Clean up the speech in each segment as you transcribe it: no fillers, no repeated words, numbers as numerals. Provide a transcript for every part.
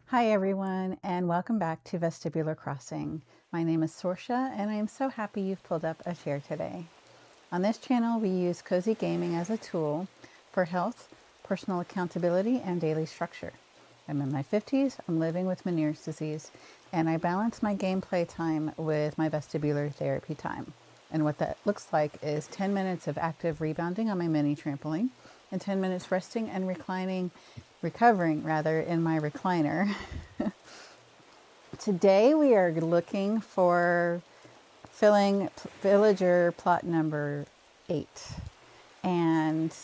Hi everyone, and welcome back to Vestibular Crossing. My name is Sorsha, and I am so happy you've pulled up a chair today. On this channel, we use cozy gaming as a tool for health, personal accountability, and daily structure. I'm in my 50s, I'm living with Meniere's disease, and I balance my gameplay time with my vestibular therapy time. And what that looks like is 10 minutes of active rebounding on my mini trampoline, and 10 minutes resting and recovering in my recliner. Today we are looking for filling villager plot number 8. And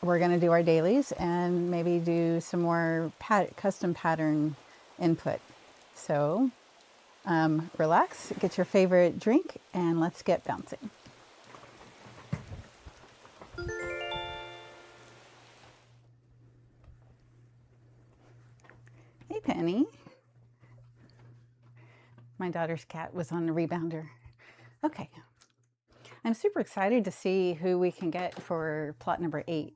we're going to do our dailies and maybe do some more custom pattern input. So relax, get your favorite drink, and let's get bouncing. Hey, Penny. My daughter's cat was on the rebounder. Okay. I'm super excited to see who we can get for plot number 8.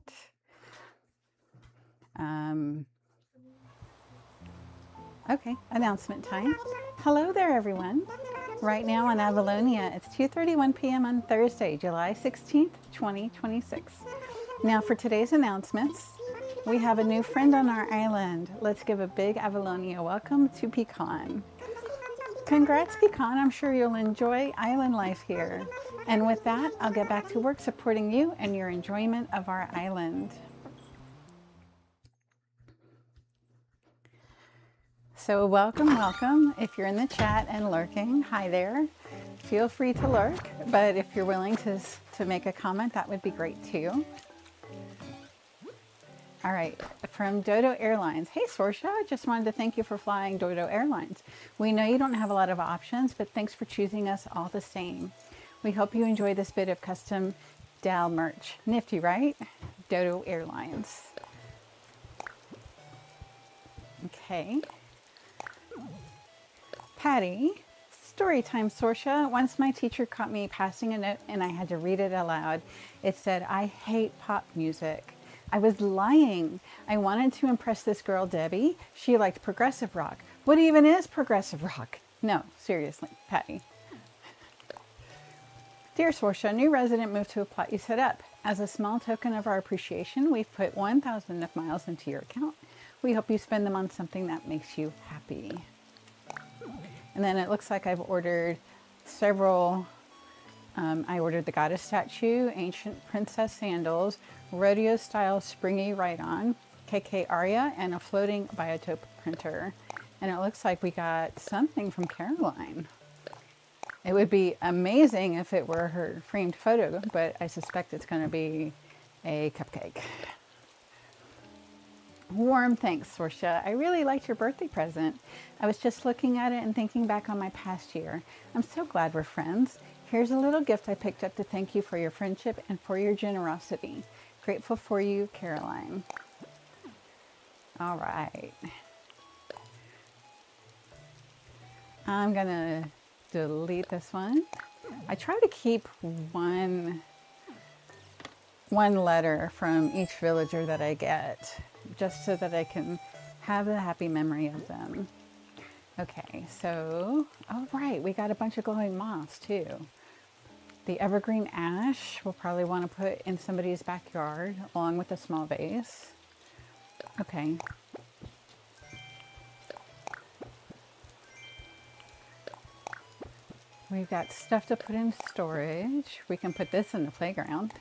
Okay, announcement time. Hello there, everyone. Right now in Avalonia, it's 2:31 p.m. on Thursday, July 16th, 2026. Now for today's announcements, we have a new friend on our island. Let's give a big Avalonia welcome to Pecan. Congrats, Pecan. I'm sure you'll enjoy island life here. And with that, I'll get back to work supporting you and your enjoyment of our island. So welcome. If you're in the chat and lurking, hi there. Feel free to lurk, but if you're willing to make a comment, that would be great too. All right, from Dodo Airlines. Hey, Sorsha, just wanted to thank you for flying Dodo Airlines. We know you don't have a lot of options, but thanks for choosing us all the same. We hope you enjoy this bit of custom DAL merch. Nifty, right? Dodo Airlines. Okay. Patty, story time, Sorsha. Once my teacher caught me passing a note and I had to read it aloud. It said, "I hate pop music." I was lying. I wanted to impress this girl, Debbie. She liked progressive rock. What even is progressive rock? No, seriously, Patty. Dear Sorsha, new resident moved to a plot you set up. As a small token of our appreciation, we've put 1,000 miles into your account. We hope you spend them on something that makes you happy. And then it looks like I've ordered several. I ordered the goddess statue, ancient princess sandals, rodeo style springy ride-on, KK Aria, and a floating biotope printer. And it looks like we got something from Caroline. It would be amazing if it were her framed photo, but I suspect it's going to be a cupcake. Warm thanks, Sorsha. I really liked your birthday present. I was just looking at it and thinking back on my past year. I'm so glad we're friends. Here's a little gift I picked up to thank you for your friendship and for your generosity. Grateful for you, Caroline. All right. I'm going to delete this one. I try to keep one letter from each villager that I get, just so that I can have a happy memory of them. Okay, so, oh right, we got a bunch of glowing moths too. The evergreen ash we'll probably want to put in somebody's backyard along with a small vase. Okay. We've got stuff to put in storage. We can put this in the playground.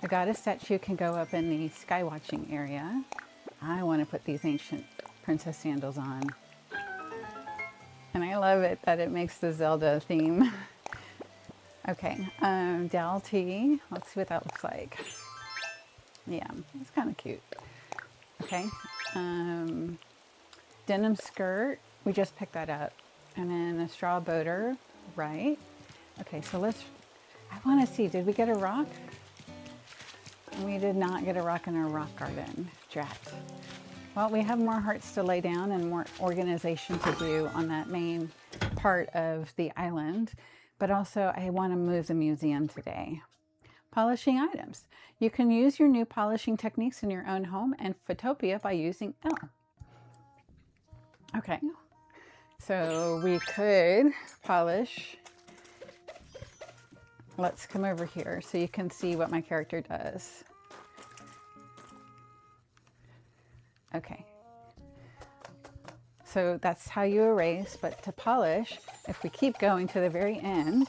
The goddess statue can go up in the sky watching area. I want to put these ancient princess sandals on. And I love it that it makes the Zelda theme. Okay, Dal tea. Let's see what that looks like. Yeah, it's kind of cute. Okay, denim skirt. We just picked that up. And then a straw boater, right? Okay, so I want to see, did we get a rock? We did not get a rock in our rock garden. Drat. Well, we have more hearts to lay down and more organization to do on that main part of the island. But also, I want to move the museum today. Polishing items. You can use your new polishing techniques in your own home and Photopia by using L. Okay, so we could polish. Let's come over here so you can see what my character does. Okay, so that's how you erase, but to polish, if we keep going to the very end,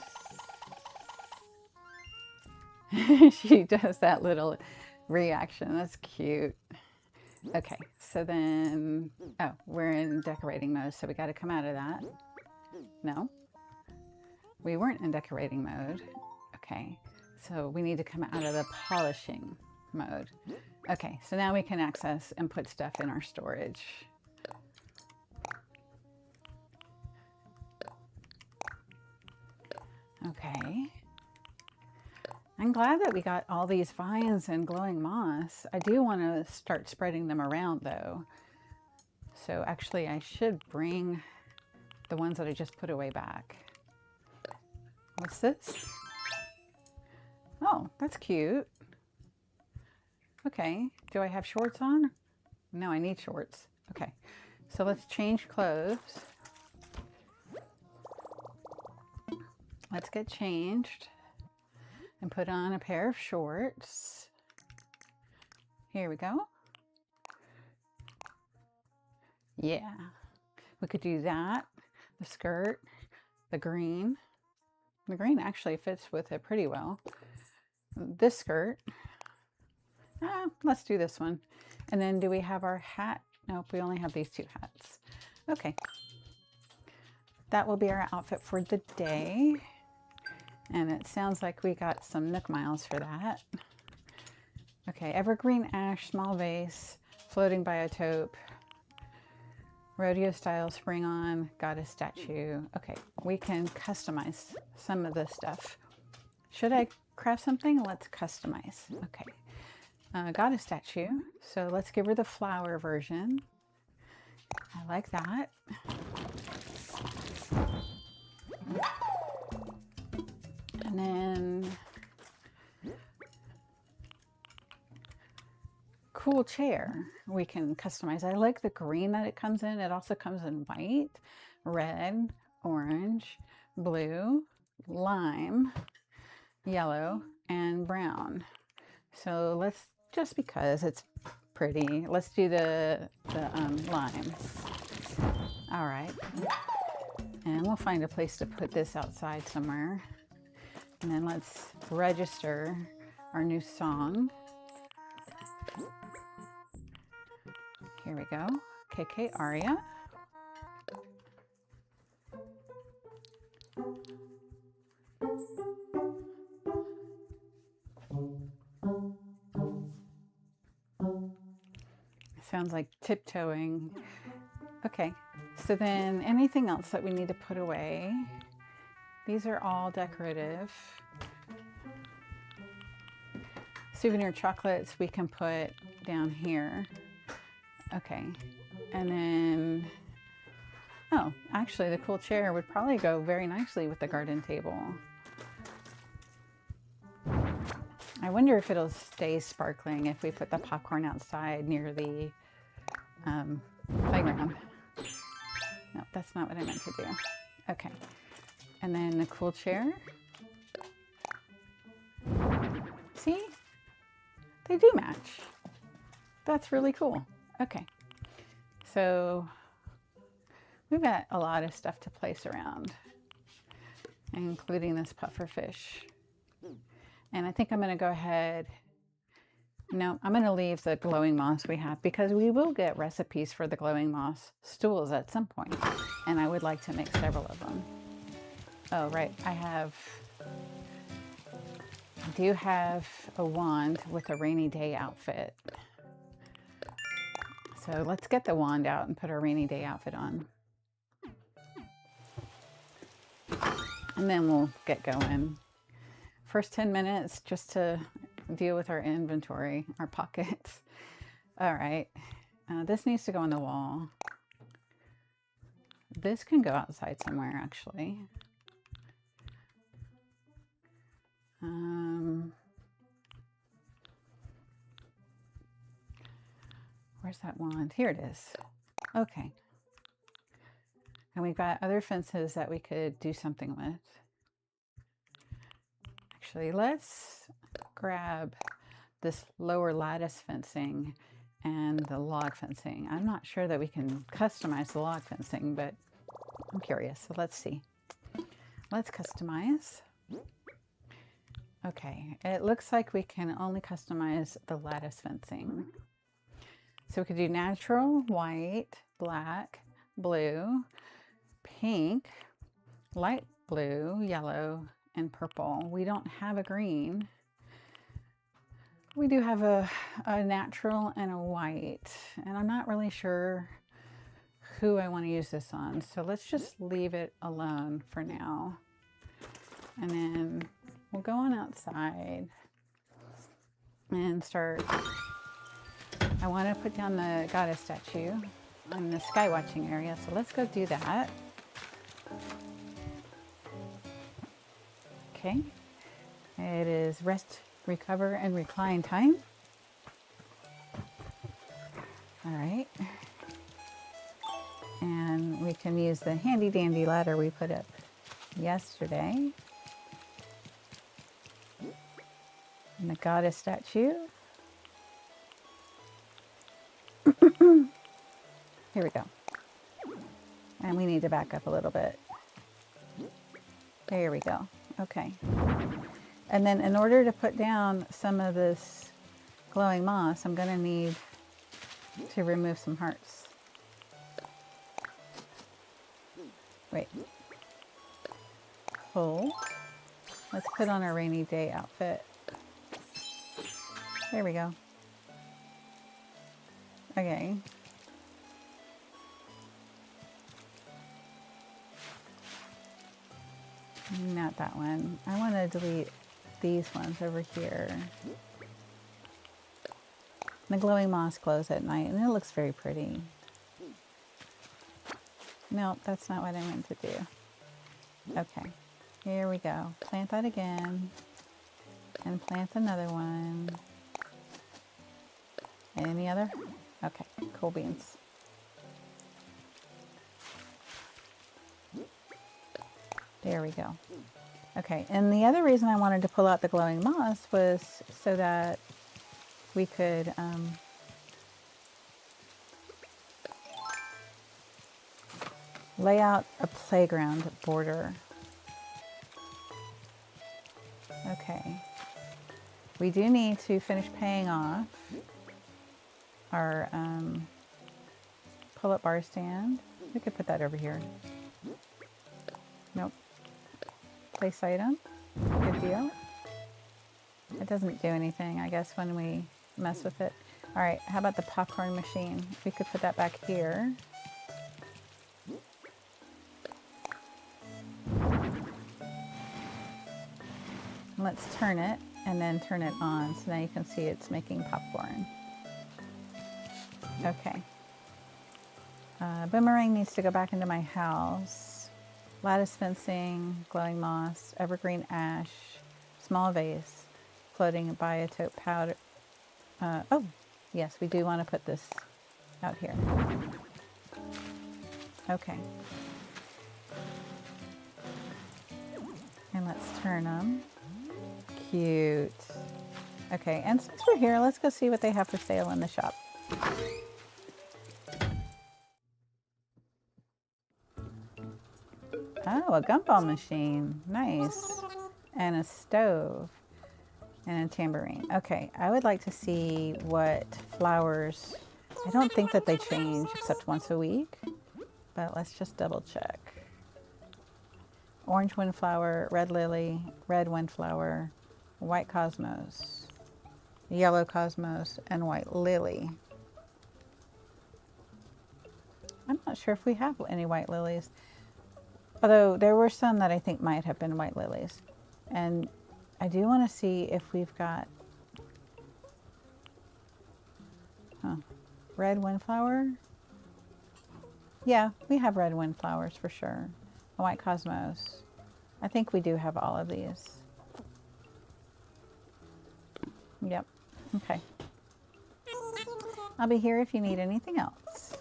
she does that little reaction. That's cute. Okay, so then, oh, we're in decorating mode, so we got to come out of that. No, we weren't in decorating mode. Okay, so we need to come out of the polishing mode. Okay, so now we can access and put stuff in our storage. Okay. I'm glad that we got all these vines and glowing moss. I do want to start spreading them around though. So actually I should bring the ones that I just put away back. What's this? Oh, that's cute. Okay, do I have shorts on? No, I need shorts. Okay, so let's change clothes. Let's get changed and put on a pair of shorts. Here we go. Yeah, we could do that. The skirt, the green. The green actually fits with it pretty well. This skirt. Let's do this one. And then do we have our hat? Nope, we only have these two hats. Okay. That will be our outfit for the day. And it sounds like we got some Nook miles for that. Okay, evergreen ash, small vase, floating biotope, rodeo style spring on, goddess statue. Okay, we can customize some of this stuff. Should I craft something? Let's customize. Okay, goddess statue. So let's give her the flower version. I like that. And then cool chair we can customize. I like the green that it comes in. It also comes in white, red, orange, blue, lime, yellow, and brown. So let's, just because it's pretty, let's do the lime. All right. And we'll find a place to put this outside somewhere. And then let's register our new song. Here we go. KK Aria. Sounds like tiptoeing. Okay, so then anything else that we need to put away? These are all decorative. Souvenir chocolates we can put down here. Okay, and then, oh, actually the cool chair would probably go very nicely with the garden table. I wonder if it'll stay sparkling if we put the popcorn outside near the playground. No, that's not what I meant to do. Okay. And then the cool chair. See? They do match. That's really cool. Okay. So we've got a lot of stuff to place around, including this puffer fish. And I think I'm going to go ahead. No, I'm going to leave the glowing moss we have because we will get recipes for the glowing moss stools at some point. And I would like to make several of them. Oh, right. I do have a wand with a rainy day outfit. So let's get the wand out and put our rainy day outfit on. And then we'll get going. First 10 minutes just to deal with our inventory, our pockets. All right. This needs to go on the wall. This can go outside somewhere, actually. Where's that wand? Here it is. Okay. And we've got other fences that we could do something with. Actually, let's grab this lower lattice fencing and the log fencing. I'm not sure that we can customize the log fencing, but I'm curious. So let's see. Let's customize. Okay, it looks like we can only customize the lattice fencing. So we could do natural, white, black, blue, pink, light blue, yellow, and purple. We don't have a green. We do have a natural and a white, and I'm not really sure who I want to use this on. So let's just leave it alone for now. And then we'll go on outside and start. I want to put down the goddess statue on the sky watching area. So let's go do that. Okay. It is rest, recover, and recline time. All right. And we can use the handy dandy ladder we put up yesterday. And the goddess statue. Here we go. And we need to back up a little bit. There we go. Okay. And then in order to put down some of this glowing moss, I'm going to need to remove some hearts. Wait. Hold. Let's put on our rainy day outfit. There we go. Okay. Not that one. I want to delete these ones over here. The glowing moss glows at night and it looks very pretty. No, that's not what I meant to do. Okay, here we go. Plant that again. And plant another one. Any other? Okay, cool beans. There we go. Okay, and the other reason I wanted to pull out the glowing moss was so that we could lay out a playground border. Okay. We do need to finish paying off our pull-up bar stand. We could put that over here. Nope. Place item. Good deal. It doesn't do anything, I guess, when we mess with it. All right, how about the popcorn machine? We could put that back here. Let's turn it and then turn it on. So now you can see it's making popcorn. Okay. Boomerang needs to go back into my house. Lattice fencing, glowing moss, evergreen ash, small vase, floating biotope powder. Oh, yes, we do want to put this out here. Okay. And let's turn them. Cute. Okay, and since we're here, let's go see what they have for sale in the shop. Oh, a gumball machine. Nice. And a stove. And a tambourine. Okay, I would like to see what flowers. I don't think that they change except once a week, but let's just double check. Orange windflower, red lily, red windflower, white cosmos, yellow cosmos, and white lily. I'm not sure if we have any white lilies, although there were some that I think might have been white lilies. And I do want to see if we've got red windflower. Yeah, we have red windflowers for sure. A white cosmos. I think we do have all of these. Yep. Okay. I'll be here if you need anything else.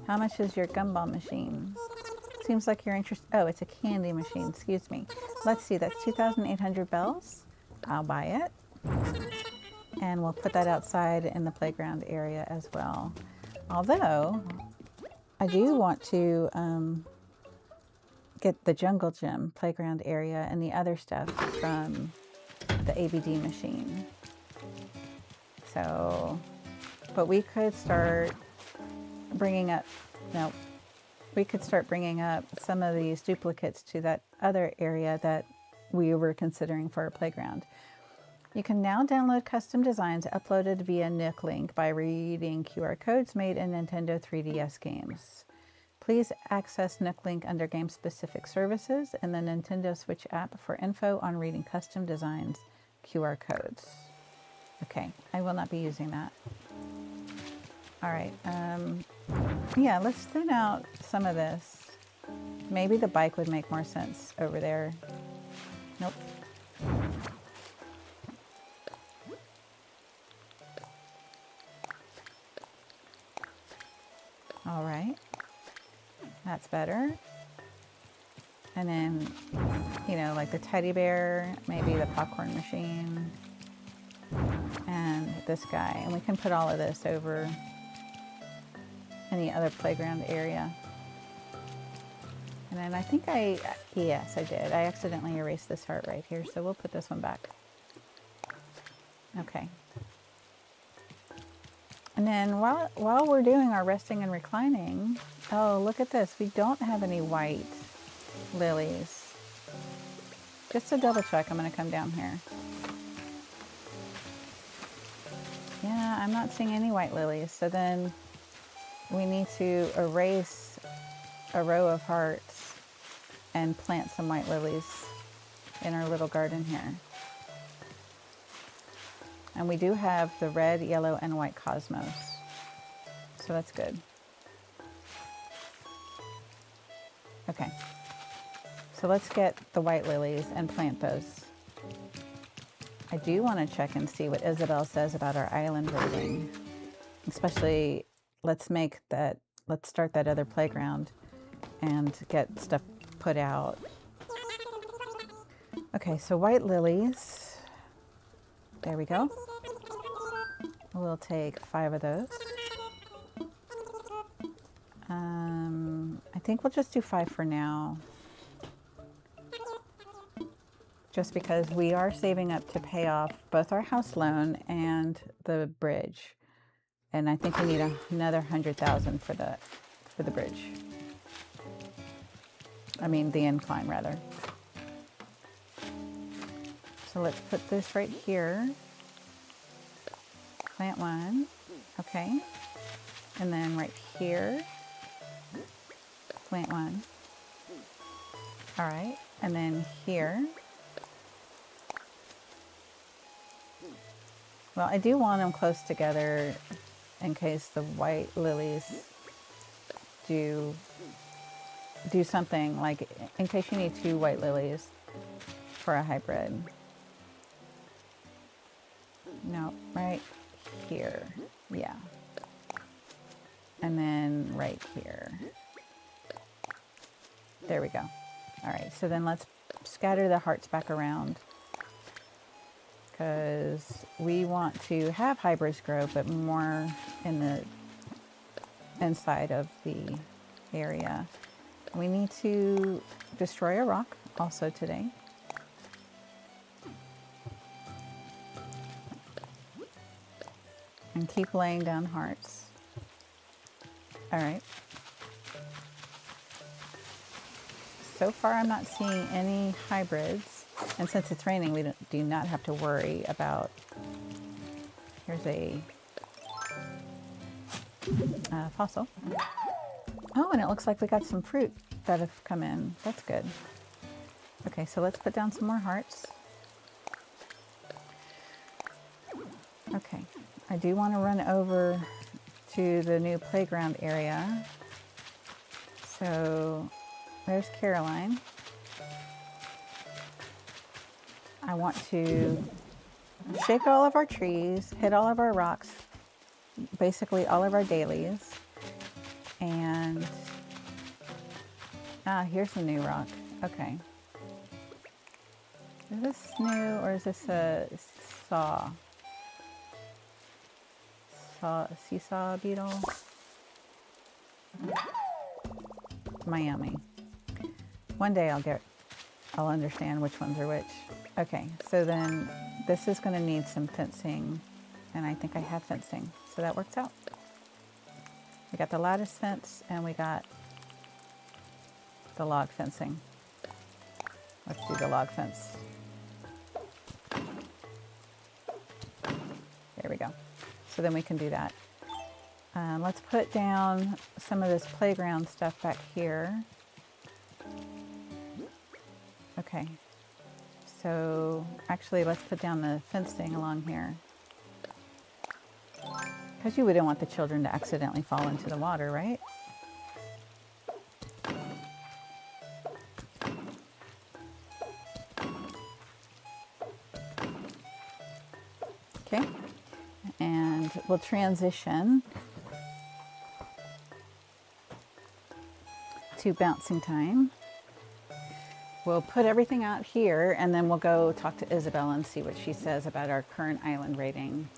How much is your gumball machine? Seems like you're interested. Oh, it's a candy machine. Excuse me. Let's see. That's 2,800 bells. I'll buy it. And we'll put that outside in the playground area as well. Although, I do want to get the jungle gym playground area and the other stuff from the ABD machine. So, but we could start bringing up, no, we could start bringing up some of these duplicates to that other area that we were considering for our playground. You can now download custom designs uploaded via Nick Link by reading QR codes made in Nintendo 3DS games. Please access Nick Link under game-specific services in the Nintendo Switch app for info on reading custom designs QR codes. Okay, I will not be using that. All right, yeah, let's thin out some of this. Maybe the bike would make more sense over there. Nope. All right, that's better. And then, you know, like the teddy bear, maybe the popcorn machine, and this guy. And we can put all of this over in the other playground area. And then I think yes, I did. I accidentally erased this heart right here, so we'll put this one back. Okay. And then while we're doing our resting and reclining, oh, look at this. We don't have any white lilies. Just to double check, I'm going to come down here. Yeah, I'm not seeing any white lilies. So then we need to erase a row of hearts and plant some white lilies in our little garden here. And we do have the red, yellow, and white cosmos. So that's good. Okay. So let's get the white lilies and plant those. I do want to check and see what Isabel says about our island rating. Especially, let's start that other playground and get stuff put out. Okay, so white lilies. There we go. We'll take 5 of those. I think we'll just do 5 for now. Just because we are saving up to pay off both our house loan and the bridge. And I think we need another 100,000 for the bridge. I mean, the incline rather. So let's put this right here. Plant 1. Okay. And then right here. Plant 1. All right. And then here. Well, I do want them close together in case the white lilies do something, like in case you need 2 white lilies for a hybrid. No, right here. Yeah. And then right here. There we go. All right, so then let's scatter the hearts back around because we want to have hybrids grow, but more in the inside of the area. We need to destroy a rock also today. And keep laying down hearts. All right. So far, I'm not seeing any hybrids. And since it's raining, we do not have to worry about... Here's a fossil. Oh, and it looks like we got some fruit that have come in. That's good. Okay, so let's put down some more hearts. Okay. I do want to run over to the new playground area. So there's Caroline. I want to shake all of our trees, hit all of our rocks, basically all of our dailies. And here's the new rock. Okay. Is this new or is this a seesaw beetle? Miami. One day I'll understand which ones are which. Okay, so then this is going to need some fencing, and I think I have fencing, so that works out. We got the lattice fence and we got the log fencing. Let's do the log fence. There we go. So then we can do that. Let's put down some of this playground stuff back here. Okay. So actually, let's put down the fencing along here. Because you wouldn't want the children to accidentally fall into the water, right? Okay. And we'll transition to bouncing time. We'll put everything out here and then we'll go talk to Isabel and see what she says about our current island rating.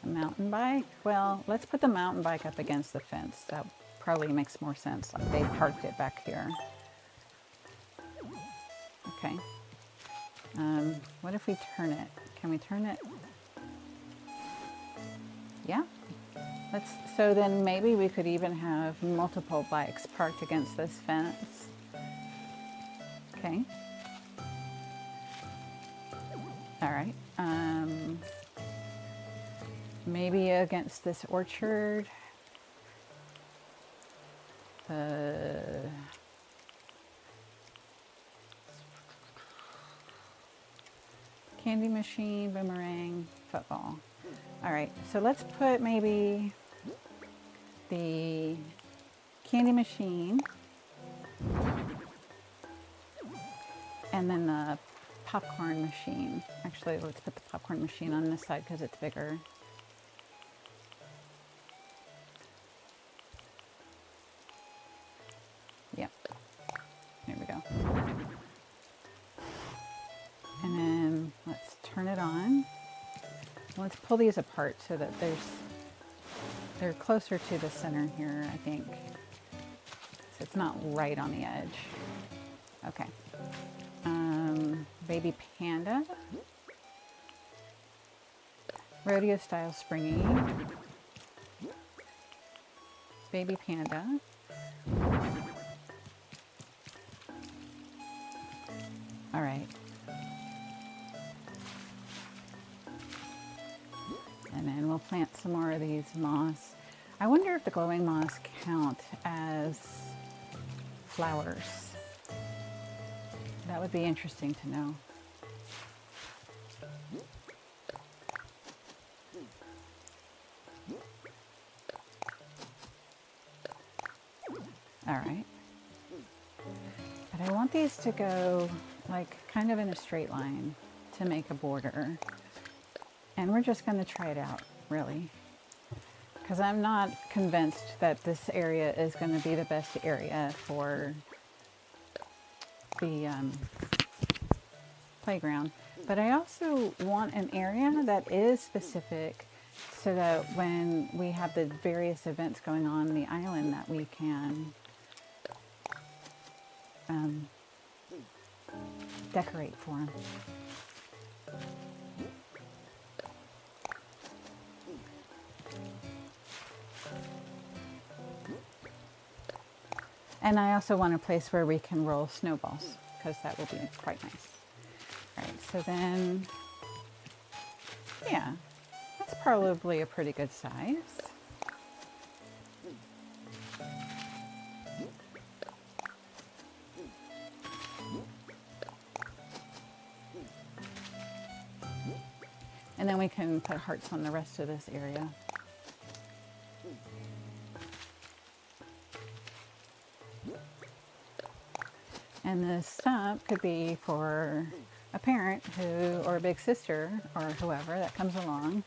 A mountain bike? Well, let's put the mountain bike up against the fence. That probably makes more sense. Like they parked it back here. Okay. What if we turn it? Can we turn it? Yeah. So then maybe we could even have multiple bikes parked against this fence. Okay. All right. Maybe against this orchard. Candy machine, boomerang, football. All right, so let's put maybe the candy machine and then the popcorn machine. Actually, let's put the popcorn machine on this side because it's bigger. Yep, there we go. And then let's turn it on. Let's pull these apart so that they're closer to the center here, I think. So it's not right on the edge. Okay. Baby panda. Rodeo style springy. Baby panda. All right. And then we'll plant some more of these moss. I wonder if the glowing moss count as flowers. That would be interesting to know. All right. But I want these to go like kind of in a straight line to make a border. And we're just going to try it out, really. Because I'm not convinced that this area is going to be the best area for the playground. But I also want an area that is specific so that when we have the various events going on the island that we can decorate for them. And I also want a place where we can roll snowballs, because that will be quite nice. All right, so then, yeah, that's probably a pretty good size. And then we can put hearts on the rest of this area. And the stump could be for a parent who, or a big sister, or whoever that comes along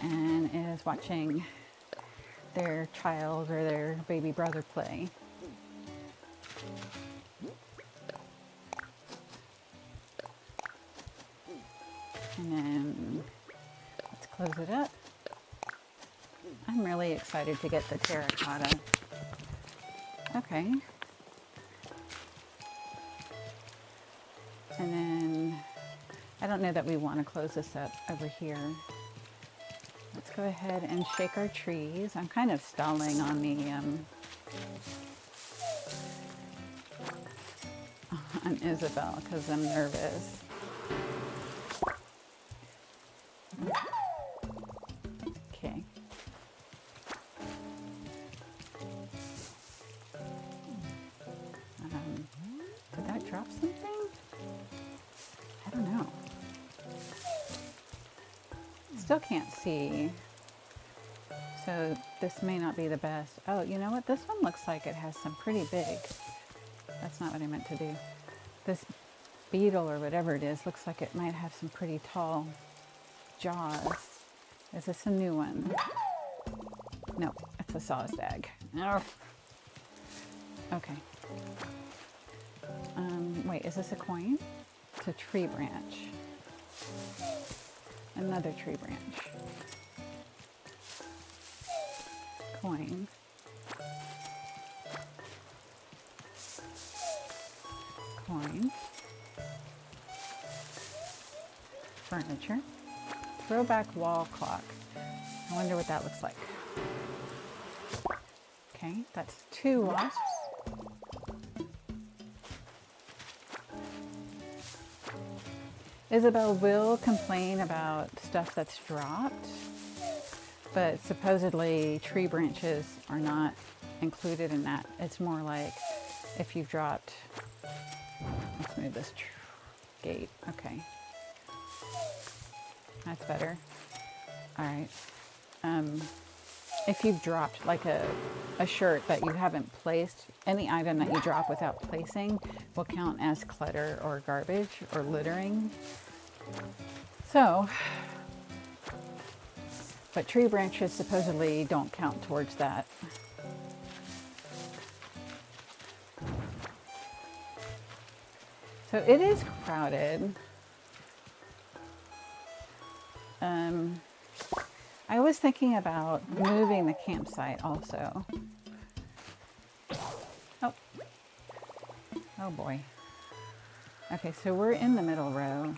and is watching their child or their baby brother play. And then let's close it up. I'm really excited to get the terracotta. Okay. And then, I don't know that we want to close this up over here. Let's go ahead and shake our trees. I'm kind of stalling on the, on Isabel because I'm nervous. Okay. Did that drop something? I don't know. Still can't see. So this may not be the best. Oh, you know what? This one looks like it has some pretty big. That's not what I meant to do. This beetle or whatever it is looks like it might have some pretty tall jaws. Is this a new one? No, it's a sawstag. Oh. Okay. Wait, is this a coin? It's a tree branch. Another tree branch. Coin. Coin. Furniture. Throwback wall clock. I wonder what that looks like. Okay, that's 2 wasps. Isabel will complain about stuff that's dropped, but supposedly tree branches are not included in that. It's more like if you've dropped, let's move this gate. Okay, that's better. All right. If you've dropped like a shirt that you haven't placed, any item that you drop without placing will count as clutter or garbage or littering. So, but tree branches supposedly don't count towards that. So it is crowded. I was thinking about moving the campsite also. Oh boy. Okay, so we're in the middle row.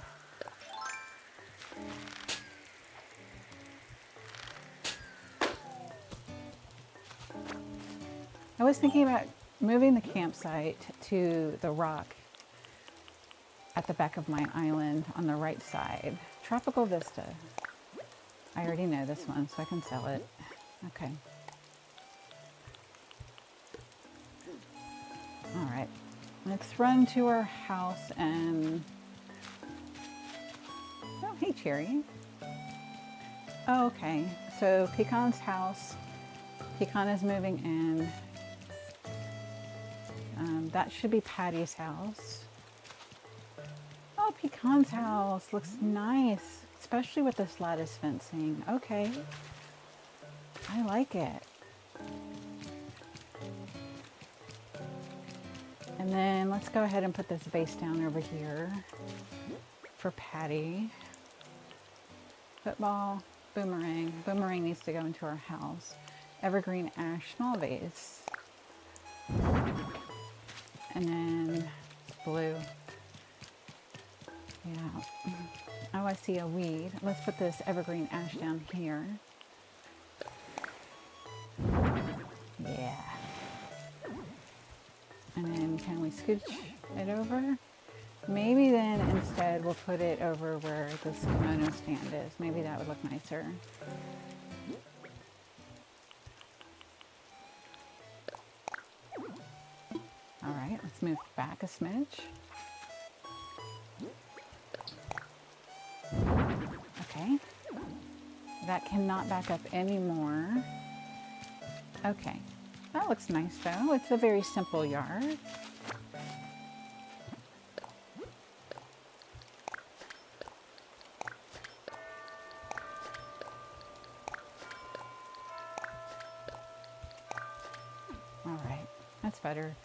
I was thinking about moving the campsite to the rock at the back of my island on the right side. Tropical Vista. I already know this one, so I can sell it. Okay. All right. Let's run to our house and... Oh, hey, Cherry. Oh, okay. So Pecan's house. Pecan is moving in. That should be Patty's house. Oh, Pecan's house looks nice, especially with this lattice fencing. Okay. I like it. And then let's go ahead and put this vase down over here for Patty. Football, boomerang. Boomerang needs to go into our house. Evergreen ash, small vase. And then blue. Yeah. Oh, I see a weed. Let's put this evergreen ash down here. Yeah. And then can we scooch it over? Maybe then instead we'll put it over where this kimono stand is. Maybe that would look nicer. All right, let's move back a smidge. Okay. That cannot back up anymore. Okay. That looks nice though. It's a very simple yard. that's better.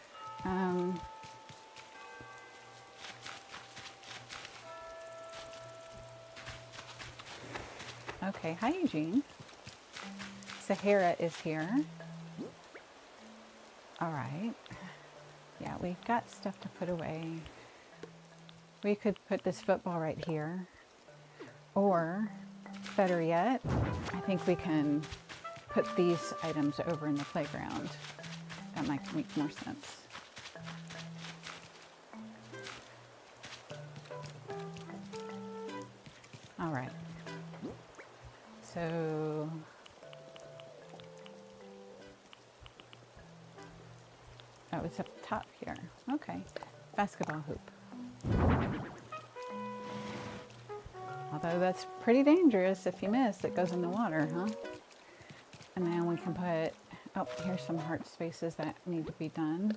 Okay, hi Eugene. Sahara is here. All right. Yeah, we've got stuff to put away. We could put this football right here. Or, better yet, I think we can put these items over in the playground. That might make more sense. All right. So, oh, it's up top here. Okay. Basketball hoop. Although that's pretty dangerous if you miss, it goes in the water, huh? And then we can put, oh, here's some heart spaces that need to be done.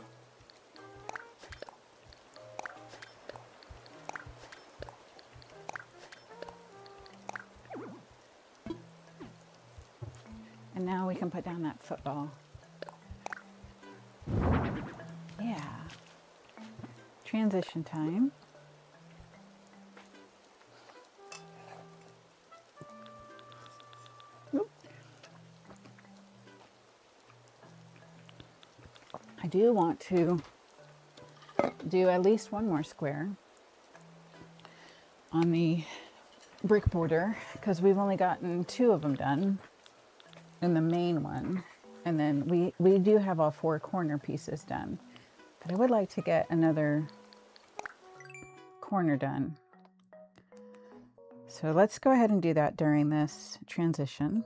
And now we can put down that football. Yeah. Transition time. I do want to do at least one more square on the brick border because we've only gotten 2 of them done in the main one. And then we do have all 4 corner pieces done, but I would like to get another corner done. So let's go ahead and do that during this transition.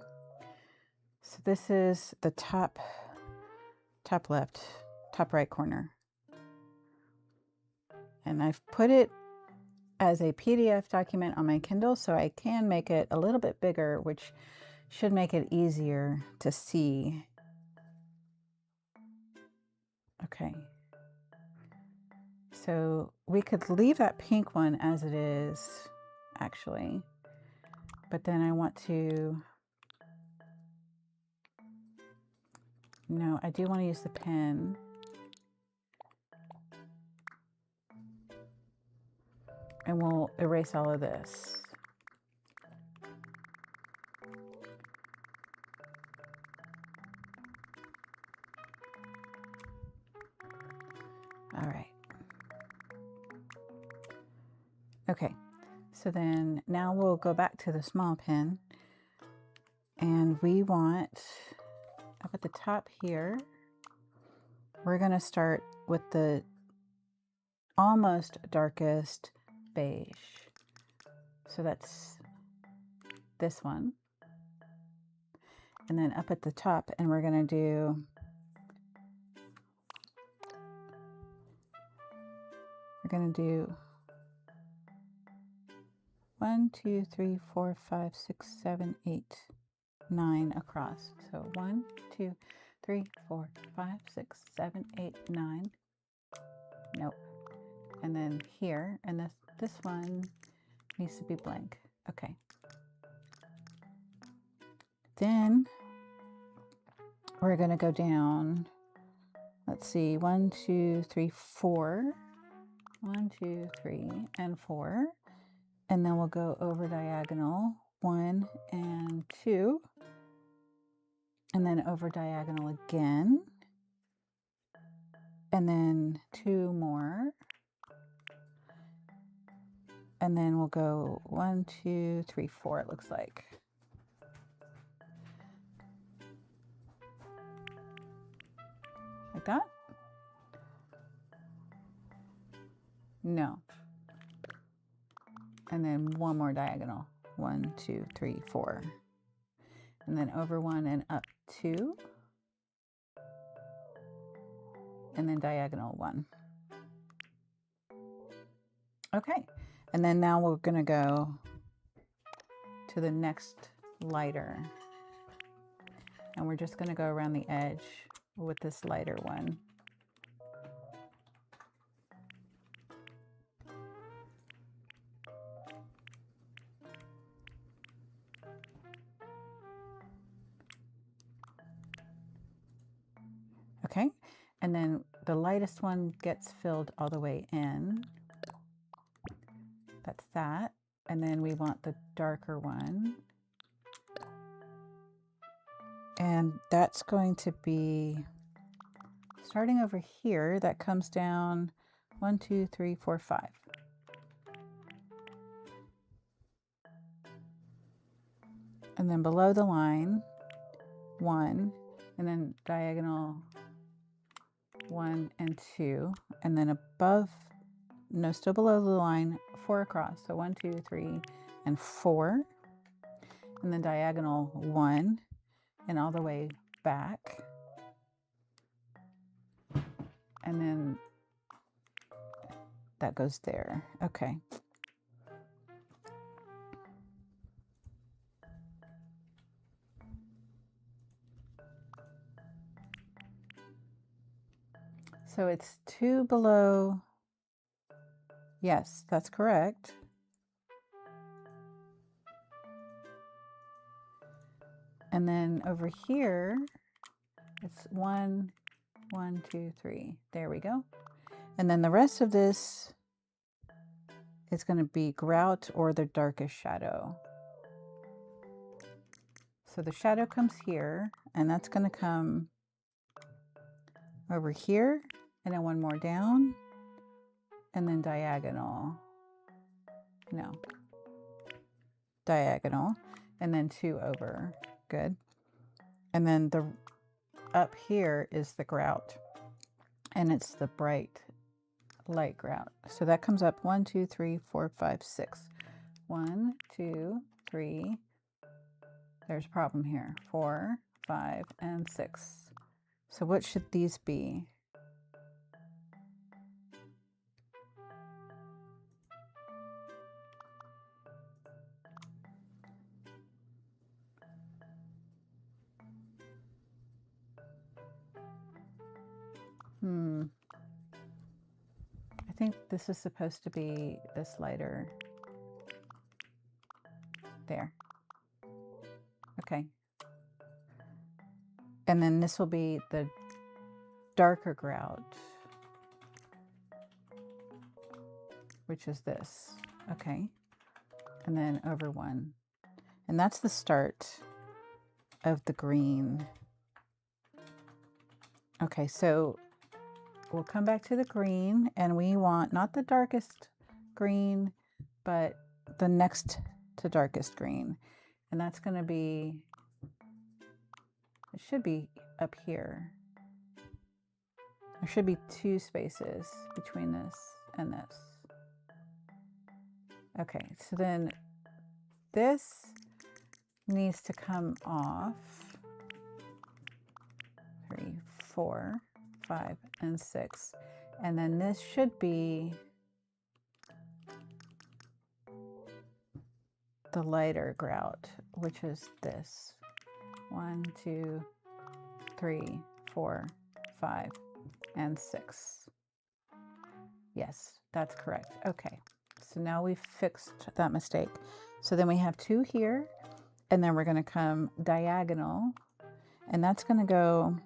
So this is the top left, top right corner. And I've put it as a PDF document on my Kindle, so I can make it a little bit bigger, which should make it easier to see. Okay. So we could leave that pink one as it is, actually. But then I want to, no, I do want to use the pen. And we'll erase all of this. All right. Okay, so then now we'll go back to the small pen, and we want, up at the top here, we're going to start with the almost darkest beige. So that's this one. And then up at the top, and we're going to do, we're going to do 1, 2, 3, 4, 5, 6, 7, 8, 9 across. So 1, 2, 3, 4, 5, 6, 7, 8, 9. Nope. And then here, and this one needs to be blank. Okay. Then we're going to go down, let's see, 1, 2, 3, 4. 1, 2, 3, and 4. And then we'll go over diagonal 1 and 2. And then over diagonal again. And then 2 more. And then we'll go 1, 2, 3, 4, it looks like. Like that? No. And then 1 more diagonal. 1, 2, 3, 4. And then over 1 and up 2. And then diagonal 1. Okay. And then now we're going to go to the next lighter. And we're just going to go around the edge with this lighter one. Okay, and then the lightest one gets filled all the way in. That's that. And then we want the darker one. And that's going to be starting over here. That comes down 1, 2, 3, 4, 5. And then below the line, 1, and then diagonal 1 and 2, and then above, no, still below the line, 4 across. So 1, 2, 3, and 4, and then diagonal 1, and all the way back, and then that goes there. Okay. So it's 2 below. Yes, that's correct. And then over here, it's 1, 1, 2, 3. There we go. And then the rest of this is going to be grout or the darkest shadow. So the shadow comes here, and that's going to come over here, and then one more down, and then diagonal. No. Diagonal, and then 2 over. Good. And then the up here is the grout, and it's the bright light grout. So that comes up 1, 2, 3, 4, 5, 6. 1, 2, 3. There's a problem here. 4, 5, and 6. So what should these be? I think this is supposed to be this lighter. There. Okay. And then this will be the darker grout, which is this. Okay. And then over 1. And that's the start of the green. Okay, so we'll come back to the green, and we want not the darkest green, but the next to darkest green. And that's going to be, it should be up here. There should be 2 spaces between this and this. Okay, so then this needs to come off. 3, 4, 5, and 6. And then this should be the lighter grout, which is this. 1, 2, 3, 4, 5, and 6. Yes, that's correct. Okay, so now we've fixed that mistake. So then we have 2 here, and then we're going to come diagonal, and that's going to go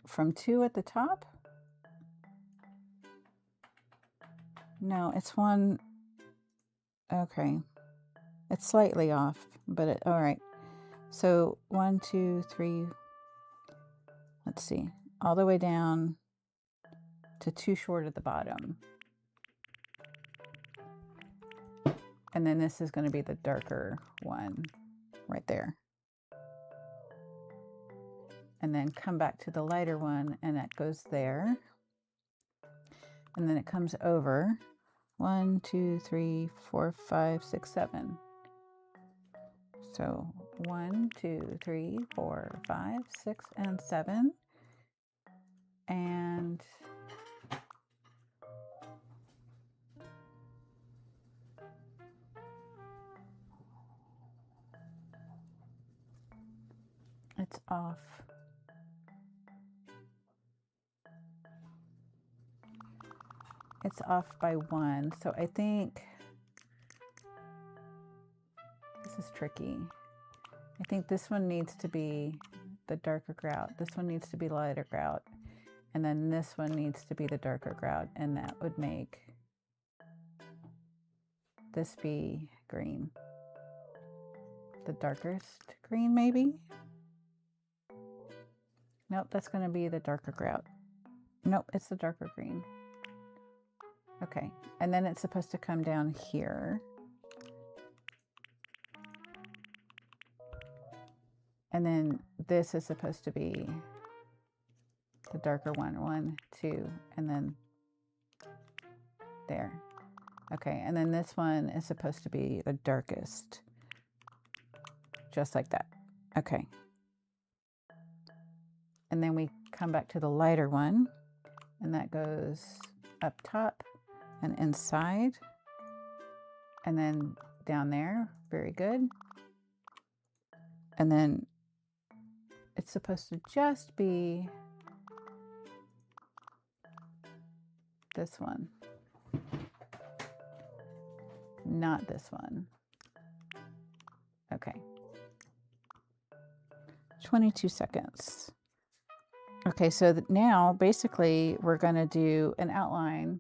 from 2 at the top. No, it's 1. Okay, it's slightly off, but all right. So 1, 2, 3, let's see, all the way down to 2 short at the bottom. And then this is going to be the darker one right there. And then come back to the lighter one, and that goes there. And then it comes over 1, 2, 3, 4, 5, 6, 7. So 1, 2, 3, 4, 5, 6, and 7. And it's off. It's off by 1. So I think this is tricky. I think this one needs to be the darker grout. This one needs to be lighter grout. And then this one needs to be the darker grout. And that would make this be green. The darkest green, maybe? Nope, that's going to be the darker grout. Nope, it's the darker green. Okay, and then it's supposed to come down here. And then this is supposed to be the darker one. 1, 2, and then there. Okay, and then this one is supposed to be the darkest. Just like that. Okay. And then we come back to the lighter one, and that goes up top and inside, and then down there. Very good. And then it's supposed to just be this one, not this one. Okay. 22 seconds. Okay, so now basically we're going to do an outline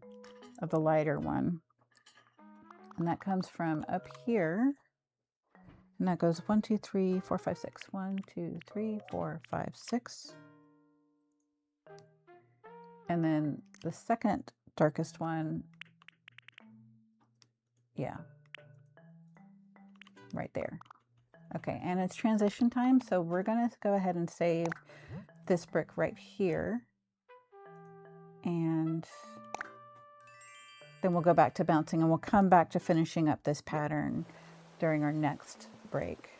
of the lighter one. And that comes from up here. And that goes 1, 2, 3, 4, 5, 6. 1, 2, 3, 4, 5, 6. And then the second darkest one, yeah, right there. Okay, and it's transition time, so we're gonna go ahead and save this brick right here. And then we'll go back to bouncing, and we'll come back to finishing up this pattern during our next break.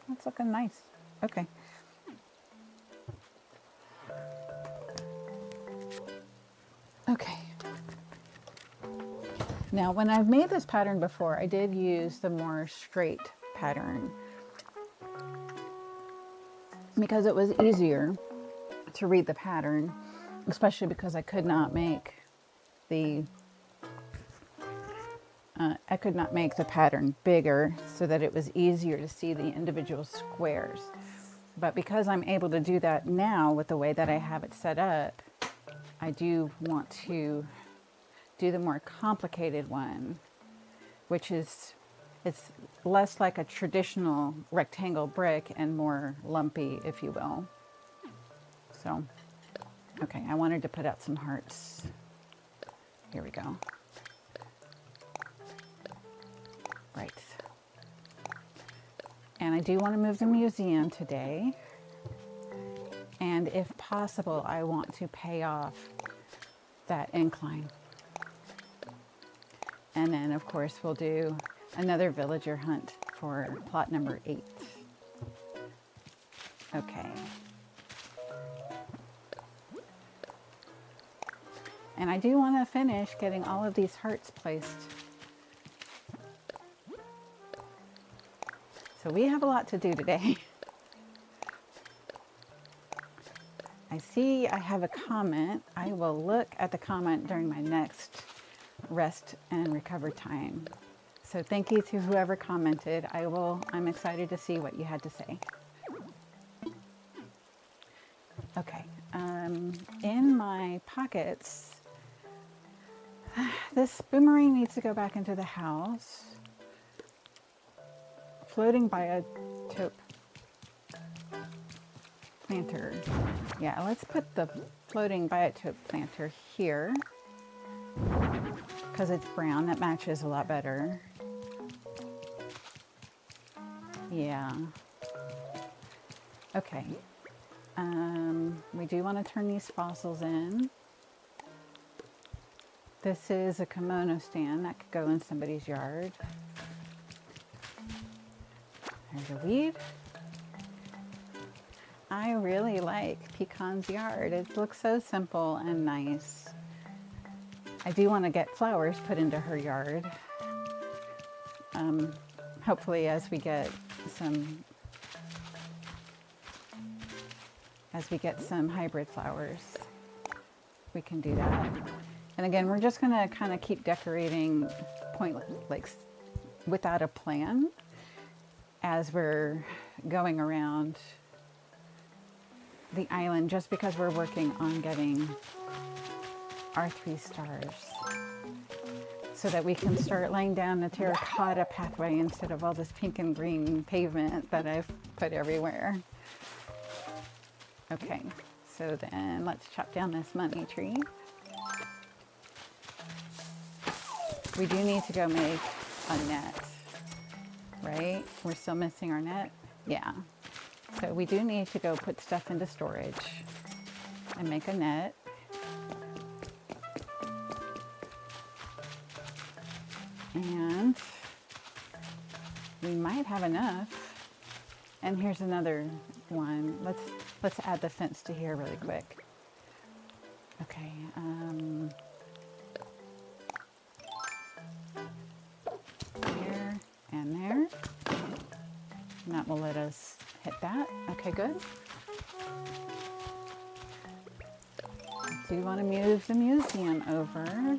That's looking nice. Okay. Okay. Now, when I've made this pattern before, I did use the more straight pattern because it was easier to read the pattern, especially because I could not make the pattern bigger so that it was easier to see the individual squares. But because I'm able to do that now with the way that I have it set up, I do want to do the more complicated one, which is, it's less like a traditional rectangle brick and more lumpy, if you will. So, okay, I wanted to put out some hearts. Here we go. Right. And I do want to move the museum today. And if possible, I want to pay off that incline. And then, of course, we'll do another villager hunt for plot number 8. Okay. And I do want to finish getting all of these hearts placed. So we have a lot to do today. I see I have a comment. I will look at the comment during my next rest and recover time. So thank you to whoever commented. I'm excited to see what you had to say. Okay, in my pockets, this boomerang needs to go back into the house. Floating biotope planter. Yeah, let's put the floating biotope planter here because it's brown. That matches a lot better. Yeah. Okay. We do want to turn these fossils in. This is a kimono stand that could go in somebody's yard. There's a weed. I really like Pecan's yard. It looks so simple and nice. I do want to get flowers put into her yard. Hopefully as we get some hybrid flowers, we can do that. And again, we're just going to kind of keep decorating without a plan. as we're going around the island, just because we're working on getting our 3 stars, so that we can start laying down the terracotta pathway instead of all this pink and green pavement that I've put everywhere. Okay, so then let's chop down this money tree. We do need to go make a net, right? We're still missing our net? Yeah. So we do need to go put stuff into storage and make a net. And we might have enough. And here's another one. Let's add the fence to here really quick. Okay. There and there. And that will let us hit that. Okay, good. Do you want to move the museum over?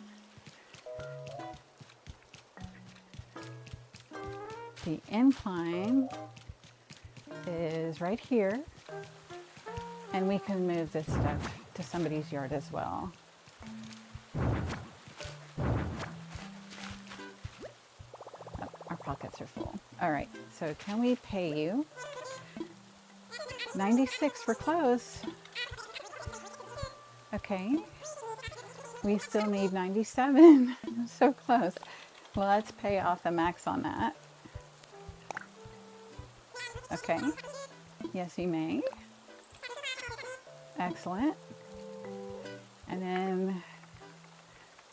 The incline is right here, and we can move this stuff to somebody's yard as well. Oh, our pockets are full. All right, so can we pay you? 96, we're close. Okay, we still need 97, so close. Well, let's pay off the max on that. Okay, yes you may. Excellent. And then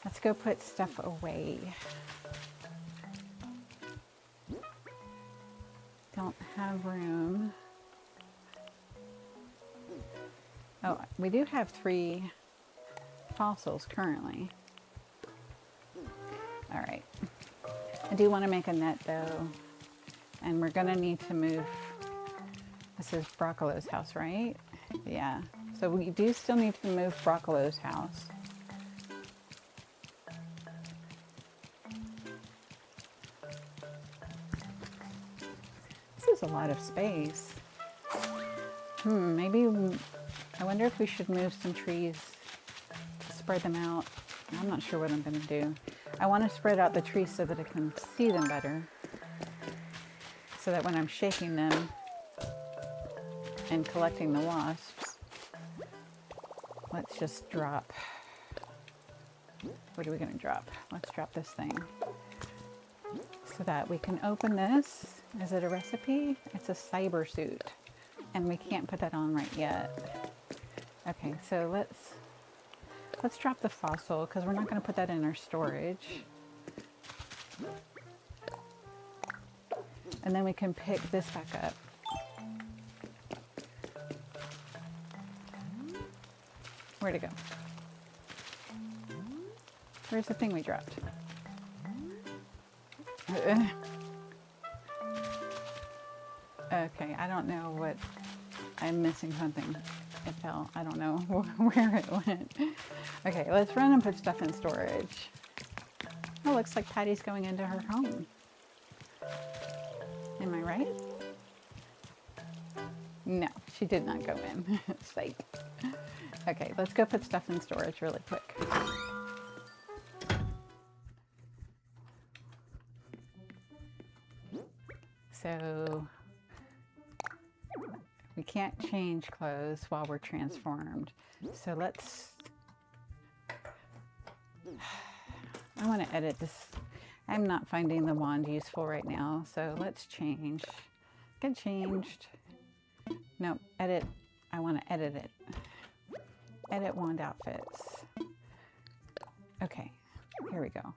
let's go put stuff away. Don't have room. Oh, we do have 3 fossils currently. All right. I do want to make a net though. And we're gonna need to move, this is Broccolo's house, right? Yeah, so we do still need to move Broccolo's house. This is a lot of space. Maybe, I wonder if we should move some trees to spread them out. I'm not sure what I'm gonna do. I wanna spread out the trees so that I can see them better, so that when I'm shaking them and collecting the wasps, let's just drop. What are we gonna drop? Let's drop this thing so that we can open this. Is it a recipe? It's a cyber suit, and we can't put that on right yet. Okay, so let's drop the fossil because we're not gonna put that in our storage. And then we can pick this back up. Where'd it go? Where's the thing we dropped? Okay, I don't know what, I'm missing something. It fell, I don't know where it went. Okay, let's run and put stuff in storage. Oh, looks like Patty's going into her home. Am I right? No, she did not go in. Psych. Okay, let's go put stuff in storage really quick. So we can't change clothes while we're transformed. So let's, I want to edit this. I'm not finding the wand useful right now, so let's change. Get changed. No, edit. I want to edit it. Edit wand outfits. Okay, here we go.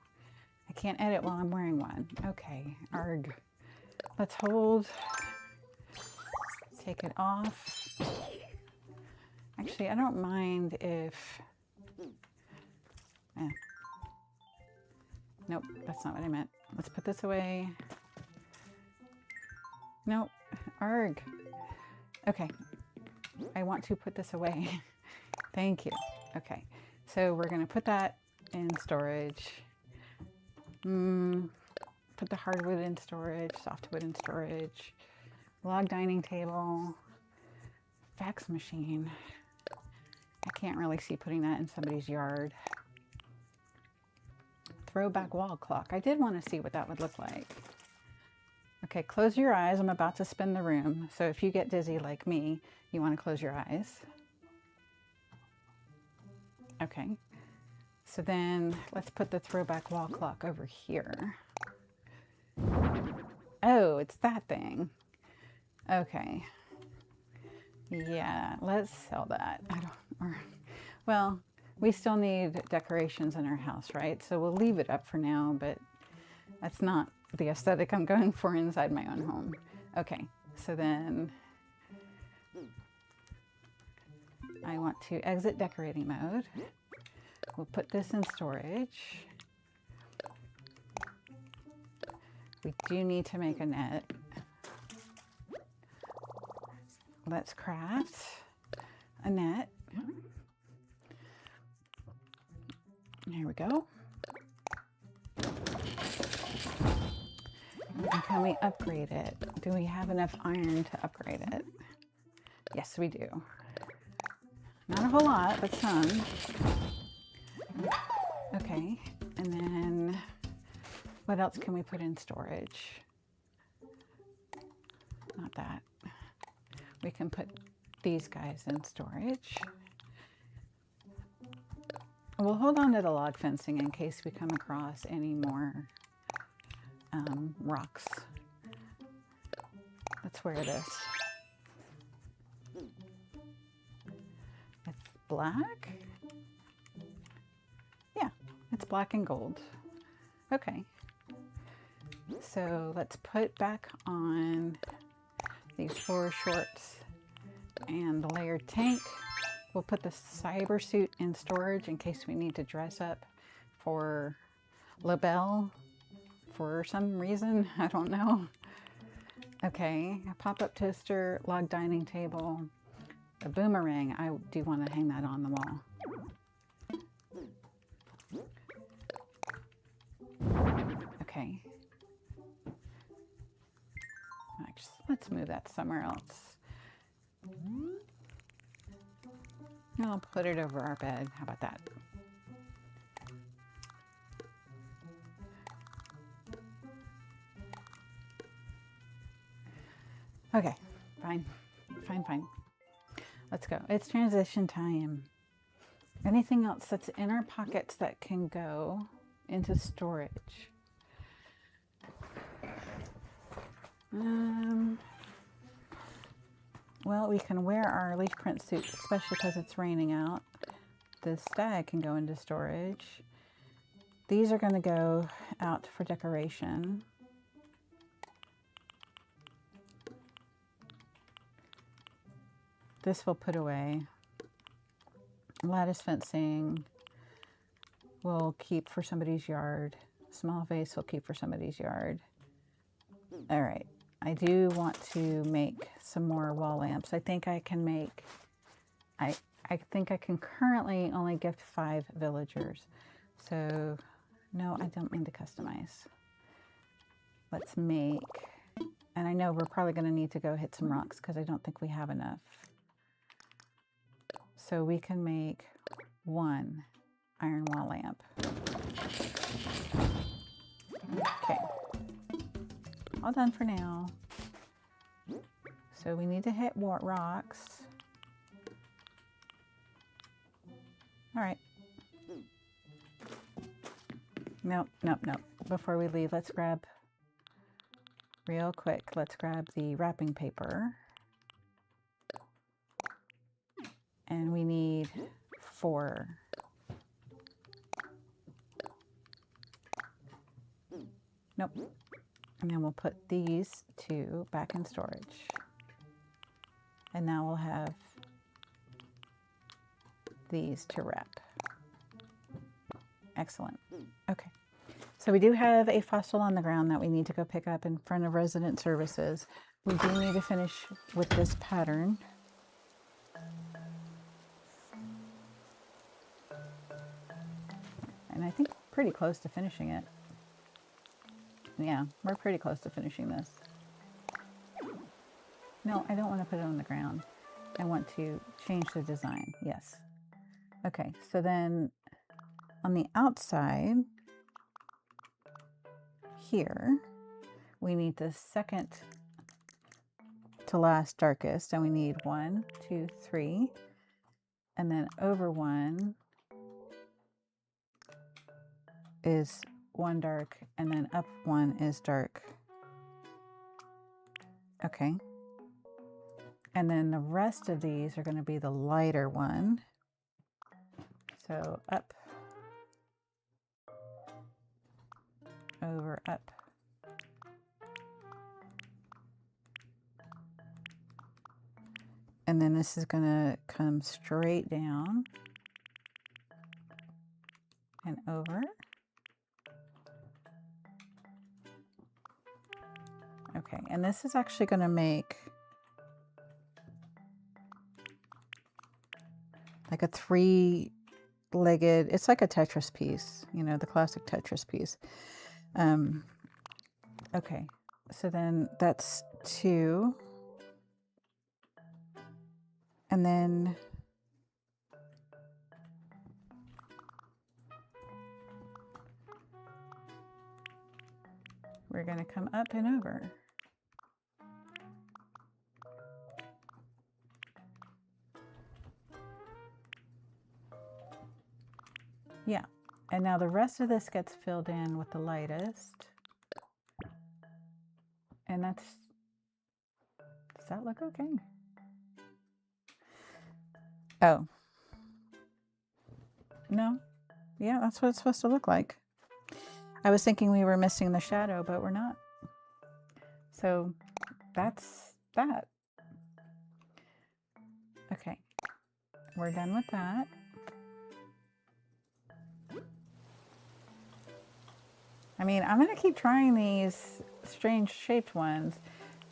I can't edit while I'm wearing one. Okay, arg. Let's hold. Take it off. Actually, I don't mind if... Nope, that's not what I meant. Let's put this away. Nope, arg. Okay, I want to put this away. Thank you. Okay, so we're gonna put that in storage. put the hardwood in storage, softwood in storage, log dining table, fax machine. I can't really see putting that in somebody's yard. Throwback wall clock. I did want to see what that would look like. Okay, close your eyes. I'm about to spin the room. So if you get dizzy like me, you want to close your eyes. Okay. So then let's put the throwback wall clock over here. Oh, it's that thing. Okay. Yeah, let's sell that. Well, we still need decorations in our house, right? So we'll leave it up for now, but that's not the aesthetic I'm going for inside my own home. Okay, so then I want to exit decorating mode. We'll put this in storage. We do need to make a net. Let's craft a net. There we go. And can we upgrade it? Do we have enough iron to upgrade it? Yes, we do. Not a whole lot, but some. Okay, and then what else can we put in storage? Not that. We can put these guys in storage. We'll hold on to the log fencing in case we come across any more rocks. Let's wear this. It's black? Yeah, it's black and gold. Okay. So let's put back on these 4 shorts and the layered tank. We'll put the cyber suit in storage in case we need to dress up for LaBelle for some reason. I don't know. Okay, a pop-up toaster, log dining table, a boomerang. I do want to hang that on the wall. Okay. Let's move that somewhere else. I'll put it over our bed. How about that? Okay, fine. Fine. Let's go. It's transition time. Anything else that's in our pockets that can go into storage? Well, we can wear our leaf print suit, especially because it's raining out. The stag can go into storage. These are going to go out for decoration. This we'll put away. Lattice fencing we'll keep for somebody's yard. Small vase we'll keep for somebody's yard. All right. I do want to make some more wall lamps. I think I can make, I think I can currently only gift 5 villagers. So, no, I don't mean to customize. Let's make, and I know we're probably going to need to go hit some rocks because I don't think we have enough. So we can make 1 iron wall lamp. Okay. All done for now. So we need to hit rocks. All right. Nope. Before we leave, let's grab, real quick, let's grab the wrapping paper. And we need 4. Nope. And then we'll put these 2 back in storage. And now we'll have these to wrap. Excellent. Okay. So we do have a fossil on the ground that we need to go pick up in front of resident services. We do need to finish with this pattern. And I think pretty close to finishing it. Yeah, we're pretty close to finishing this. No, I don't want to put it on the ground. I want to change the design. Yes. Okay, so then on the outside here, we need the second to last darkest, and we need 1, 2, 3, and then over 1 is 1 dark, and then up 1 is dark. Okay. And then the rest of these are going to be the lighter one. So up, over, up. And then this is going to come straight down and over. Okay, and this is actually going to make like a 3-legged, it's like a Tetris piece, you know, the classic Tetris piece. Okay, so then that's 2. And then we're going to come up and over. Yeah, and now the rest of this gets filled in with the lightest. And that's, does that look okay? Oh. No. Yeah, that's what it's supposed to look like. I was thinking we were missing the shadow, but we're not. So that's that. Okay, we're done with that. I mean, I'm going to keep trying these strange shaped ones,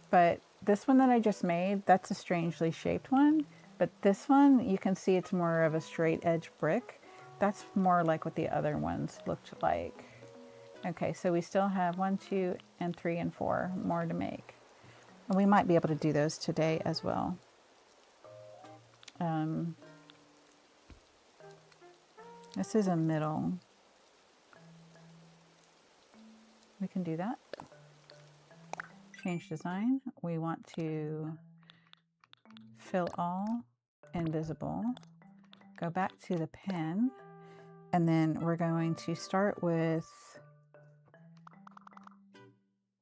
but this one that I just made, that's a strangely shaped one. But this one, you can see it's more of a straight edge brick. That's more like what the other ones looked like. Okay, so we still have 1, 2, and 3, and 4 more to make. And we might be able to do those today as well. This is a middle. We can do that. Change design. We want to fill all, invisible. Go back to the pen, and then we're going to start with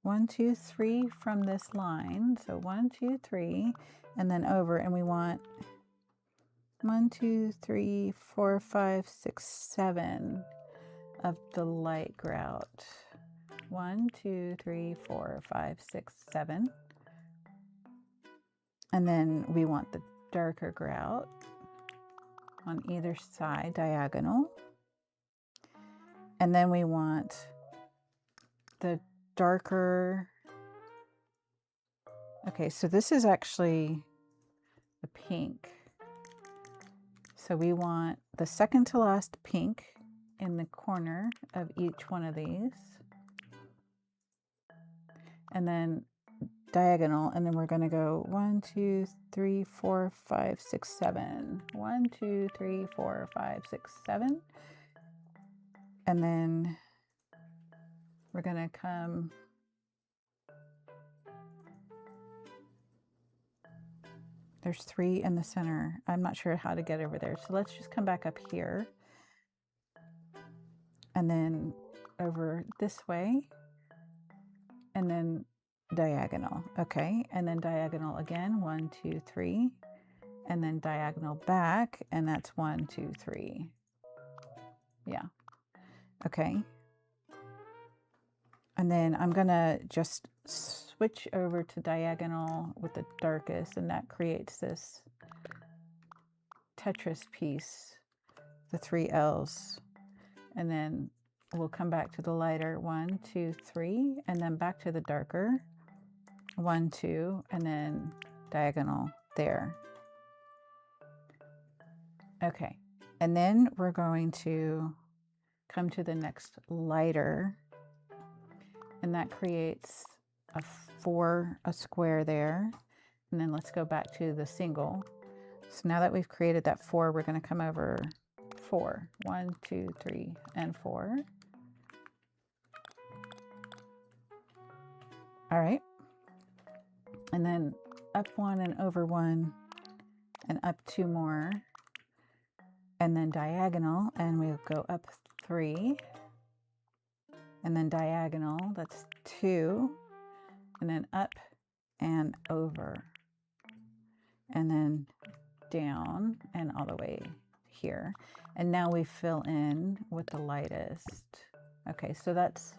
1, 2, 3 from this line. So 1, 2, 3, and then over, and we want 1, 2, 3, 4, 5, 6, 7 of the light grout. 1, 2, 3, 4, 5, 6, 7. And then we want the darker grout on either side, diagonal. And then we want the darker. Okay, so this is actually the pink. So we want the second to last pink in the corner of each one of these. And then diagonal, and then we're going to go 1, 2, 3, 4, 5, 6, 7. 1, 2, 3, 4, 5, 6, 7. And then we're going to come there's 3 in the center. I'm not sure how to get over there. So let's just come back up here and then over this way and then diagonal. Okay, and then diagonal again, 1, 2, 3, and then diagonal back, and that's 1, 2, 3. Yeah. Okay. And then I'm gonna just switch over to diagonal with the darkest, and that creates this Tetris piece, the 3 L's. And then we'll come back to the lighter, 1, 2, 3, and then back to the darker, 1, 2, and then diagonal there. Okay, and then we're going to come to the next lighter, and that creates a square there. And then let's go back to the single. So now that we've created that 4, we're going to come over 4. 1, 2, 3, and 4. All right. And then up 1 and over 1 and up 2 more. And then diagonal, and we'll go up 3. And then diagonal, that's 2. And then up and over. And then down and all the way here. And now we fill in with the lightest. Okay, so that's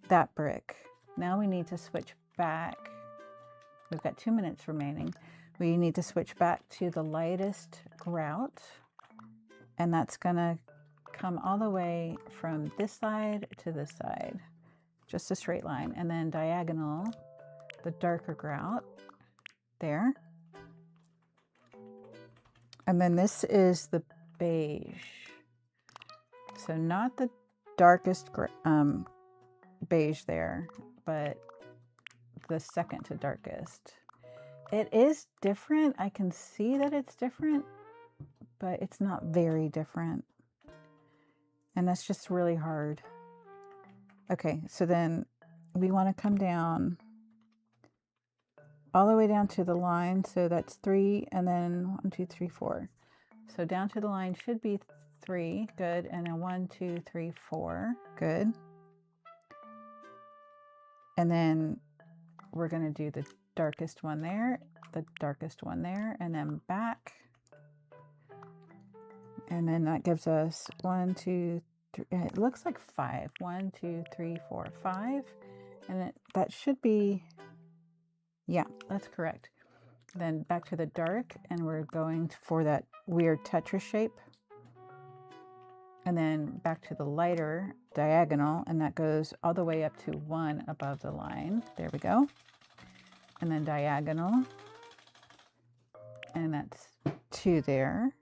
that brick. Now we need to switch back. We've got 2 minutes remaining. We need to switch back to the lightest grout. And that's gonna come all the way from this side to this side. Just a straight line. And then diagonal, the darker grout there. And then this is the beige. So not the darkest beige there, but the second to darkest. It is different. I can see that it's different, but it's not very different. And that's just really hard. Okay, so then we want to come down all the way down to the line. So that's 3, and then 1, 2, 3, 4. So down to the line should be 3, good. And then 1, 2, 3, 4, good. And then we're going to do the darkest one there, the darkest one there, and then back. And then that gives us 1, 2, 3, it looks like 5. 1, 2, 3, 4, 5. And that should be, yeah, that's correct. Then back to the dark, and we're going for that weird Tetris shape. And then back to the lighter diagonal, and that goes all the way up to 1 above the line. There we go. And then diagonal, and that's 2 there.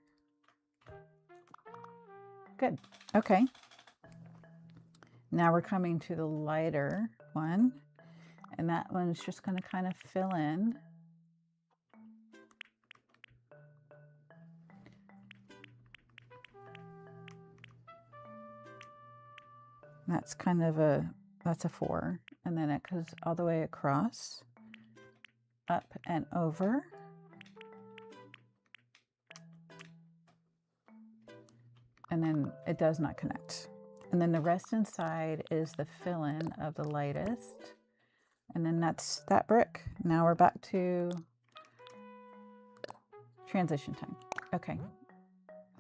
Good. Okay. Now we're coming to the lighter one, and that one's just going to kind of fill in. That's kind of that's a 4, and then it goes all the way across, up and over. And then it does not connect. And then the rest inside is the fill-in of the lightest. And then that's that brick. Now we're back to transition time. Okay,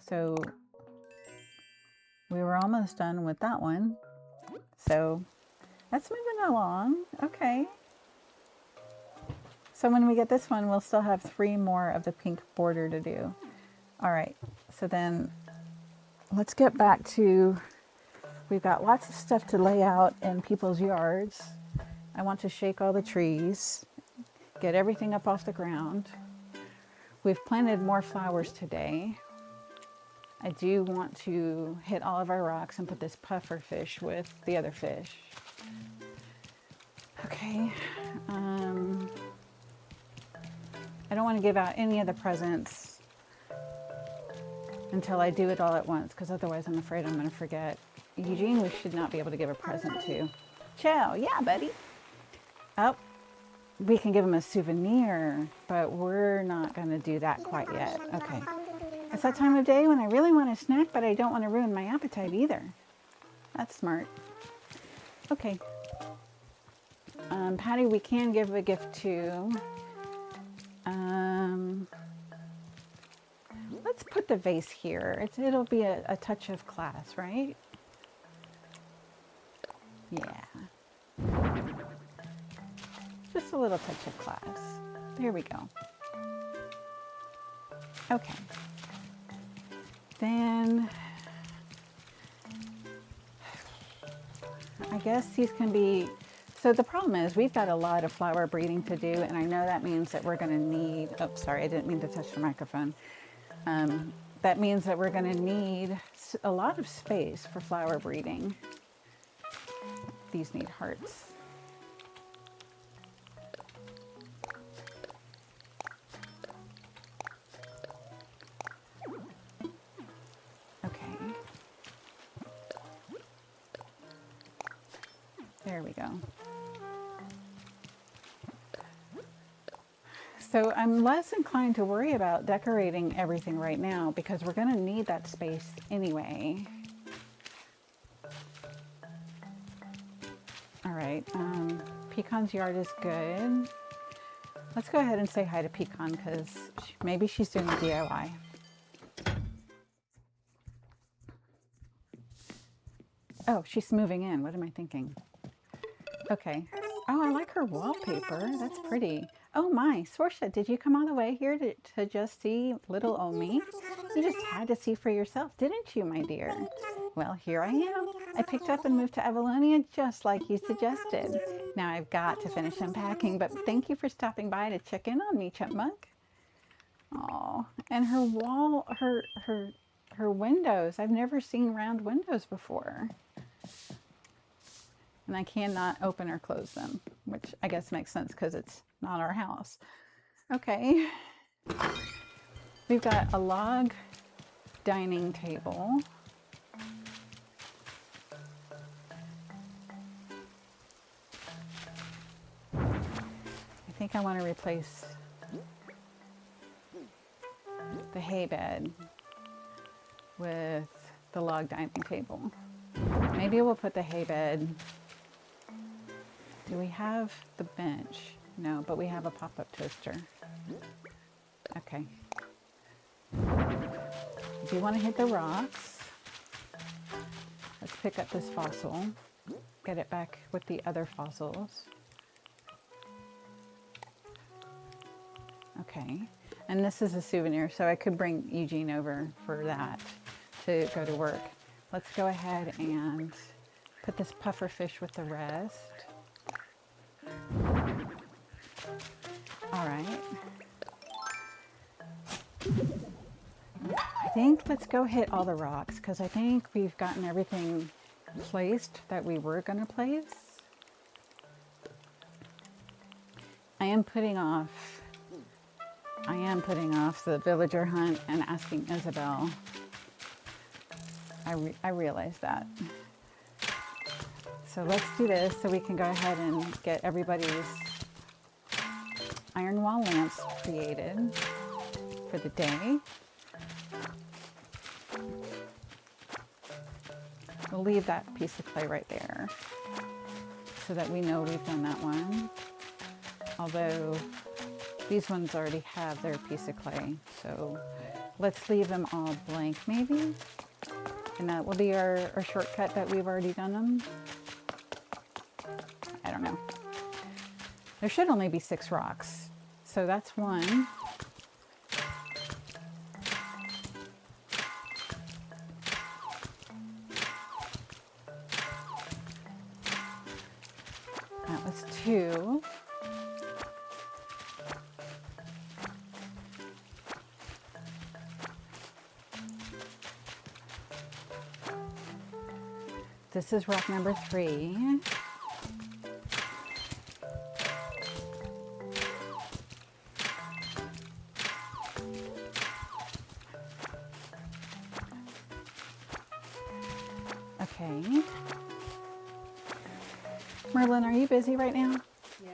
so we were almost done with that one. So that's moving along. Okay. So when we get this one, we'll still have 3 more of the pink border to do. All right, so then let's get back to, we've got lots of stuff to lay out in people's yards. I want to shake all the trees, get everything up off the ground. We've planted more flowers today. I do want to hit all of our rocks and put this puffer fish with the other fish. Okay. I don't want to give out any of the presents until I do it all at once, because otherwise I'm afraid I'm going to forget. Eugene, we should not be able to give a present to. Chow, yeah, buddy. Oh, we can give him a souvenir, but we're not going to do that quite yet. Okay. It's that time of day when I really want a snack, but I don't want to ruin my appetite either. That's smart. Okay. Patty, we can give a gift to. Let's put the vase here. It'll be a touch of class, right? Yeah. Just a little touch of class. There we go. Okay. Then I guess these can be, so the problem is we've got a lot of flower breeding to do, and I know that means that we're going to need, oh, sorry, I didn't mean to touch the microphone. That means that we're going to need a lot of space for flower breeding. These need hearts. There we go. So I'm less inclined to worry about decorating everything right now because we're going to need that space anyway. All right, Pecan's yard is good. Let's go ahead and say hi to Pecan because maybe she's doing the DIY. Oh, she's moving in. What am I thinking? Okay. Oh, I like her wallpaper. That's pretty. Oh my, Sorsha, did you come all the way here to just see little old me? You just had to see for yourself, didn't you, my dear? Well, here I am. I picked up and moved to Avalonia just like you suggested. Now I've got to finish unpacking, but thank you for stopping by to check in on me, Chipmunk. Oh, and her wall, her windows. I've never seen round windows before. And I cannot open or close them, which I guess makes sense because it's not our house. Okay. We've got a log dining table. I think I want to replace the hay bed with the log dining table. Maybe we'll put the hay bed. Do we have the bench? No, but we have a pop-up toaster. Okay. If you want to hit the rocks, let's pick up this fossil, get it back with the other fossils. Okay, and this is a souvenir, so I could bring Eugene over for that to go to work. Let's go ahead and put this puffer fish with the rest. All right. I think let's go hit all the rocks because I think we've gotten everything placed that we were going to place. I am putting off the villager hunt and asking Isabel. I realize that. So let's do this so we can go ahead and get everybody's iron wall lamps created for the day. We'll leave that piece of clay right there so that we know we've done that one. Although these ones already have their piece of clay, so let's leave them all blank maybe. And that will be our shortcut that we've already done them. I don't know. There should only be 6 rocks. So that's one. That was 2. This is rock number 3. Okay. Merlin, are you busy right now? Yeah.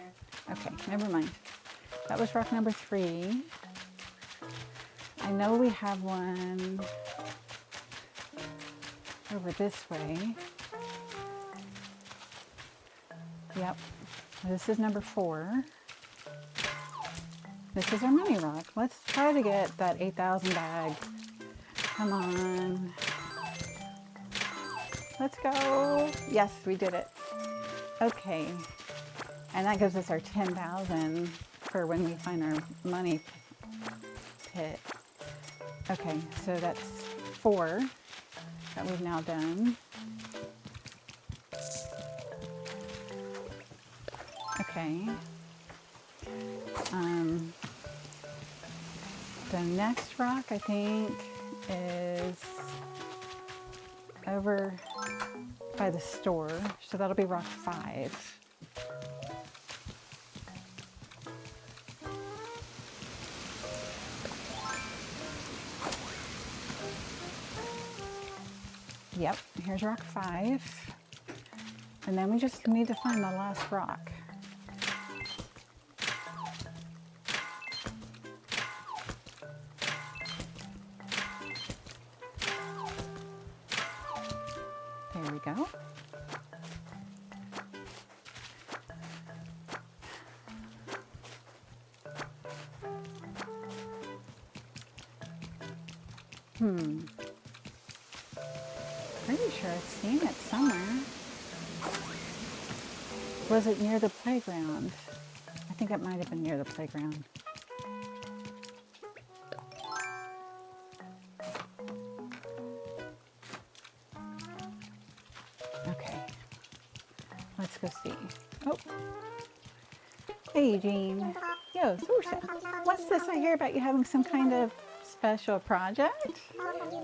Okay, never mind. That was rock number 3. I know we have one over this way. Yep, this is number 4. This is our money rock. Let's try to get that 8,000 bag. Come on. Let's go. Yes, we did it. Okay. And that gives us our 10,000 for when we find our money pit. Okay, so that's 4 that we've now done. Okay. The next rock, I think, is over by the store, so that'll be rock 5. Yep, here's rock 5. And then we just need to find the last rock. There we go. Pretty sure I've seen it somewhere. Was it near the playground? I think it might have been near the playground. Okay, let's go see. Oh, hey Eugene. Yo, Sorsha, what's this I hear about you having some kind of special project?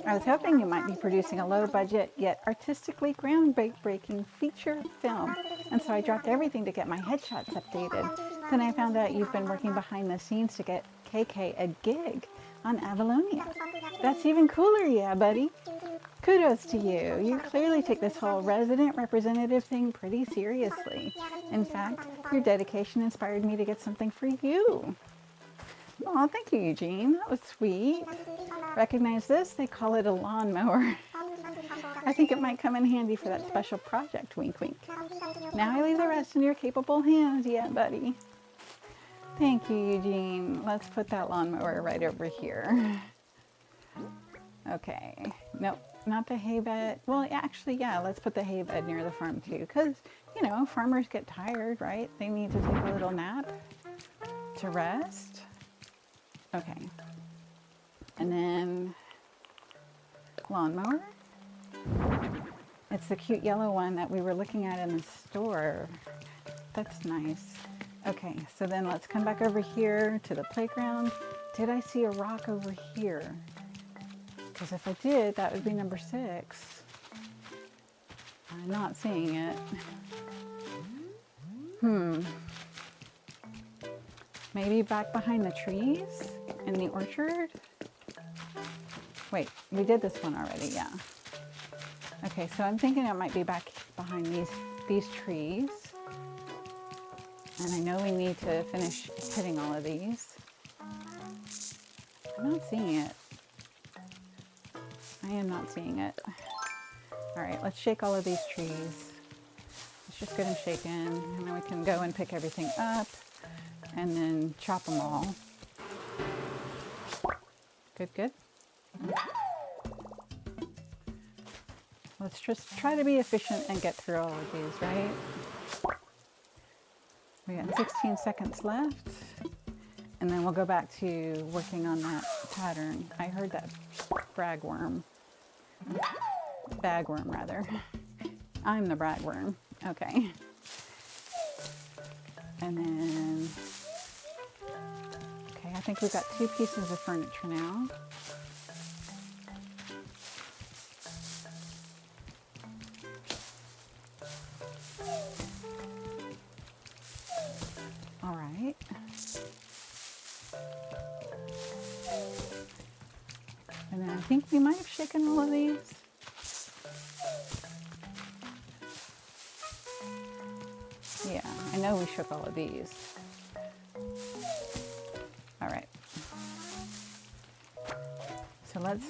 I was hoping you might be producing a low-budget yet artistically groundbreaking feature film, and so I dropped everything to get my headshots updated. Then I found out you've been working behind the scenes to get KK a gig on Avalonia. That's even cooler, yeah, buddy. Kudos to you. You clearly take this whole resident representative thing pretty seriously. In fact, your dedication inspired me to get something for you. Oh, thank you, Eugene. That was sweet. Recognize this? They call it a lawnmower. I think it might come in handy for that special project, wink, wink. Now I leave the rest in your capable hands, yeah, buddy. Thank you, Eugene. Let's put that lawnmower right over here. Okay. Nope, not the hay bed. Well, actually, yeah, let's put the hay bed near the farm too, because, you know, farmers get tired, right? They need to take a little nap to rest. Okay. And then lawnmower. It's the cute yellow one that we were looking at in the store. That's nice. Okay, so then let's come back over here to the playground. Did I see a rock over here? Because if I did, that would be number 6. I'm not seeing it. Maybe back behind the trees in the orchard? Wait, we did this one already, yeah. Okay, so I'm thinking it might be back behind these trees. And I know we need to finish hitting all of these. I'm not seeing it. I am not seeing it. All right, let's shake all of these trees. Let's just get them shaken, and then we can go and pick everything up and then chop them all. Good, good. Let's just try to be efficient and get through all of these, right? We got 16 seconds left, and then we'll go back to working on that pattern. I heard that bagworm, rather. I'm the bagworm. Okay. And then, okay, I think we've got 2 pieces of furniture now. All right. And then I think we might have shaken all of these. Yeah, I know we shook all of these. All right. So let's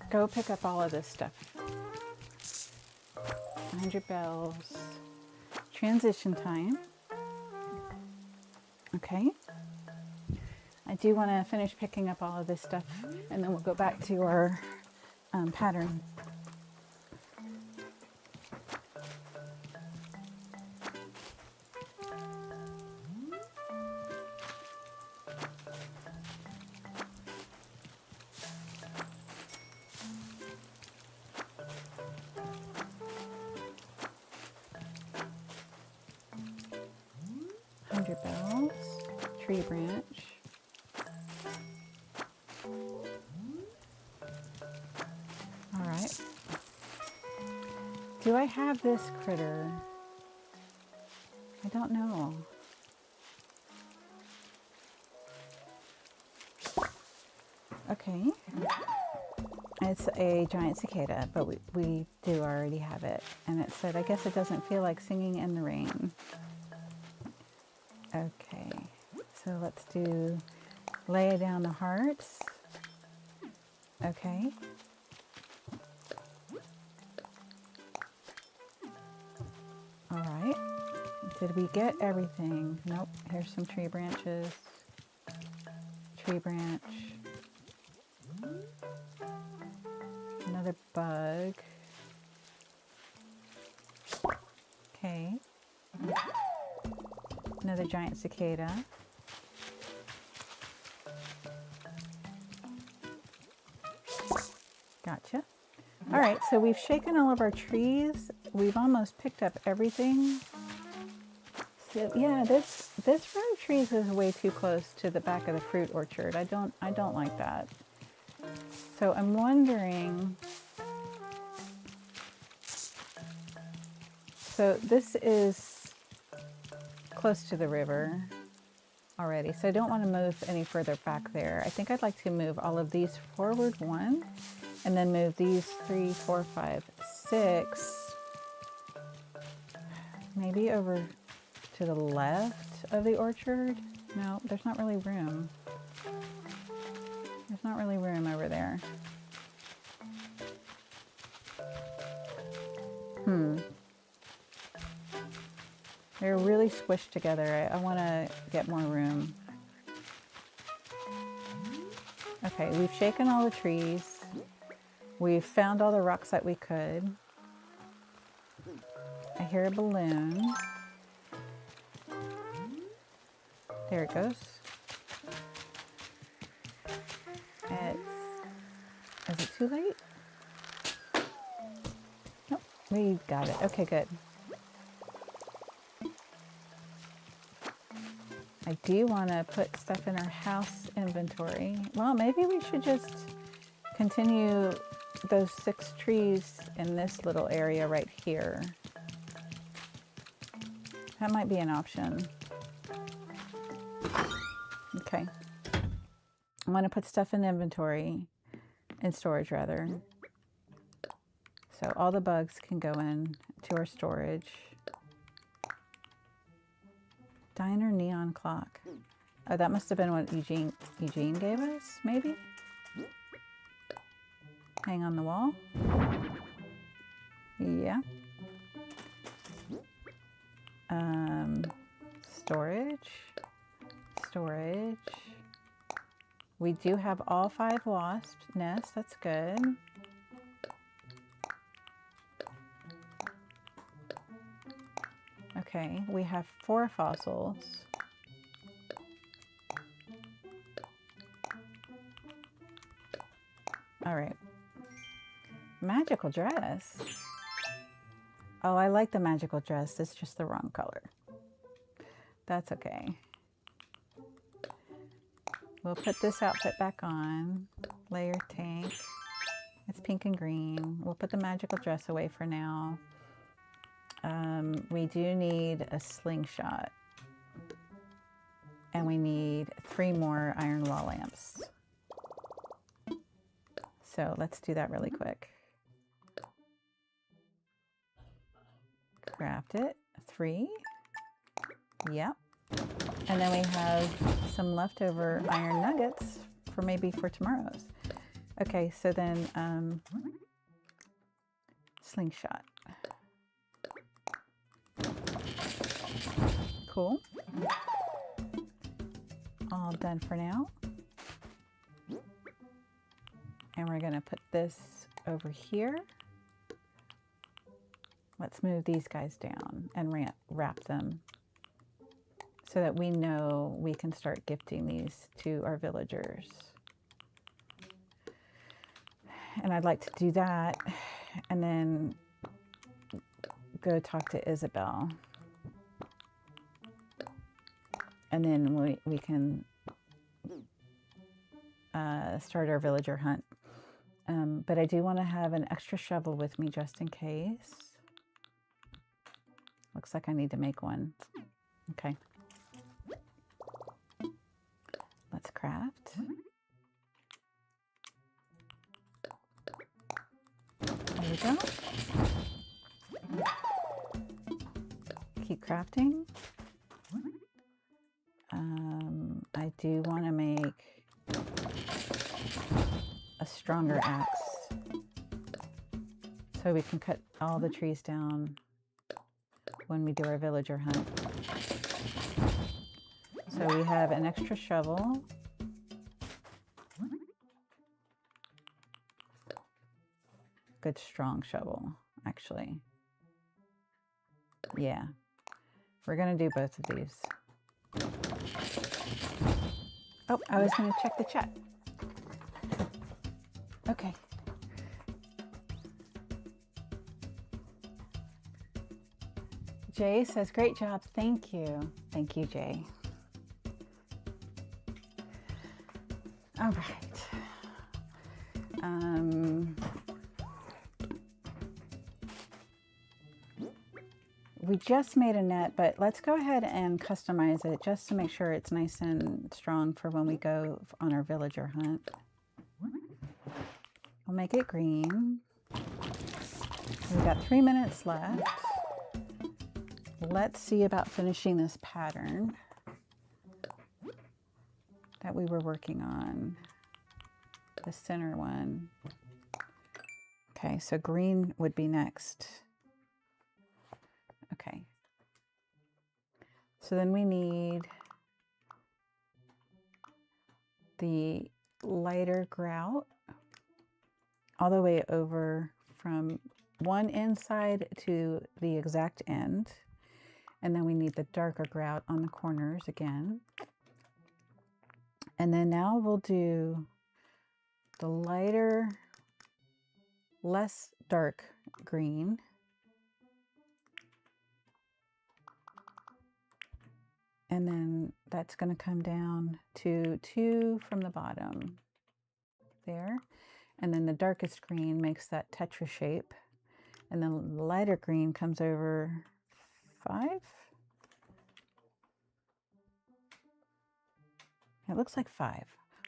go pick up all of this stuff. 100 bells. Transition time. Okay. I do want to finish picking up all of this stuff, and then we'll go back to our pattern. Bells, tree branch. All right. Do I have this critter? I don't know. Okay. It's a giant cicada, but we do already have it. And it said, I guess it doesn't feel like singing in the rain. Okay, so let's do lay down the hearts. Okay. All right. Did we get everything? Nope. Here's some tree branches. Tree branch. Another bug. Okay. Another giant cicada. Gotcha. All right, so we've shaken all of our trees. We've almost picked up everything. So yeah, this row of trees is way too close to the back of the fruit orchard. I don't like that. So I'm wondering. So this is close to the river already, so I don't want to move any further back there. I think I'd like to move all of these forward one, and then move these 3, 4, 5, 6, maybe over to the left of the orchard. No, there's not really room. There's not really room over there. They're really squished together. I want to get more room. Okay, we've shaken all the trees. We've found all the rocks that we could. I hear a balloon. There it goes. Is it too late? Nope, we got it. Okay, good. I do want to put stuff in our house inventory. Well, maybe we should just continue those 6 trees in this little area right here. That might be an option. Okay. I want to put stuff in inventory, in storage rather. So all the bugs can go in to our storage. Diner neon clock. Oh, that must have been what Eugene gave us, maybe? Hang on the wall. Yeah. Storage. We do have all 5 wasp nests. That's good. Okay, we have 4 fossils. All right. Magical dress. Oh, I like the magical dress. It's just the wrong color. That's okay. We'll put this outfit back on. Layer tank. It's pink and green. We'll put the magical dress away for now. We do need a slingshot. And we need 3 more iron wall lamps. So let's do that really quick. Craft it. 3. Yep. And then we have some leftover iron nuggets for maybe for tomorrow's. Okay, so then slingshot. Cool. All done for now. And we're going to put this over here. Let's move these guys down and wrap them so that we know we can start gifting these to our villagers. And I'd like to do that and then go talk to Isabel. And then we can start our villager hunt. But I do want to have an extra shovel with me just in case. Looks like I need to make one. Okay. Let's craft. crafting. I do want to make a stronger axe so we can cut all the trees down when we do our villager hunt. So we have an extra shovel. Good strong shovel, actually. Yeah, we're gonna do both of these. Oh, I was gonna check the chat. Okay. Jay says, great job, thank you. Thank you, Jay. All right. We just made a net, but let's go ahead and customize it just to make sure it's nice and strong for when we go on our villager hunt. We'll make it green. We've got 3 minutes left. Let's see about finishing this pattern that we were working on, the center one. Okay, so green would be next. Okay, so then we need the lighter grout all the way over from one inside to the exact end. And then we need the darker grout on the corners again. And then now we'll do the lighter, less dark green. And then that's going to come down to 2 from the bottom there. And then the darkest green makes that tetra shape. And then the lighter green comes over 5. It looks like 5.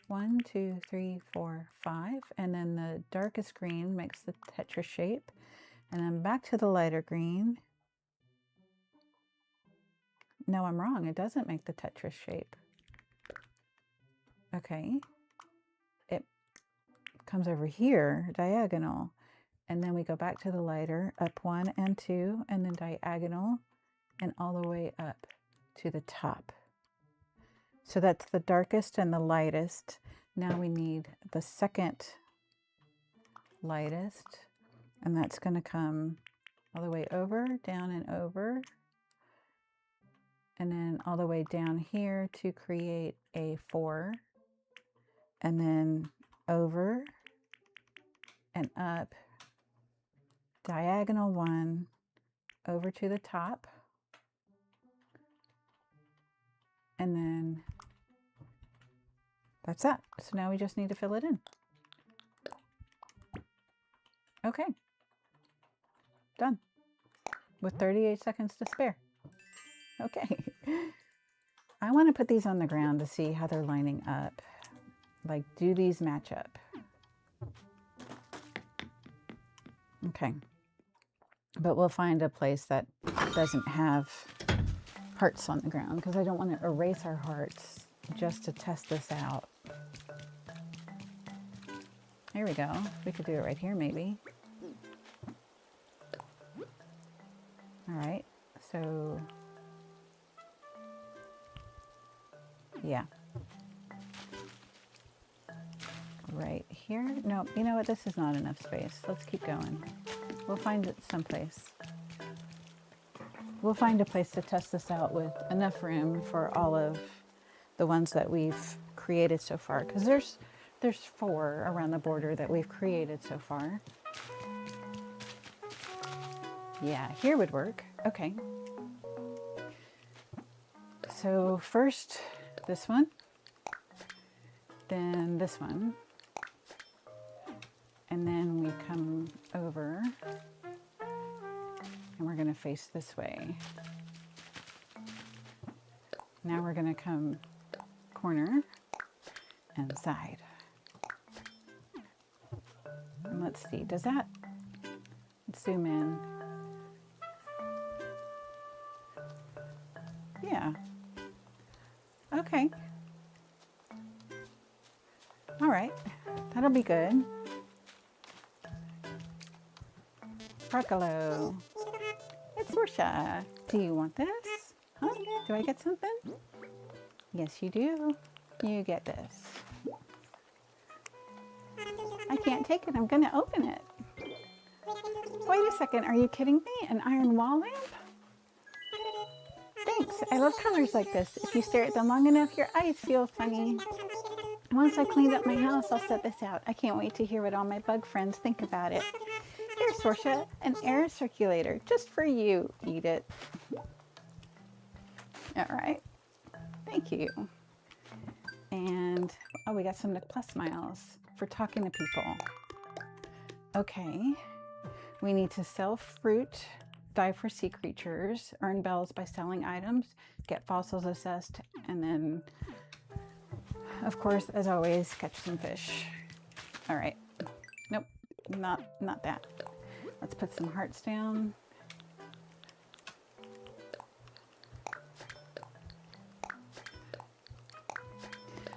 1, 2, 3, 4, 5. And then the darkest green makes the tetra shape. And then back to the lighter green. No, I'm wrong. It doesn't make the Tetris shape. Okay. It comes over here, diagonal. And then we go back to the lighter, up 1 and 2, and then diagonal, and all the way up to the top. So that's the darkest and the lightest. Now we need the second lightest, and that's going to come all the way over, down and over. And then all the way down here to create a 4, and then over and up, diagonal 1, over to the top, and then that's that. So now we just need to fill it in. Okay, done, with 38 seconds to spare. Okay, I want to put these on the ground to see how they're lining up. Like, do these match up? Okay, but we'll find a place that doesn't have hearts on the ground because I don't want to erase our hearts just to test this out. Here we go. We could do it right here maybe. All right, so yeah. Right here. No, you know what? This is not enough space. Let's keep going. We'll find it someplace. We'll find a place to test this out with enough room for all of the ones that we've created so far. Because there's 4 around the border that we've created so far. Yeah, here would work. Okay. So first, this one, then this one, and then we come over and we're going to face this way. Now we're going to come corner and side. And let's see, does that, let's zoom in. Yeah. Okay. All right. That'll be good. Broccolo. It's Sorsha. Do you want this? Huh? Do I get something? Yes, you do. You get this. I can't take it. I'm going to open it. Wait a second. Are you kidding me? An iron wall lamp? Thanks. I love colors like this. If you stare at them long enough, your eyes feel funny. Once I cleaned up my house, I'll set this out. I can't wait to hear what all my bug friends think about it. Here's Sorsha, an air circulator, just for you. Eat it. All right. Thank you. And, oh, we got some Nook Plus miles for talking to people. Okay. We need to sell fruit, dive for sea creatures, earn bells by selling items, get fossils assessed, and then, of course, as always, catch some fish. All right. Nope, not that. Let's put some hearts down.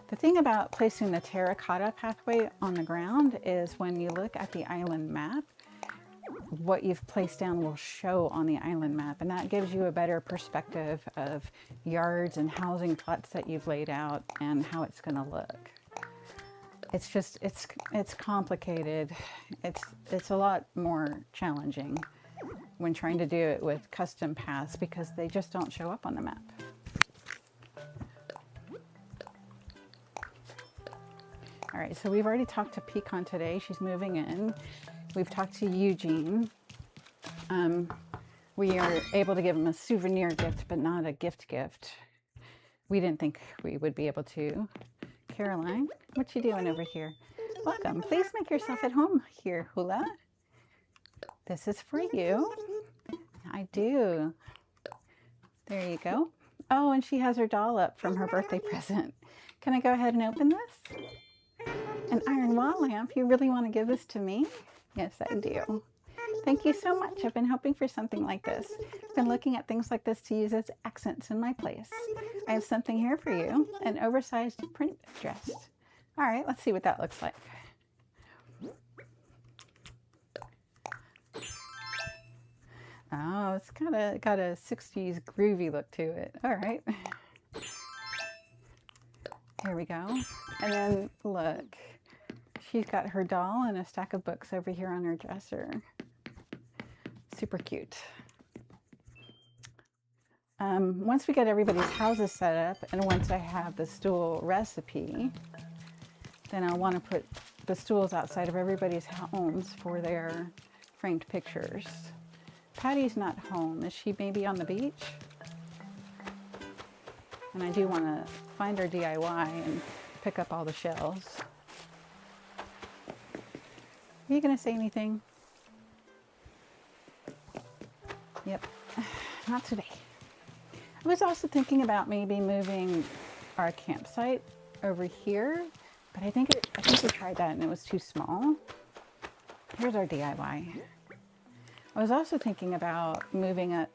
The thing about placing the terracotta pathway on the ground is when you look at the island map, what you've placed down will show on the island map, and that gives you a better perspective of yards and housing plots that you've laid out and how it's going to look. It's just, it's complicated. It's a lot more challenging when trying to do it with custom paths because they just don't show up on the map. All right, so we've already talked to Pecan today. She's moving in. We've talked to Eugene. We are able to give him a souvenir gift, but not a gift. We didn't think we would be able to. Caroline, what you doing over here? Welcome. Please make yourself at home here, Hula. This is for you. I do. There you go. Oh, and she has her doll up from her birthday present. Can I go ahead and open this? An iron wall lamp? You really want to give this to me? Yes, I do. Thank you so much. I've been hoping for something like this. I've been looking at things like this to use as accents in my place. I have something here for you, an oversized print dress. All right, let's see what that looks like. Oh, it's got a 60s groovy look to it. All right. Here we go. And then look, she's got her doll and a stack of books over here on her dresser. Super cute. Once we get everybody's houses set up, and once I have the stool recipe, then I'll want to put the stools outside of everybody's homes for their framed pictures. Patty's not home. Is she maybe on the beach? And I do want to find her DIY and pick up all the shells. Are you going to say anything? Yep, not today. I was also thinking about maybe moving our campsite over here, but I think we tried that and it was too small. Here's our DIY. I was also thinking about moving it.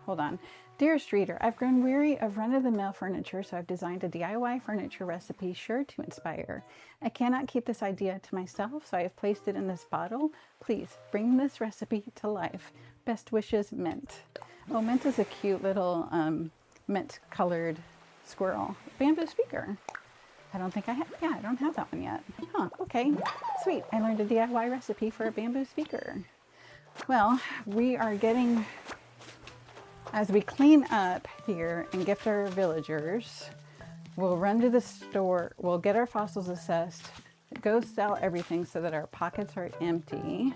Hold on. Dearest reader, I've grown weary of run-of-the-mill furniture, so I've designed a DIY furniture recipe sure to inspire. I cannot keep this idea to myself, so I have placed it in this bottle. Please bring this recipe to life. Best wishes, Mint. Oh, Mint is a cute little mint-colored squirrel. Bamboo speaker. I don't think I have. Yeah, I don't have that one yet. Huh, okay. Sweet. I learned a DIY recipe for a bamboo speaker. Well, we are getting... As we clean up here and gift our villagers, we'll run to the store, we'll get our fossils assessed, go sell everything so that our pockets are empty.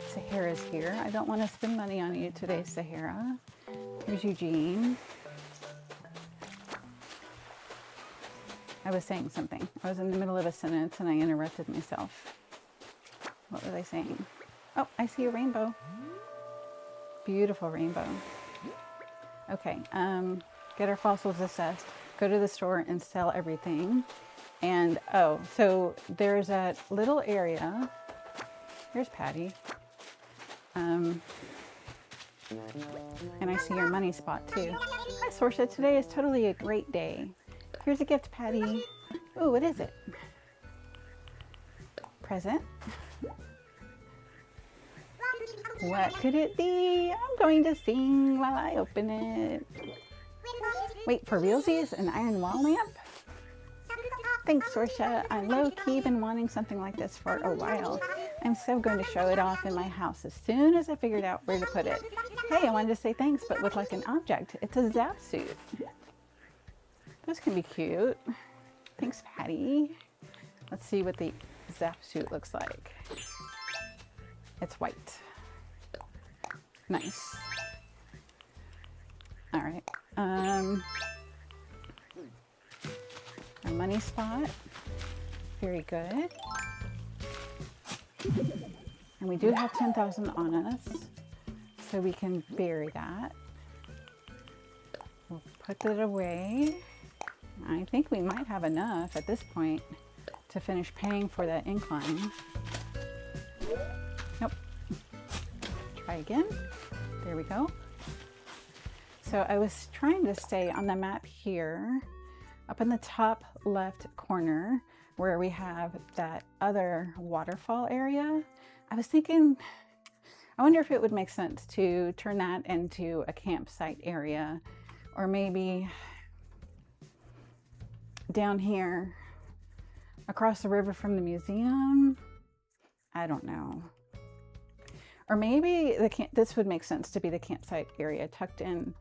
Sahara's here. I don't want to spend money on you today, Sahara. Here's Eugene. I was saying something. I was in the middle of a sentence and I interrupted myself. What was I saying? Oh, I see a rainbow. Beautiful rainbow. Okay, get our fossils assessed, go to the store and sell everything. And, oh, so there's that little area. Here's Patty. And I see your money spot too. Hi, Sorsha. Today is totally a great day. Here's a gift, Patty. Ooh, what is it? Present. What could it be? I'm going to sing while I open it. Wait, for realsies, an iron wall lamp? Thanks, Sorsha. I low-key been wanting something like this for a while. I'm so going to show it off in my house as soon as I figured out where to put it. Hey, I wanted to say thanks, but with like an object. It's a zap suit. This can be cute. Thanks, Patty. Let's see what the zap suit looks like. It's white. Nice. All right. A money spot. Very good. And we do have 10,000 on us, so we can bury that. We'll put it away. I think we might have enough at this point to finish paying for that incline. Nope. Try again. There we go. So I was trying to stay on the map here, up in the top left corner where we have that other waterfall area. I was thinking, I wonder if it would make sense to turn that into a campsite area, or maybe down here across the river from the museum. I don't know. Or maybe this would make sense to be the campsite area tucked in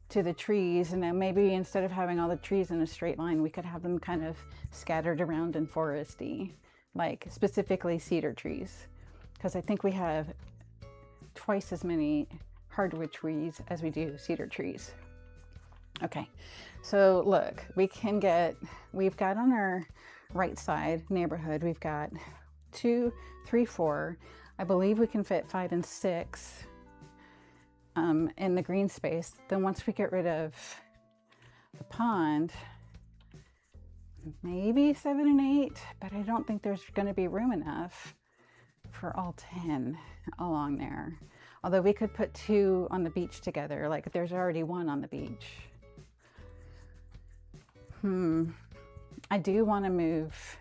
to the trees, and then maybe instead of having all the trees in a straight line, we could have them kind of scattered around and foresty, like specifically cedar trees, because I think we have twice as many hardwood trees as we do cedar trees. Okay, so look, we've got on our right side neighborhood, we've got 2, 3, 4. I believe we can fit 5 and 6 in the green space. Then once we get rid of the pond, maybe 7 and 8, but I don't think there's going to be room enough for all 10 along there. Although we could put 2 on the beach together, like there's already 1 on the beach. I do want to move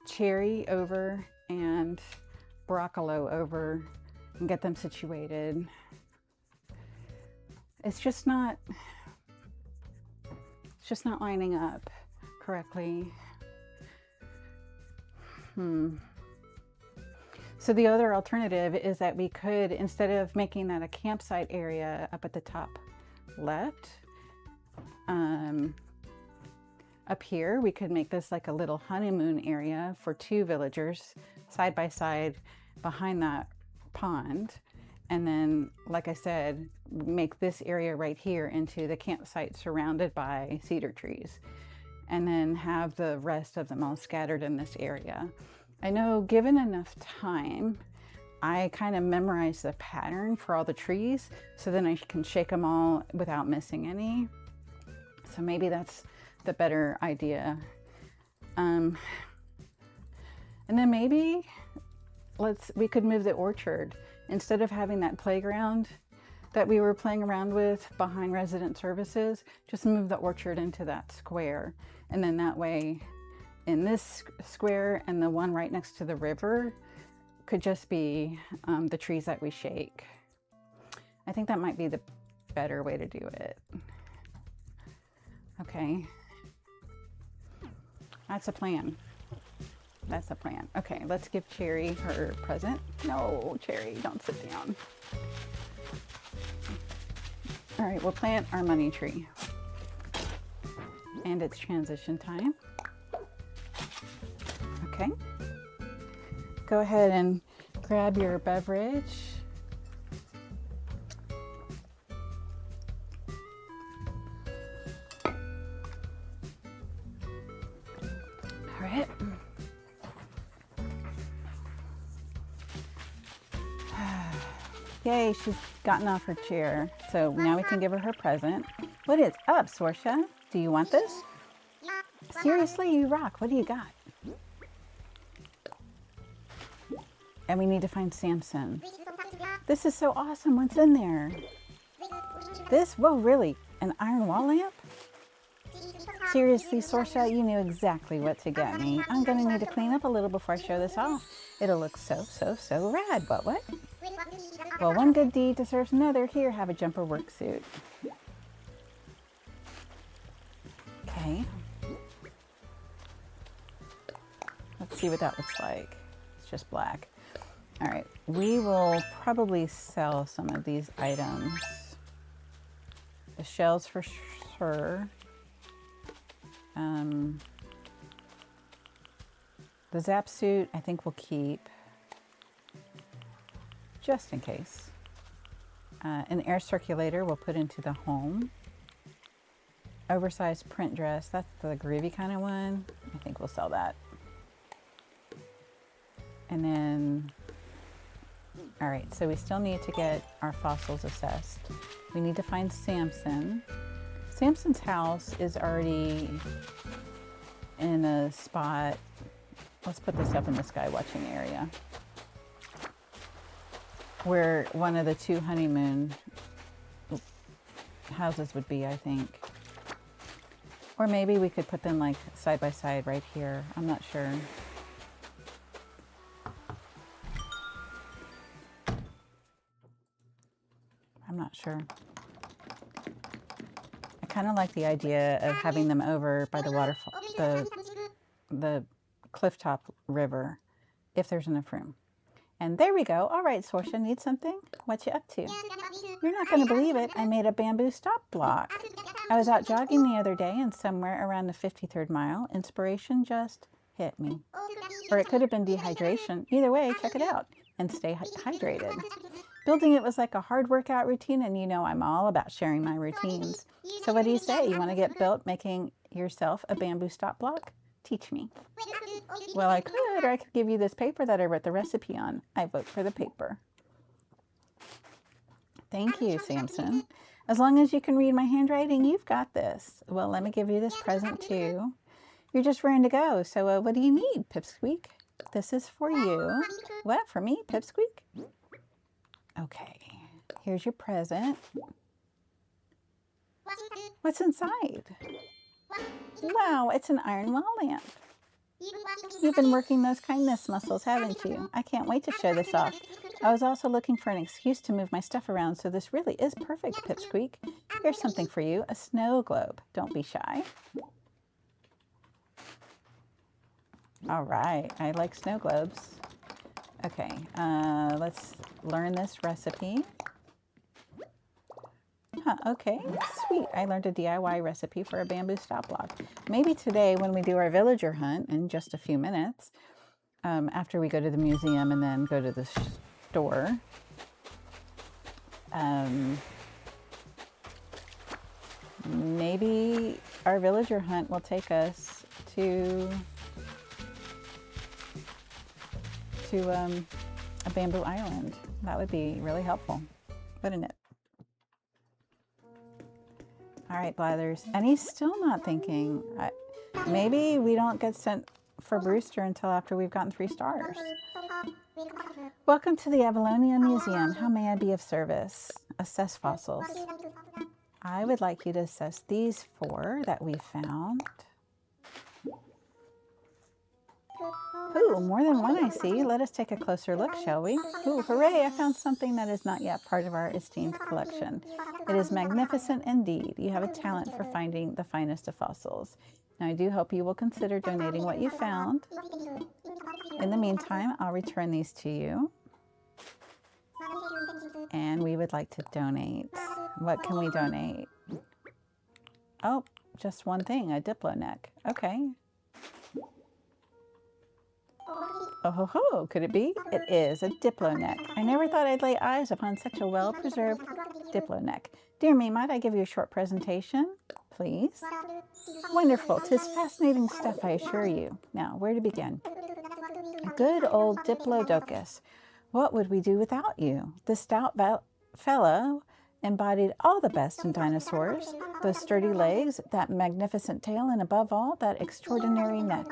Cherry over and Broccolo over and get them situated. It's just not lining up correctly. So the other alternative is that we could, instead of making that a campsite area up at the top left, up here, we could make this like a little honeymoon area for 2 villagers side by side behind that pond. And then, like I said, make this area right here into the campsite surrounded by cedar trees. And then have the rest of them all scattered in this area. I know, given enough time, I kind of memorized the pattern for all the trees, so then I can shake them all without missing any. So maybe that's the better idea. And then maybe we could move the orchard. Instead of having that playground that we were playing around with behind resident services, just move the orchard into that square. And then that way, in this square and the one right next to the river could just be the trees that we shake. I think that might be the better way to do it. Okay. That's a plan. That's a plan. Okay, let's give Cherry her present. No, Cherry, don't sit down. All right, we'll plant our money tree. And it's transition time. Okay. Go ahead and grab your beverage. All right. Yay, she's gotten off her chair. So now we can give her her present. What is up, Sorsha? Do you want this? Seriously, you rock. What do you got? And we need to find Samson. This is so awesome. What's in there? This, whoa, really? An iron wall lamp? Seriously, Sorsha, you knew exactly what to get me. I'm going to need to clean up a little before I show this off. It'll look so rad. What? Well, one good deed deserves another. Here, have a jumper work suit. Okay. Let's see what that looks like. It's just black. All right, we will probably sell some of these items. The shells for sure. The zap suit, I think we'll keep, just in case. An air circulator we'll put into the home. Oversized print dress, that's the groovy kind of one. I think we'll sell that. And then, all right, so we still need to get our fossils assessed. We need to find Samson. Samson's house is already in a spot. Let's put this up in the sky watching area where one of the two honeymoon houses would be, I think. Or maybe we could put them like side by side right here. I'm not sure. I'm not sure. I kind of like the idea of having them over by the waterfall, the clifftop river, if there's enough room. And there we go. All right, Sorsha, need something? What you up to? You're not going to believe it. I made a bamboo stop block. I was out jogging the other day, and somewhere around the 53rd mile, inspiration just hit me. Or it could have been dehydration. Either way, check it out and stay hydrated. Building it was like a hard workout routine, and you know I'm all about sharing my routines. So what do you say? You want to get built making yourself a bamboo stop block? Teach me. Well, I could, or I could give you this paper that I wrote the recipe on. I vote for the paper. Thank you, Samson. As long as you can read my handwriting, you've got this. Well, let me give you this present too. You're just raring to go. So what do you need, Pipsqueak? This is for you. What, for me, Pipsqueak? Okay, here's your present. What's inside? Wow, it's an iron wall lamp. You've been working those kindness muscles, haven't you? I can't wait to show this off. I was also looking for an excuse to move my stuff around, so this really is perfect, Pipsqueak. Here's something for you, a snow globe. Don't be shy. All right, I like snow globes. Okay, let's learn this recipe. Huh, okay, sweet. I learned a DIY recipe for a bamboo stop block. Maybe today when we do our villager hunt in just a few minutes, after we go to the museum and then go to the store, maybe our villager hunt will take us to a bamboo island. That would be really helpful, wouldn't it? All right, Blathers. And he's still not thinking. Maybe we don't get sent for Brewster until after we've gotten 3 stars. Welcome to the Avalonia Museum. How may I be of service? Assess fossils. I would like you to assess these 4 that we found. Ooh, more than one I see. Let us take a closer look, shall we? Ooh, hooray, I found something that is not yet part of our esteemed collection. It is magnificent indeed. You have a talent for finding the finest of fossils. Now, I do hope you will consider donating what you found. In the meantime, I'll return these to you. And we would like to donate. What can we donate? Oh, just one thing, a Diplo neck. Okay. Oh ho ho, could it be? It is a Diplo neck. I never thought I'd lay eyes upon such a well-preserved Diplo neck. Dear me, might I give you a short presentation? Please. Wonderful, 'tis fascinating stuff, I assure you. Now, where to begin? Good old Diplodocus. What would we do without you? The stout fellow embodied all the best in dinosaurs. Those sturdy legs, that magnificent tail, and above all, that extraordinary neck.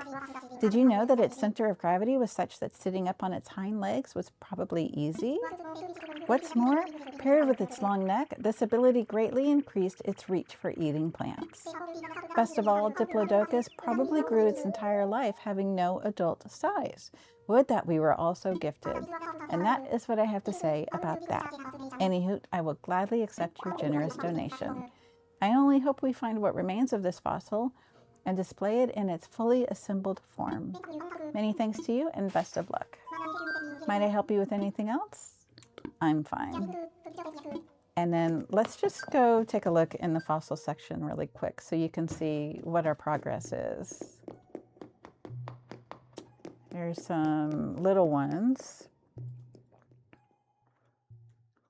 Did you know that its center of gravity was such that sitting up on its hind legs was probably easy? What's more, paired with its long neck, this ability greatly increased its reach for eating plants. Best of all, Diplodocus probably grew its entire life having no adult size. Would that we were all so gifted. And that is what I have to say about that. Anywho, I will gladly accept your generous donation. I only hope we find what remains of this fossil and display it in its fully assembled form. Many thanks to you and best of luck. Might I help you with anything else? I'm fine. And then let's just go take a look in the fossil section really quick so you can see what our progress is. There's some little ones.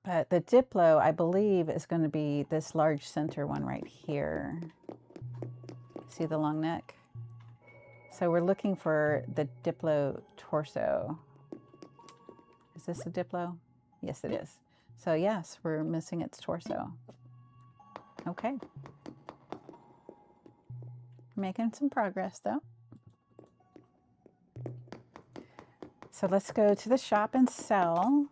But the Diplo, I believe, is going to be this large center one right here. See the long neck? So we're looking for the Diplo torso. Is this a Diplo? Yes, it is. So yes, we're missing its torso. Okay. Making some progress though. So let's go to the shop and sell.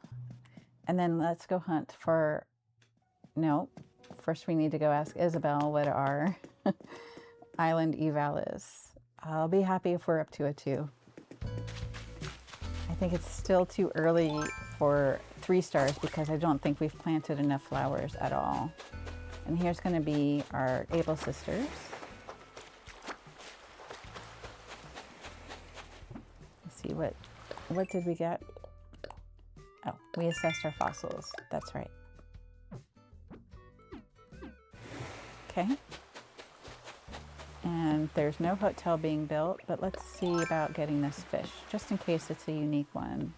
And then let's go hunt for, no, first we need to go ask Isabel what our island eval is. I'll be happy if we're up to a 2. I think it's still too early for 3 stars because I don't think we've planted enough flowers at all. And here's going to be our Able sisters. Let's see, what did we get? Oh, we assessed our fossils. That's right. Okay. And there's no hotel being built, but let's see about getting this fish, just in case it's a unique one.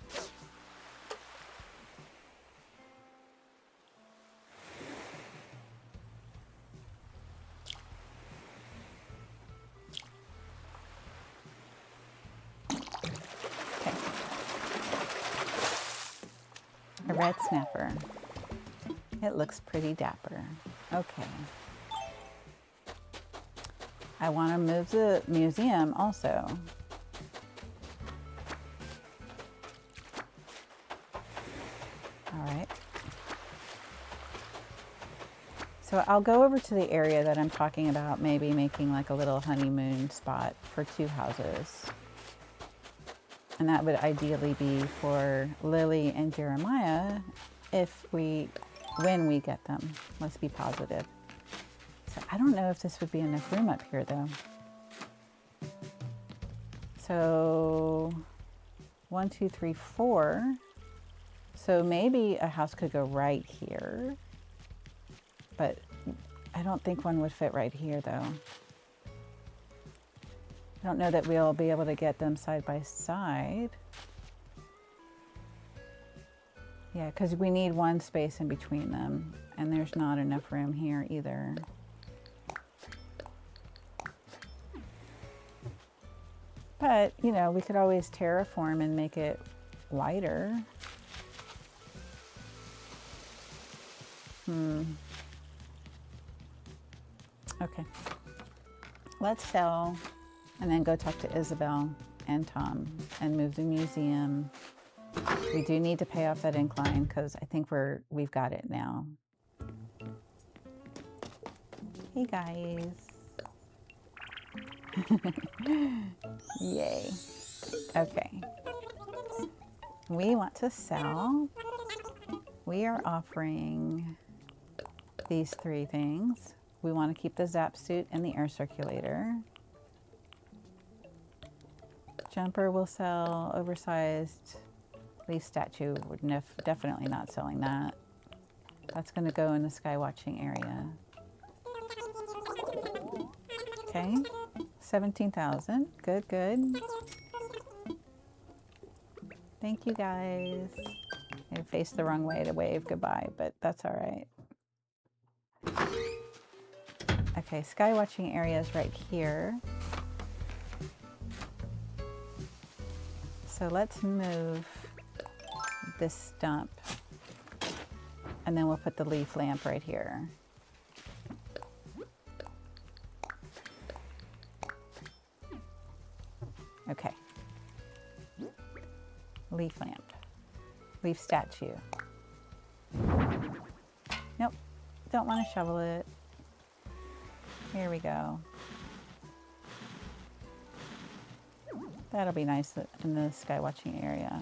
Okay. A red snapper. It looks pretty dapper. Okay. I want to move the museum also. All right. So I'll go over to the area that I'm talking about, maybe making like a little honeymoon spot for 2 houses. And that would ideally be for Lily and Jeremiah when we get them. Let's be positive. I don't know if this would be enough room up here though. So 1, 2, 3, 4. So maybe a house could go right here, but I don't think one would fit right here though. I don't know that we'll be able to get them side by side. Yeah, because we need one space in between them, and there's not enough room here either. But, you know, we could always terraform and make it wider. Okay. Let's sell and then go talk to Isabel and Tom and move the museum. We do need to pay off that incline because I think we've got it now. Hey guys. Yay. Okay. We want to sell. We are offering these 3 things. We want to keep the zap suit and the air circulator. Jumper will sell. Oversized leaf statue. We're definitely not selling that. That's going to go in the sky watching area. Okay. 17,000. Good, good. Thank you guys. I faced the wrong way to wave goodbye, but that's all right. Okay, sky watching area is right here. So let's move this stump and then we'll put the leaf lamp right here. Okay. leaf lamp, leaf statue. Nope, don't want to shovel it. Here we go. That'll be nice in the sky watching area.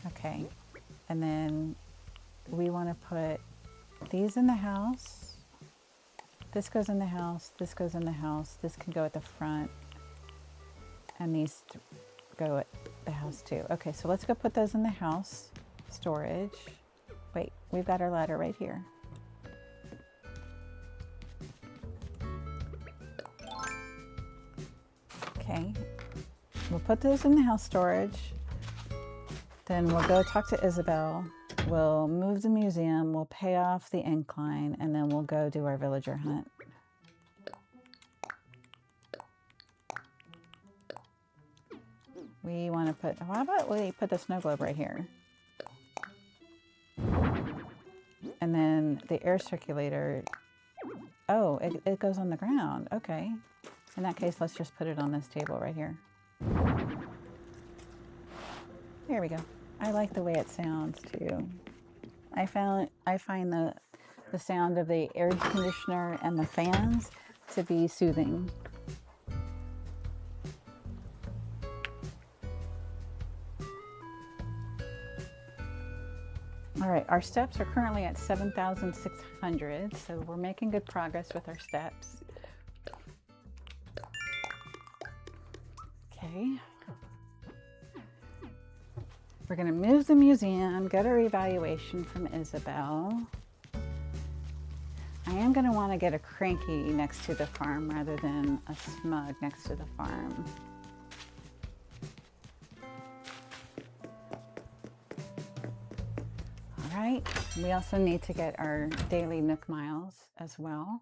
Okay, and then we want to put these in the house. This goes in the house, this goes in the house, this can go at the front, and these go at the house too. Okay, so let's go put those in the house storage. Wait, we've got our ladder right here. Okay, we'll put those in the house storage. Then we'll go talk to Isabel. We'll move the museum, we'll pay off the incline, and then we'll go do our villager hunt. We want to put, how about we put the snow globe right here? And then the air circulator, oh, it goes on the ground. Okay. In that case, let's just put it on this table right here. There we go. I like the way it sounds too. I find the sound of the air conditioner and the fans to be soothing. All right, our steps are currently at 7,600, so we're making good progress with our steps. Okay. We're going to move the museum, get our evaluation from Isabel. I am going to want to get a cranky next to the farm rather than a smug next to the farm. All right, we also need to get our daily Nook miles as well.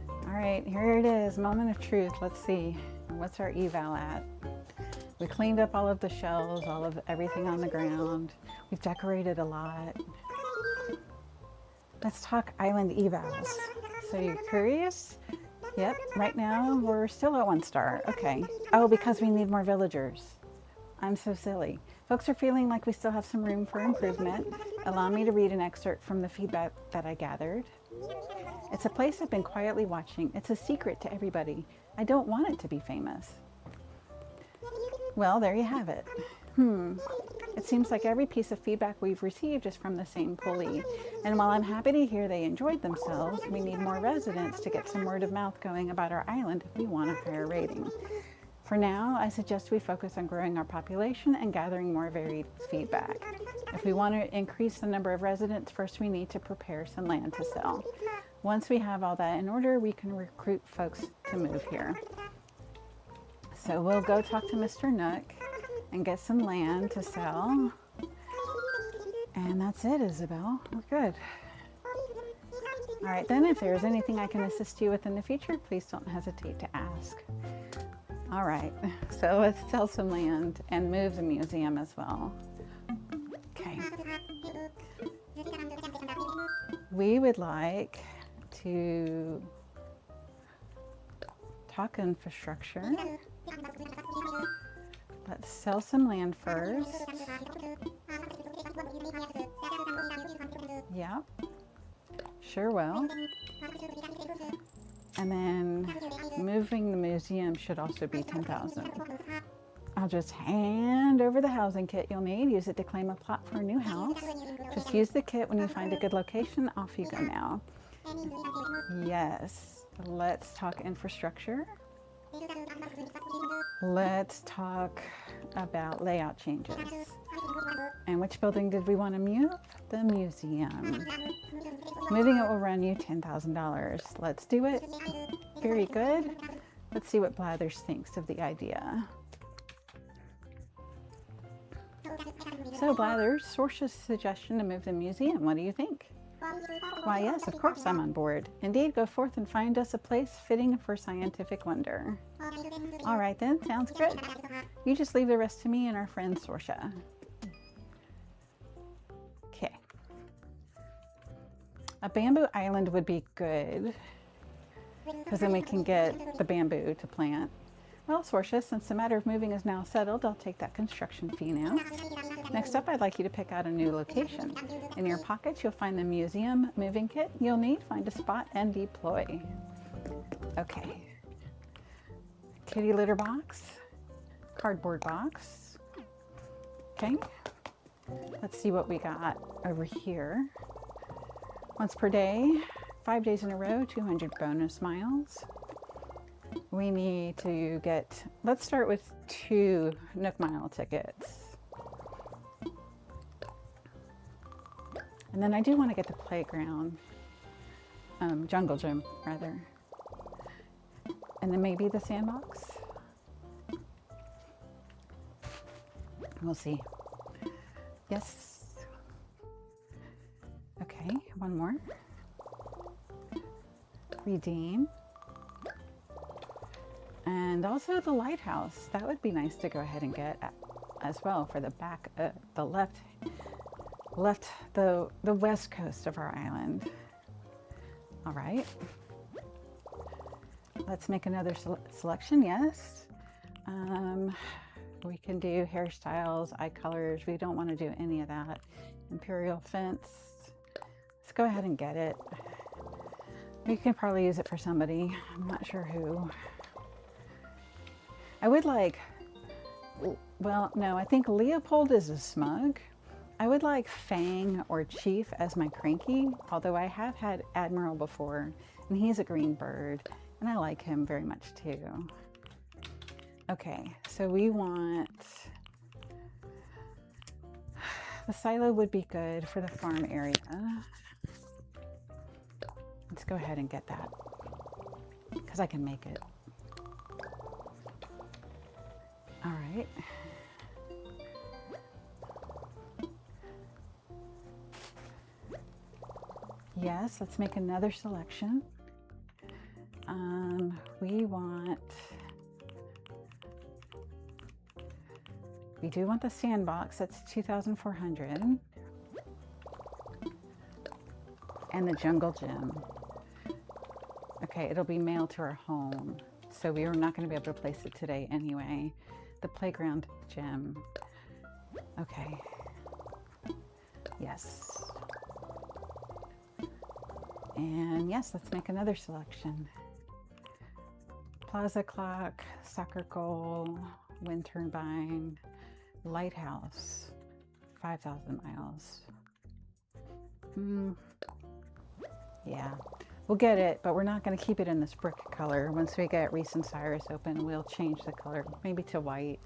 All right, here it is, moment of truth. Let's see, what's our eval at? We cleaned up all of the shelves, everything on the ground. We've decorated a lot. Let's talk island evals. So you're curious? Yep, right now we're still at 1 star. Okay. Oh, because we need more villagers. I'm so silly. Folks are feeling like we still have some room for improvement. Allow me to read an excerpt from the feedback that I gathered. It's a place I've been quietly watching. It's a secret to everybody. I don't want it to be famous. Well, there you have it. It seems like every piece of feedback we've received is from the same pulley. And while I'm happy to hear they enjoyed themselves, we need more residents to get some word of mouth going about our island if we want a higher rating. For now, I suggest we focus on growing our population and gathering more varied feedback. If we want to increase the number of residents, first we need to prepare some land to sell. Once we have all that in order, we can recruit folks to move here. So we'll go talk to Mr. Nook and get some land to sell. And that's it, Isabel. We're good. All right, then, if there's anything I can assist you with in the future, please don't hesitate to ask. All right, so let's sell some land and move the museum as well. Okay. We would like to talk infrastructure. Let's sell some land first. Yep, sure will. And then moving the museum should also be 10,000. I'll just hand over the housing kit you'll need. Use it to claim a plot for a new house. Just use the kit when you find a good location. Off you go now. Yes, let's talk infrastructure. Let's talk about layout changes. And which building did we want to move? The museum. Moving it will run you $10,000. Let's do it. Very good. Let's see what Blathers thinks of the idea. So Blathers, Sorsha's suggestion to move the museum. What do you think? Why, yes, of course I'm on board. Indeed, go forth and find us a place fitting for scientific wonder. All right then, sounds good. You just leave the rest to me and our friend Sorsha. Okay. A bamboo island would be good, because then we can get the bamboo to plant. Well, Sorsha, since the matter of moving is now settled, I'll take that construction fee now. Next up, I'd like you to pick out a new location. In your pockets, you'll find the museum moving kit you'll need. Find a spot and deploy. Okay. Kitty litter box, cardboard box. Okay. Let's see what we got over here. Once per day, 5 days in a row, 200 bonus miles. We need to get, let's start with 2 Nook Mile tickets. And then I do want to get the playground, jungle gym rather. And then maybe the sandbox. We'll see. Yes. Okay, one more. Redeem. And also the lighthouse. That would be nice to go ahead and get as well for the back, the left, the west coast of our island. All right. Let's make another selection. Yes. We can do hairstyles, eye colors. We don't want to do any of that. Imperial fence. Let's go ahead and get it. We can probably use it for somebody. I'm not sure who. I would like, well, no, I think Leopold is a smug. I would like Fang or Chief as my cranky, although I have had Admiral before, and he's a green bird, and I like him very much too. Okay, so we want, the silo would be good for the farm area. Let's go ahead and get that, because I can make it. All right. Yes, let's make another selection. We do want the sandbox, that's 2,400. And the jungle gym. Okay, it'll be mailed to our home. So we are not gonna be able to place it today anyway. The playground gym. Okay. Yes. And yes, let's make another selection. Plaza clock, soccer goal, wind turbine, lighthouse, 5,000 miles. Yeah, we'll get it, but we're not going to keep it in this brick color. Once we get Reese and Cyrus open, we'll change the color, maybe to white.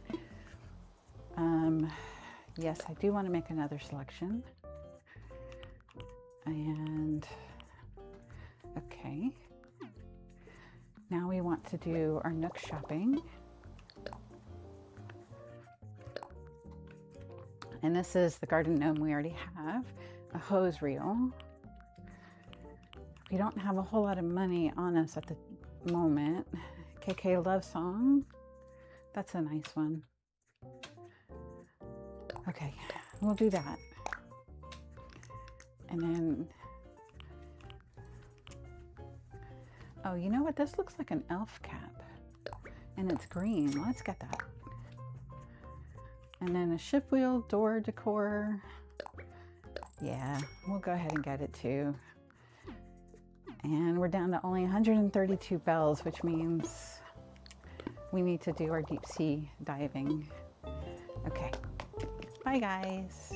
Yes, I do want to make another selection. And okay, now we want to do our Nook shopping. And this is the garden gnome we already have, a hose reel. We don't have a whole lot of money on us at the moment. KK Love Song, that's a nice one. Okay, we'll do that. And then, oh, you know what? This looks like an elf cap and it's green. Let's get that. And then a ship wheel, door decor. Yeah, we'll go ahead and get it too. And we're down to only 132 bells, which means we need to do our deep sea diving. Okay, bye guys.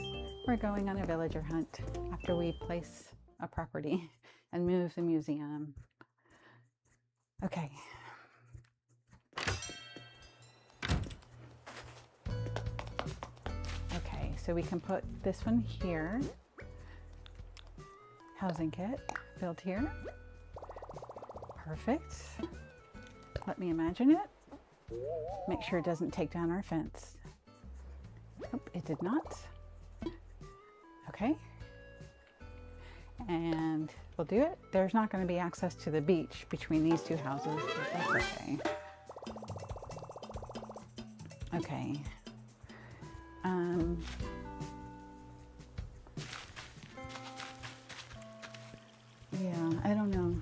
We're going on a villager hunt after we place a property and move the museum. Okay. Okay, so we can put this one here. Housing kit, build here. Perfect. Let me imagine it. Make sure it doesn't take down our fence. Nope, it did not. Okay. And we'll do it. There's not going to be access to the beach between these two houses, but that's okay. Okay. Yeah, I don't know.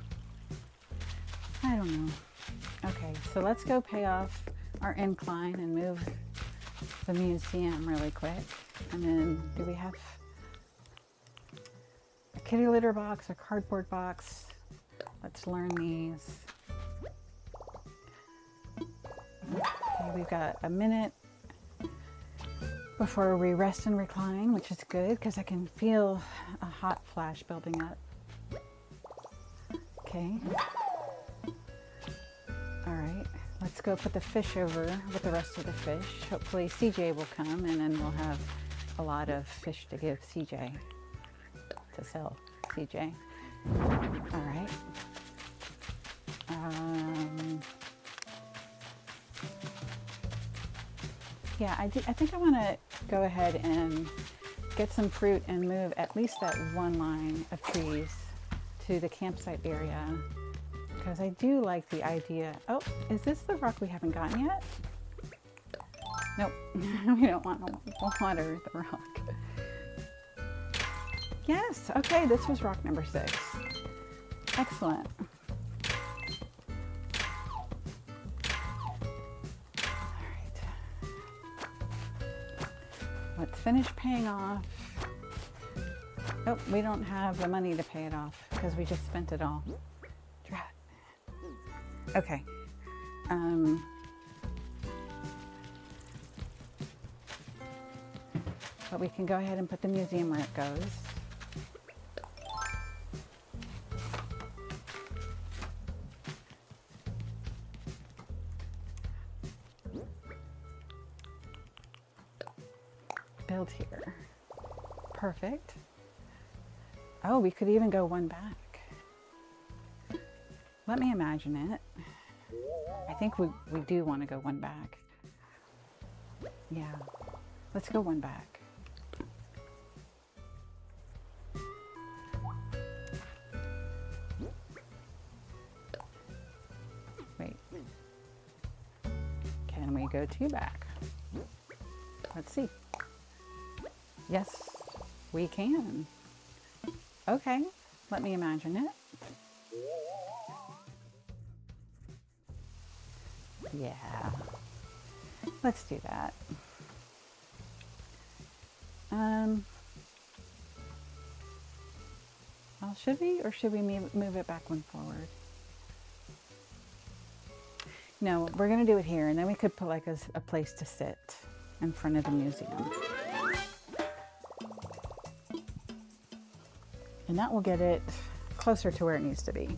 Okay, so let's go pay off our incline and move the museum really quick. And then do we have a kitty litter box, a cardboard box? Let's learn these. Okay, we've got a minute before we rest and recline, which is good because I can feel a hot flash building up. Okay. All right, let's go put the fish over with the rest of the fish. Hopefully CJ will come and then we'll have a lot of fish to give CJ, to sell CJ. All right. Yeah, I think I want to go ahead and get some fruit and move at least that one line of trees to the campsite area, because I do like the idea. Oh, is this the rock we haven't gotten yet? Nope, we don't want to water the rock. Yes, okay, this was rock number 6. Excellent. Let's finish paying off. Oh, we don't have the money to pay it off because we just spent it all. Drat. Okay. But we can go ahead and put the museum where it goes. Build here. Perfect. Oh, we could even go one back. Let me imagine it. I think we do want to go one back. Yeah. Let's go one back. Wait. Can we go 2 back? Let's see. Yes, we can. Okay, let me imagine it. Yeah, let's do that. Well, should we, or should we move it back one forward? No, we're gonna do it here, and then we could put like a place to sit in front of the museum. And that will get it closer to where it needs to be.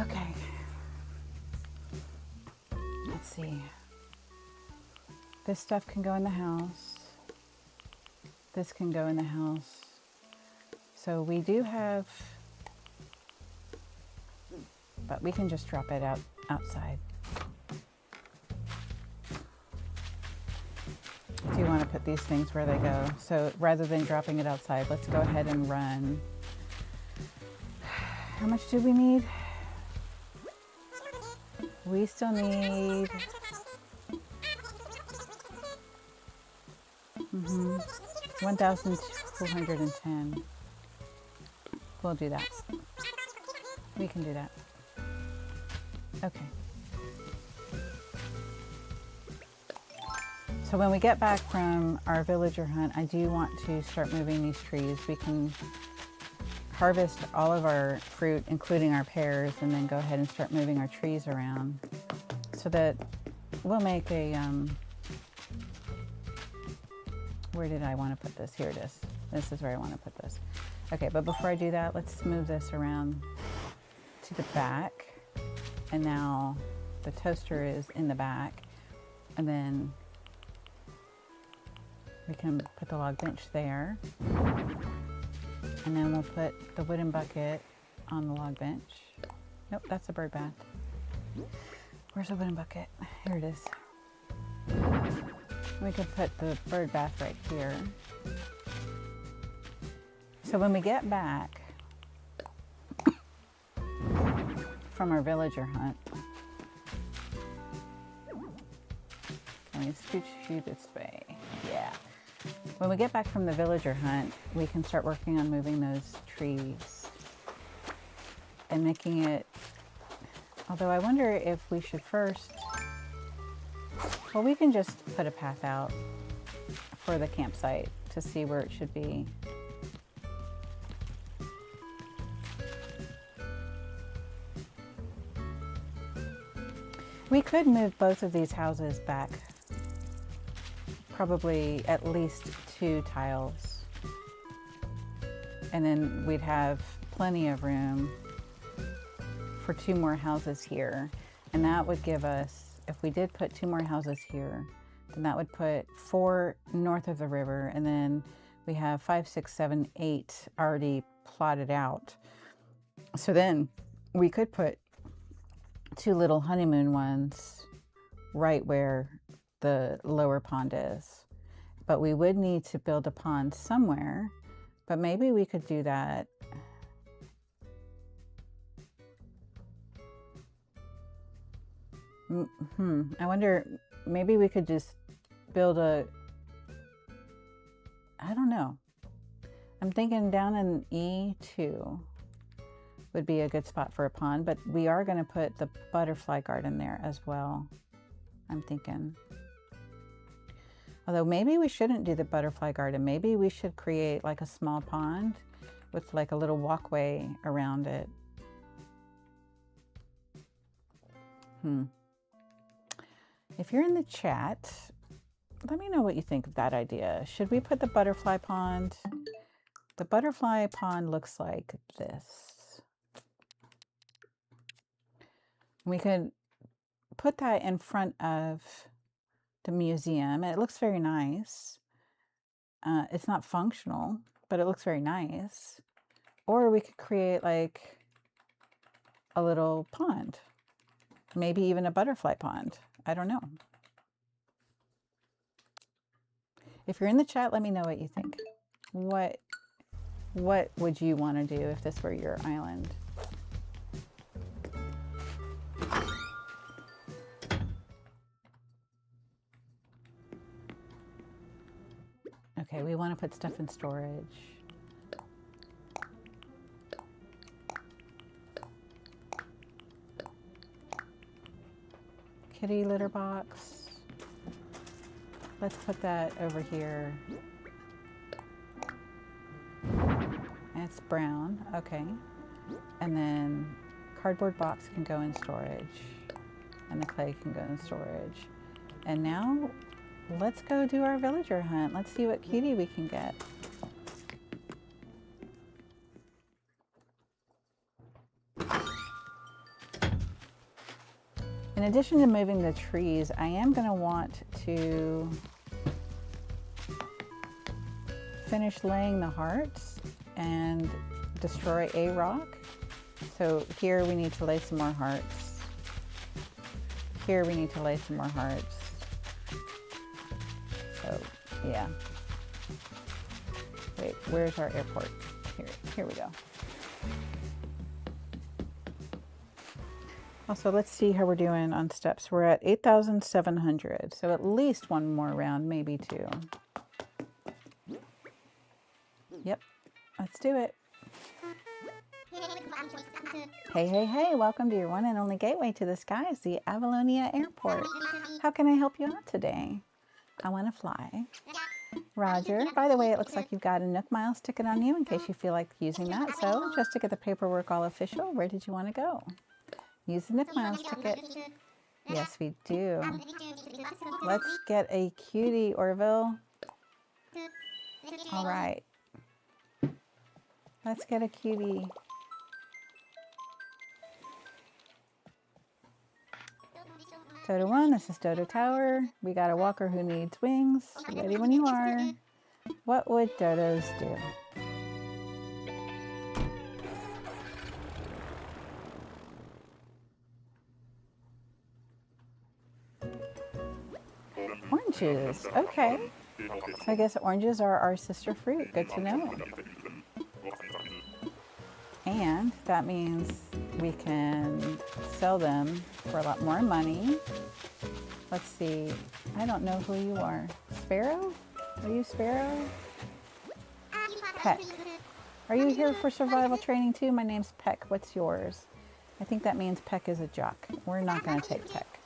Okay. Let's see. This stuff can go in the house. This can go in the house. So we do have, but we can just drop it outside. Do you want to put these things where they go? So rather than dropping it outside, let's go ahead and run. How much do we need? We still need 1,210. We'll do that. We can do that. Okay. So when we get back from our villager hunt, I do want to start moving these trees. We can harvest all of our fruit, including our pears, and then go ahead and start moving our trees around so that we'll make a, where did I want to put this? Here it is. This is where I want to put this. Okay, but before I do that, let's move this around to the back. And now the toaster is in the back, and then we can put the log bench there, and then we'll put the wooden bucket on the log bench. Nope, that's a bird bath. Where's the wooden bucket? Here it is. We could put the bird bath right here. So when we get back from our villager hunt, can we scooch you this way? Yeah. When we get back from the villager hunt, we can start working on moving those trees and making it, although I wonder if we should first, well, we can just put a path out for the campsite to see where it should be. We could move both of these houses back, probably at least 2 tiles. And then we'd have plenty of room for 2 more houses here. And that would give us, if we did put 2 more houses here, then that would put 4 north of the river. And then we have 5, 6, 7, 8 already plotted out. So then we could put 2 little honeymoon ones right where the lower pond is. But we would need to build a pond somewhere, but maybe we could do that. I wonder, maybe we could just build a, I don't know. I'm thinking down in E2 would be a good spot for a pond, but we are going to put the butterfly garden there as well, I'm thinking. Although maybe we shouldn't do the butterfly garden. Maybe we should create like a small pond with like a little walkway around it. If you're in the chat, let me know what you think of that idea. Should we put the butterfly pond? The butterfly pond looks like this. We could put that in front of the museum. It looks very nice. It's not functional, but it looks very nice. Or we could create like a little pond, maybe even a butterfly pond. I don't know. If you're in the chat, let me know what you think. What would you want to do if this were your island? Okay, we want to put stuff in storage. Kitty litter box. Let's put that over here. And it's brown, okay. And then cardboard box can go in storage. And the clay can go in storage. And now let's go do our villager hunt. Let's see what cutie we can get. In addition to moving the trees, I am going to want to finish laying the hearts and destroy a rock. So here we need to lay some more hearts. Here we need to lay some more hearts. So yeah. Wait, where's our airport? Here we go. Also, let's see how we're doing on steps. We're at 8,700, so at least 1 more round, maybe 2. Yep, let's do it. Hey, hey, hey, welcome to your one and only gateway to the skies, the Avalonia Airport. How can I help you out today? I want to fly. Roger. By the way, it looks like you've got a Nook Miles ticket on you in case you feel like using that. So just to get the paperwork all official, where did you want to go? Use the Nook Miles ticket. Yes, we do. Let's get a cutie, Orville. All right. Let's get a cutie. Dodo 1, this is Dodo Tower. We got a walker who needs wings. Ready when you are. What would dodos do? Oranges, okay. So I guess oranges are our sister fruit. Good to know. And that means we can sell them for a lot more money. Let's see. I don't know who you are. Sparrow? Are you Sparrow? Peck. Are you here for survival training too? My name's Peck. What's yours? I think that means Peck is a jock. We're not going to take Peck.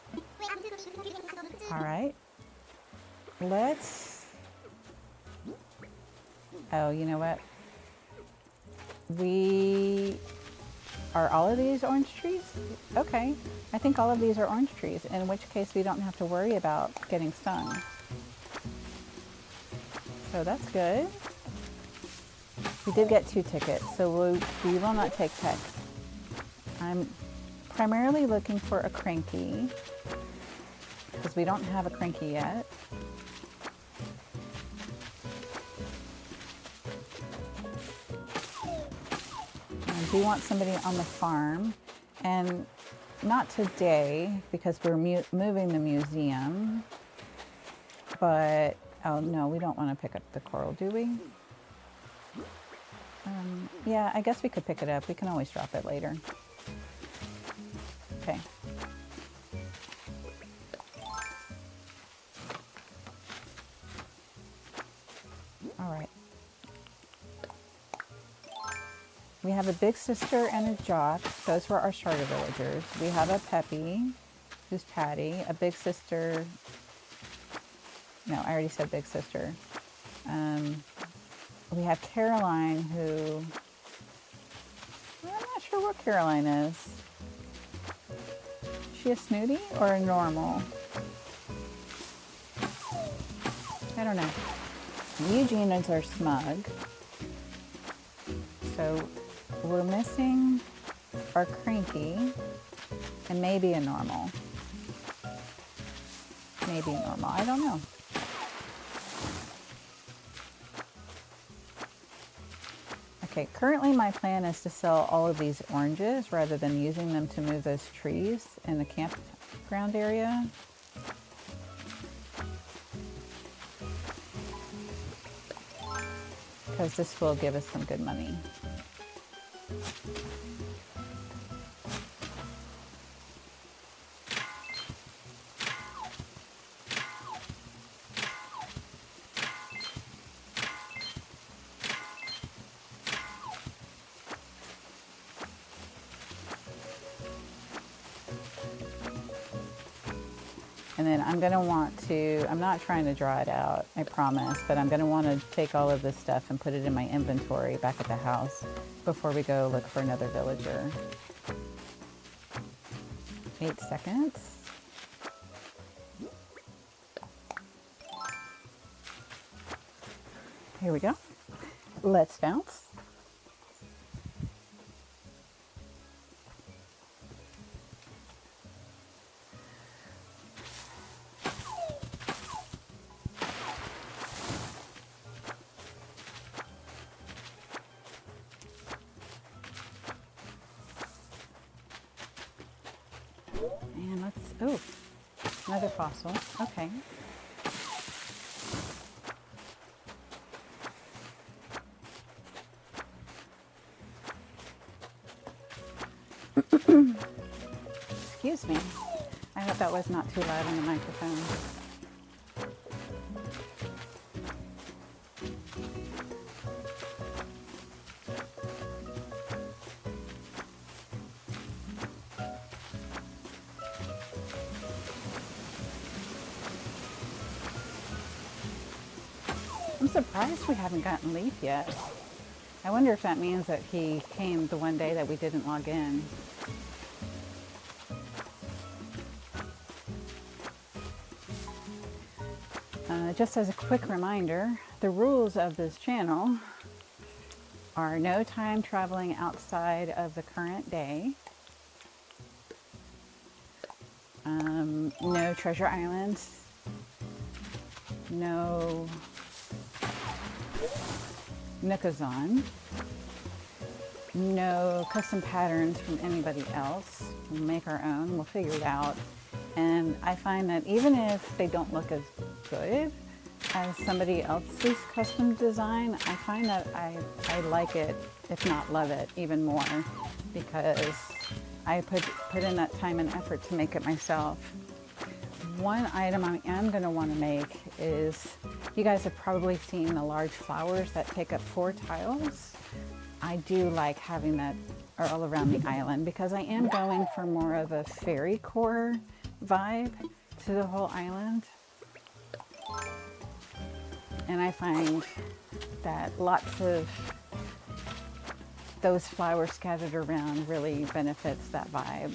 All right. Let's... Oh, you know what? Are all of these orange trees? Okay. I think all of these are orange trees, in which case we don't have to worry about getting stung. So that's good. We did get 2 tickets, so we will not take Peck. I'm primarily looking for a cranky, because we don't have a cranky yet. I do want somebody on the farm, and not today because we're moving the museum, but oh no, we don't want to pick up the coral, do we? Yeah, I guess we could pick it up. We can always drop it later. Okay. All right. We have a big sister and a jock. Those were our starter villagers. We have a Peppy, who's Patty, a big sister. No, I already said big sister. We have Caroline, who, I'm not sure what Caroline is. Is she a snooty or a normal? I don't know. Eugene is our smug. So we're missing our cranky and maybe a normal. Maybe normal, I don't know. Okay, currently my plan is to sell all of these oranges rather than using them to move those trees in the campground area. Because this will give us some good money. And then I'm gonna want to, I'm not trying to draw it out, I promise, but I'm gonna want to take all of this stuff and put it in my inventory back at the house before we go look for another villager. 8 seconds. Here we go. Let's bounce. And let's, oh, another fossil. Okay. Excuse me. I hope that was not too loud on the microphone. I'm surprised we haven't gotten Leaf yet. I wonder if that means that he came the one day that we didn't log in. Just as a quick reminder, the rules of this channel are no time traveling outside of the current day, no treasure islands, no Nookazon, no custom patterns from anybody else. We'll make our own, we'll figure it out. And I find that even if they don't look as good as somebody else's custom design, I find that I like it, if not love it, even more, because I put in that time and effort to make it myself. one item I am going to want to make is, you guys have probably seen the large flowers that take up 4 tiles. I do like having that all around the island because I am going for more of a fairy core vibe to the whole island. And I find that lots of those flowers scattered around really benefits that vibe.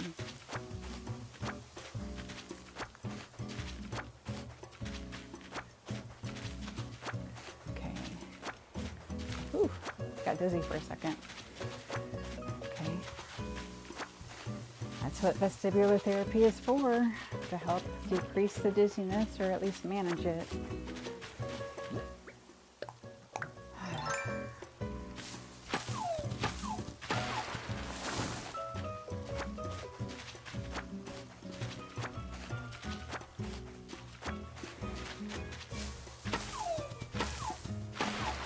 Okay. Ooh, got dizzy for a second. Okay. That's what vestibular therapy is for, to help decrease the dizziness or at least manage it.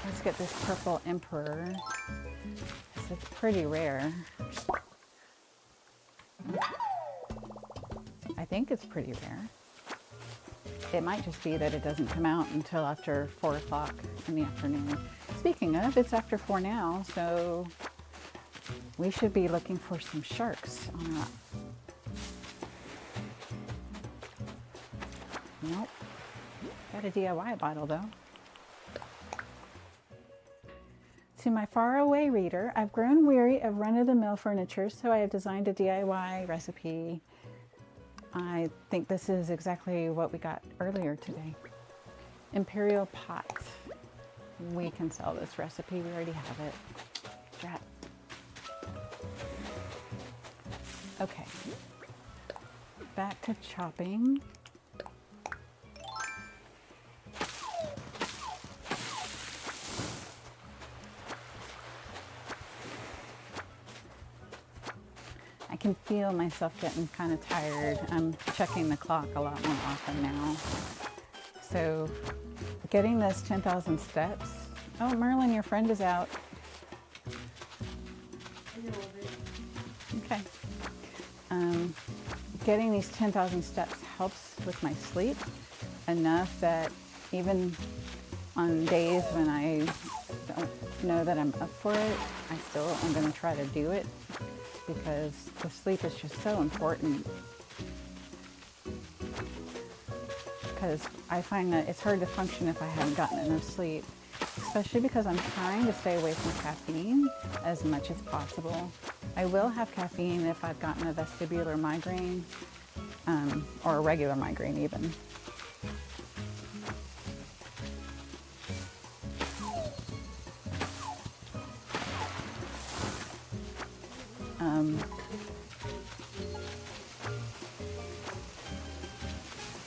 Let's get this purple emperor. It's pretty rare. I think it's pretty rare. It might just be that it doesn't come out until after 4 o'clock in the afternoon. Speaking of, it's after 4 now, so we should be looking for some sharks on our... Nope. Got a DIY bottle though. To my faraway reader, I've grown weary of run-of-the-mill furniture, so I have designed a DIY recipe. I think this is exactly what we got earlier today. Imperial pot. We can sell this recipe, we already have it. Drat. Okay. Back to chopping. I can feel myself getting kind of tired. I'm checking the clock a lot more often now. So getting this 10,000 steps. Oh, Merlin, your friend is out. Okay. Getting these 10,000 steps helps with my sleep enough that even on days when I don't know that I'm up for it, I still am going to try to do it, because the sleep is just so important. Because I find that it's hard to function if I haven't gotten enough sleep, especially because I'm trying to stay away from caffeine as much as possible. I will have caffeine if I've gotten a vestibular migraine, or a regular migraine even.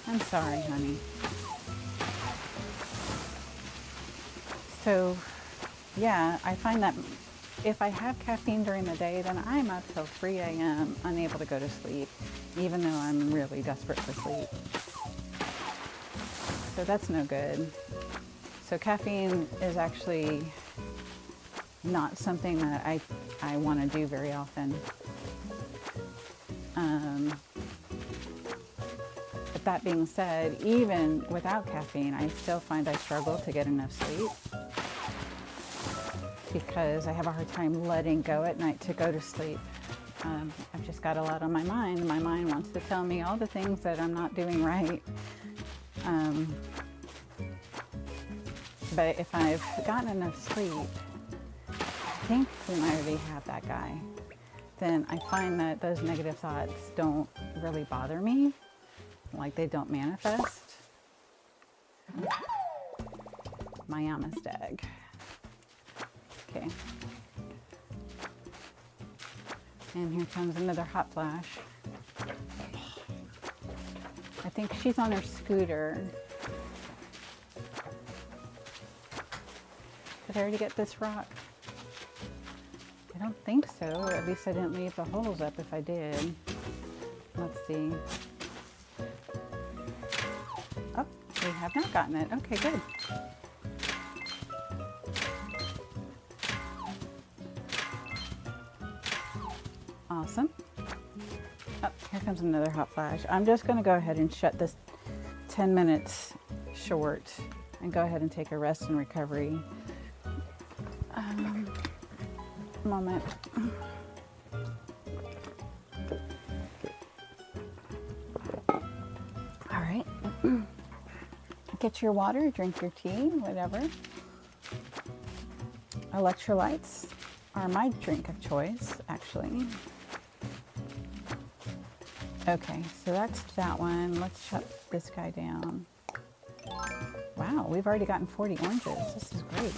I'm sorry, honey. So, yeah, I find that if I have caffeine during the day, then I'm up till 3 a.m. unable to go to sleep, even though I'm really desperate for sleep. So that's no good. So caffeine is actually not something that I want to do very often. But that being said, even without caffeine, I still find I struggle to get enough sleep because I have a hard time letting go at night to go to sleep. I've just got a lot on my mind. My mind wants to tell me all the things that I'm not doing right. But if I've gotten enough sleep, I think we might already have that guy, then I find that those negative thoughts don't really bother me, like they don't manifest. My Amist egg. Okay. And here comes another hot flash. I think she's on her scooter. Did I already get this rock? I don't think so, or at least I didn't leave the holes up if I did. Let's see. Oh, we have not gotten it. Okay, good. Awesome. Oh, here comes another hot flash. I'm just going to go ahead and shut this 10 minutes short and go ahead and take a rest and recovery moment. All right. Get your water, drink your tea, whatever. Electrolytes are my drink of choice, actually. Okay, so that's that one. Let's shut this guy down. Wow, we've already gotten 40 oranges. This is great.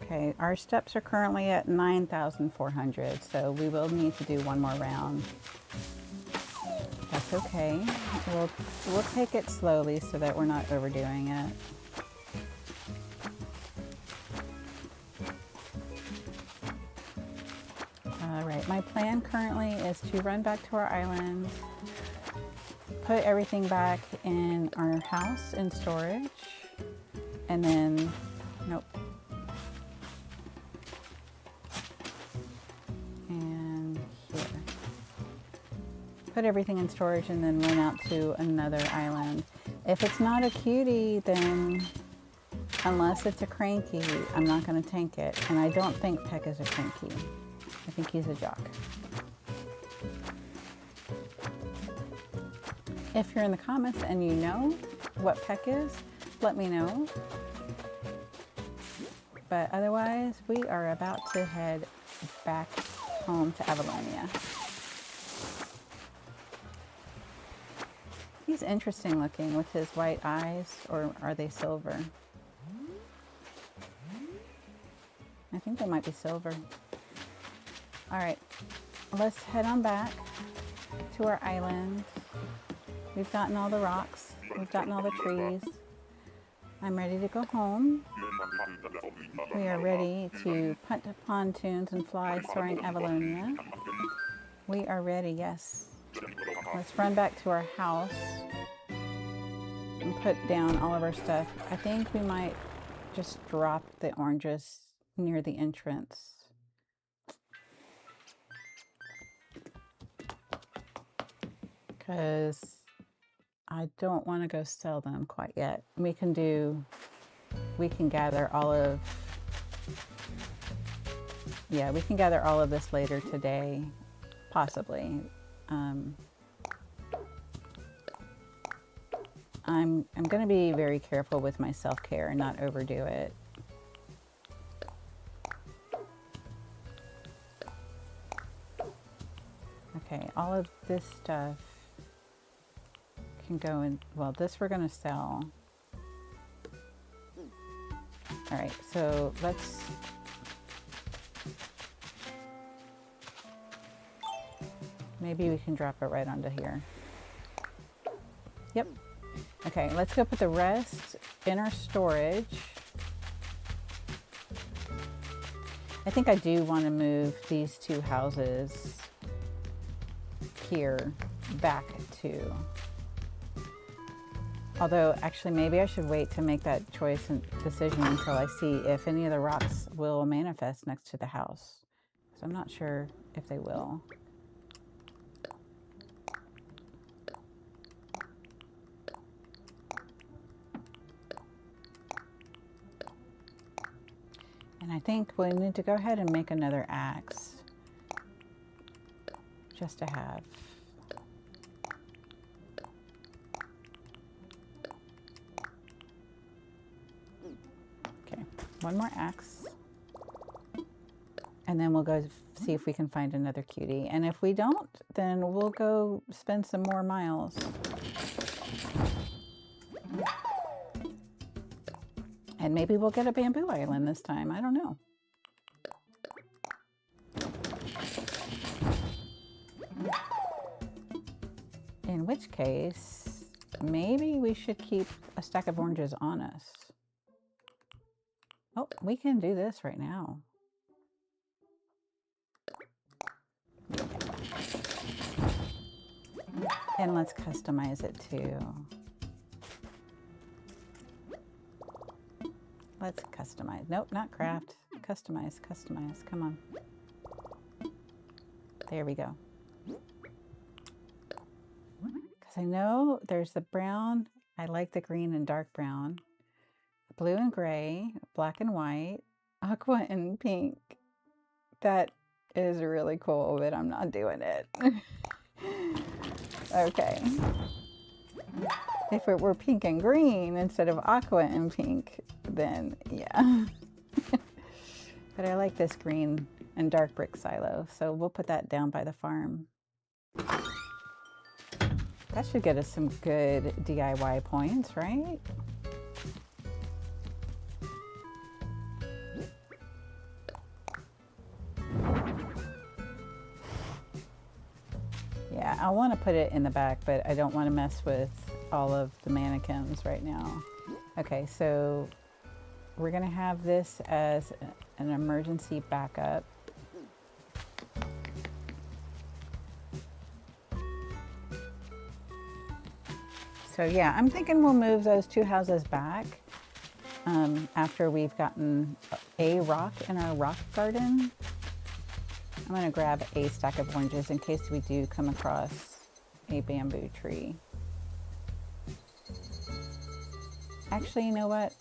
Okay, our steps are currently at 9,400, so we will need to do one more round. That's okay. We'll take it slowly so that we're not overdoing it. All right, my plan currently is to run back to our island, put everything back in our house in storage, and then, nope. And here. Put everything in storage and then run out to another island. If it's not a cutie, then unless it's a cranky, I'm not going to tank it. And I don't think Peck is a cranky. I think he's a jock. If you're in the comments and you know what Peck is, let me know. But otherwise, we are about to head back home to Avalonia. He's interesting looking with his white eyes, or are they silver? I think they might be silver. All right, let's head on back to our island. We've gotten all the rocks. We've gotten all the trees. I'm ready to go home. We are ready to punt pontoons and fly soaring Avalonia. We are ready, yes. Let's run back to our house and put down all of our stuff. I think we might just drop the oranges near the entrance. Because I don't want to go sell them quite yet. We can gather all of, yeah, we can gather all of this later today, possibly. I'm going to be very careful with my self-care and not overdo it. Okay, all of this stuff can go in, well, this we're going to sell. All right, so let's, maybe we can drop it right onto here. Yep. Okay, let's go put the rest in our storage. I think I do want to move these two houses here back to, although actually maybe I should wait to make that choice and decision until I see if any of the rocks will manifest next to the house. So I'm not sure if they will. And I think we need to go ahead and make another axe just to have. Okay, one more axe. And then we'll go see if we can find another cutie. And if we don't, then we'll go spend some more miles. And maybe we'll get a bamboo island this time. I don't know. In which case, maybe we should keep a stack of oranges on us. Oh, we can do this right now. And let's customize it too. Let's customize. Nope, not craft. Customize, customize. Come on. There we go. Because I know there's the brown. I like the green and dark brown. Blue and gray, black and white, aqua and pink. That is really cool, but I'm not doing it. Okay. If it were pink and green instead of aqua and pink, then yeah. But I like this green and dark brick silo, so we'll put that down by the farm. That should get us some good DIY points, right? Yeah, I want to put it in the back, but I don't want to mess with all of the mannequins right now. Okay, so we're going to have this as an emergency backup. So yeah, I'm thinking we'll move those two houses back after we've gotten a rock in our rock garden. I'm going to grab a stack of oranges in case we do come across a bamboo tree. Actually, you know what?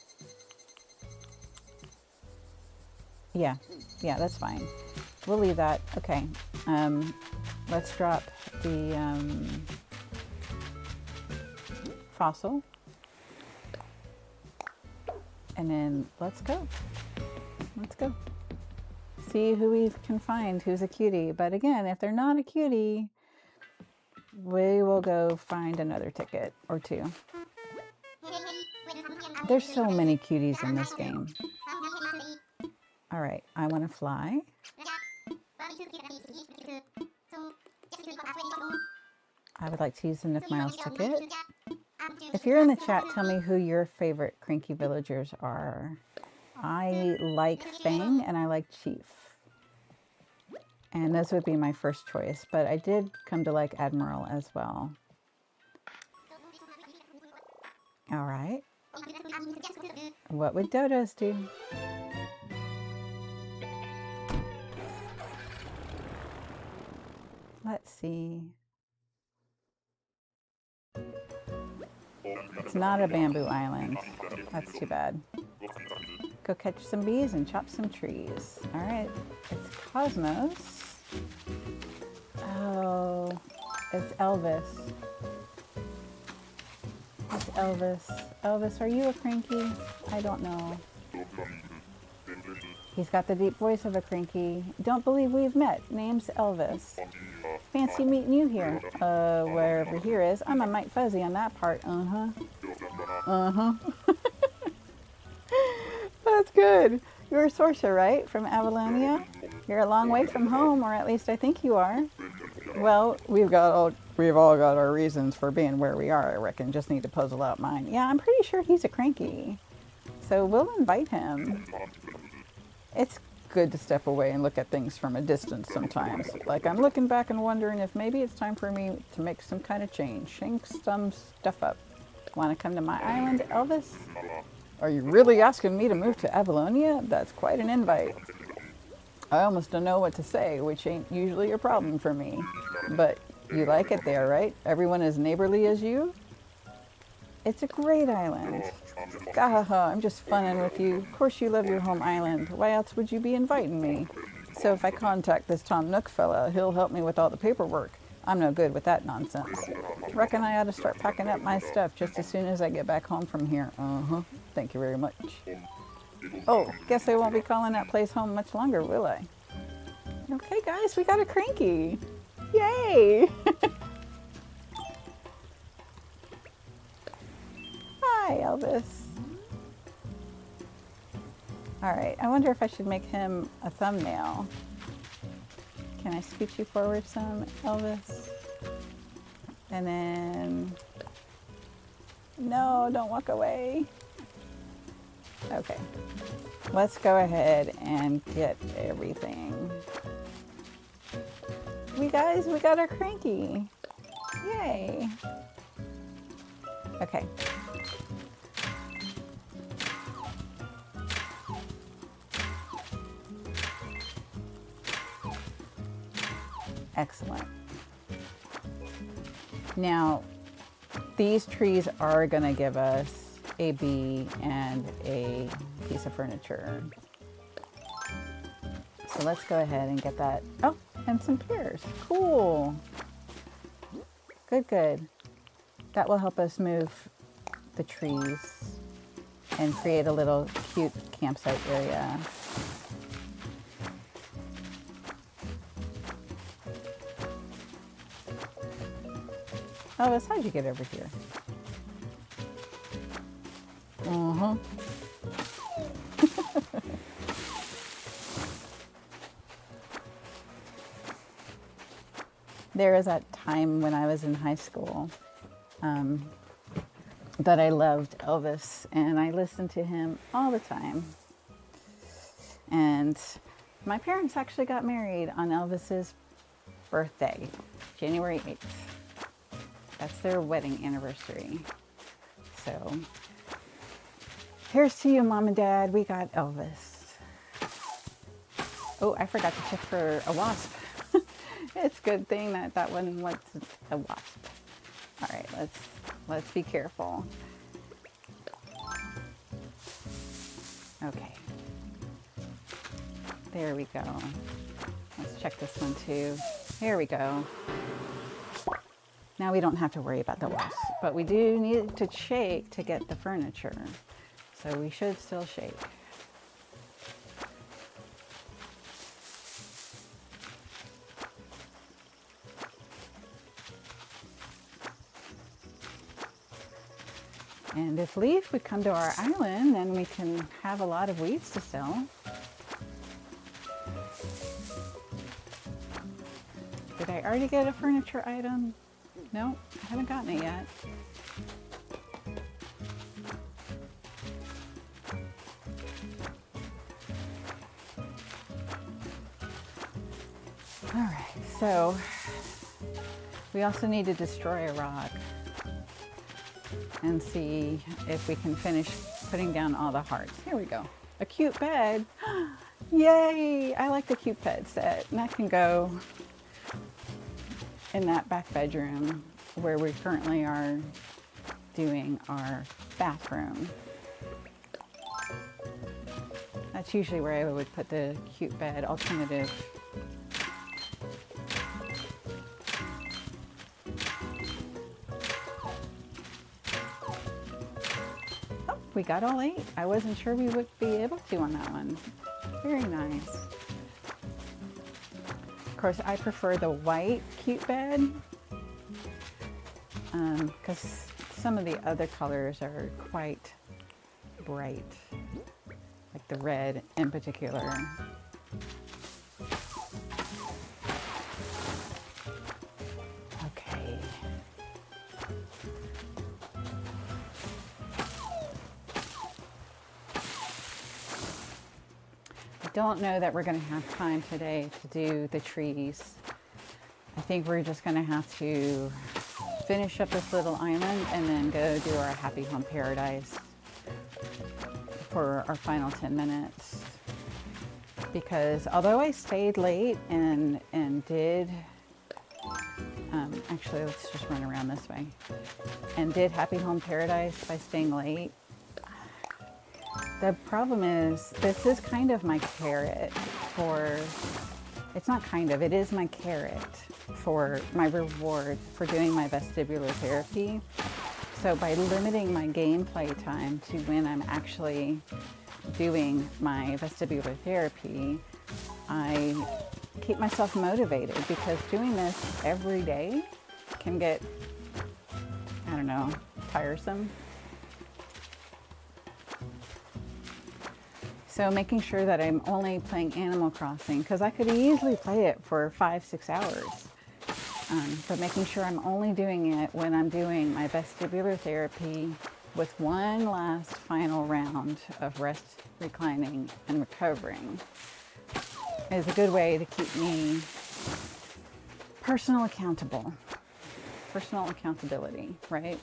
Yeah, that's fine. We'll leave that. Okay, let's drop the fossil. And then let's go. Let's go. See who we can find who's a cutie. But again, if they're not a cutie, we will go find another ticket or two. There's so many cuties in this game. All right, I want to fly. I would like to use the Nook Miles ticket. If you're in the chat, tell me who your favorite cranky villagers are. I like Fang and I like Chief. And those would be my first choice, but I did come to like Admiral as well. All right. What would dodos do? Let's see. It's not a bamboo island. That's too bad. Go catch some bees and chop some trees. All right, it's Cosmos. Oh, it's Elvis. It's Elvis. Elvis, are you a cranky? I don't know. He's got the deep voice of a cranky. Don't believe we've met. Name's Elvis. Fancy meeting you here. Wherever here is. I'm a mite fuzzy on that part. Uh-huh. Uh-huh. That's good. You're Sorsha, right? From Avalonia? You're a long way from home, or at least I think you are. Well, we've all got our reasons for being where we are, I reckon. Just need to puzzle out mine. Yeah, I'm pretty sure he's a cranky. So we'll invite him. It's good to step away and look at things from a distance sometimes. Like I'm looking back and wondering if maybe it's time for me to make some kind of change. Shake some stuff up. Want to come to my island, Elvis? Are you really asking me to move to Avalonia? That's quite an invite. I almost don't know what to say, which ain't usually a problem for me. But you like it there, right? Everyone as neighborly as you? It's a great island. Gahaha, I'm just funning with you. Of course you love your home island. Why else would you be inviting me? So if I contact this Tom Nook fella, he'll help me with all the paperwork. I'm no good with that nonsense. Reckon I ought to start packing up my stuff just as soon as I get back home from here. Uh-huh. Thank you very much. Oh, guess I won't be calling that place home much longer, will I? Okay, guys, we got a cranky. Yay! Hi, Elvis. All right, I wonder if I should make him a thumbnail. Can I scoot you forward some, Elvis? And then, no, don't walk away. Okay, let's go ahead and get everything. We got our cranky. Yay. Okay. Excellent. Now, these trees are going to give us a bee and a piece of furniture. So let's go ahead and get that. Oh, and some pears. Cool. Good, good. That will help us move the trees and create a little cute campsite area. Elvis, how'd you get over here? Uh-huh. There was that time when I was in high school that I loved Elvis, and I listened to him all the time. And my parents actually got married on Elvis's birthday, January 8th. That's their wedding anniversary. So here's to you, Mom and Dad. We got Elvis. Oh, I forgot to check for a wasp. It's a good thing that that one was a wasp. All right, let's be careful. Okay. There we go. Let's check this one too. Here we go. Now we don't have to worry about the wasps, but we do need to shake to get the furniture. So we should still shake. And if Leaf would come to our island, then we can have a lot of weeds to sell. Did I already get a furniture item? No, I haven't gotten it yet. All right, so we also need to destroy a rock and see if we can finish putting down all the hearts. Here we go. A cute bed. Yay! I like the cute bed set. And that can go in that back bedroom where we currently are doing our bathroom. That's usually where I would put the cute bed alternative. Oh, we got all 8. I wasn't sure we would be able to on that one. Very nice. Of course, I prefer the white cute bed because some of the other colors are quite bright, like the red in particular. Okay. I don't know that we're going to have time today to do the trees. I think we're just going to have to finish up this little island and then go do our happy home paradise for our final 10 minutes. Because although I stayed late and did, actually let's just run around this way, and did happy home paradise by staying late, the problem is this is kind of my carrot for, it's not kind of, it is my carrot for my reward for doing my vestibular therapy. So by limiting my gameplay time to when I'm actually doing my vestibular therapy, I keep myself motivated, because doing this every day can get, I don't know, tiresome. So making sure that I'm only playing Animal Crossing, because I could easily play it for 5-6 hours. But making sure I'm only doing it when I'm doing my vestibular therapy with one last final round of rest, reclining, and recovering is a good way to keep me personal accountability, right?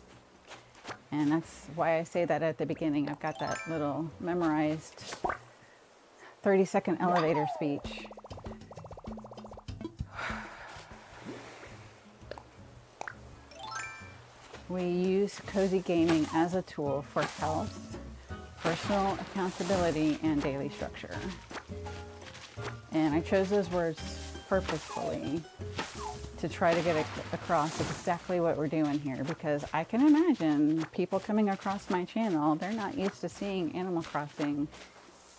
And that's why I say that at the beginning. I've got that little memorized 30-second elevator speech. We use cozy gaming as a tool for health, personal accountability, and daily structure. And I chose those words purposefully to try to get across exactly what we're doing here, because I can imagine people coming across my channel, they're not used to seeing Animal Crossing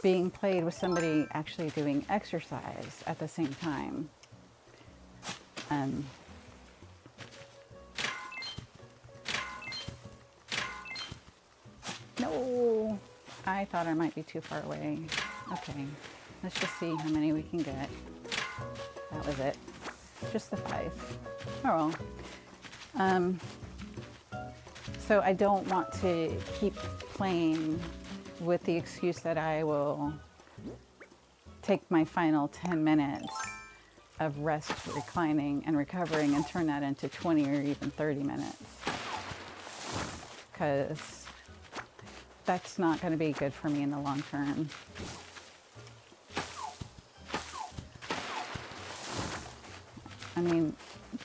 being played with somebody actually doing exercise at the same time. No, I thought I might be too far away. Okay, let's just see how many we can get. That was it. Just the 5. Oh well. So I don't want to keep playing with the excuse that I will take my final 10 minutes of rest, reclining, and recovering and turn that into 20 or even 30 minutes. Because that's not going to be good for me in the long term. I mean,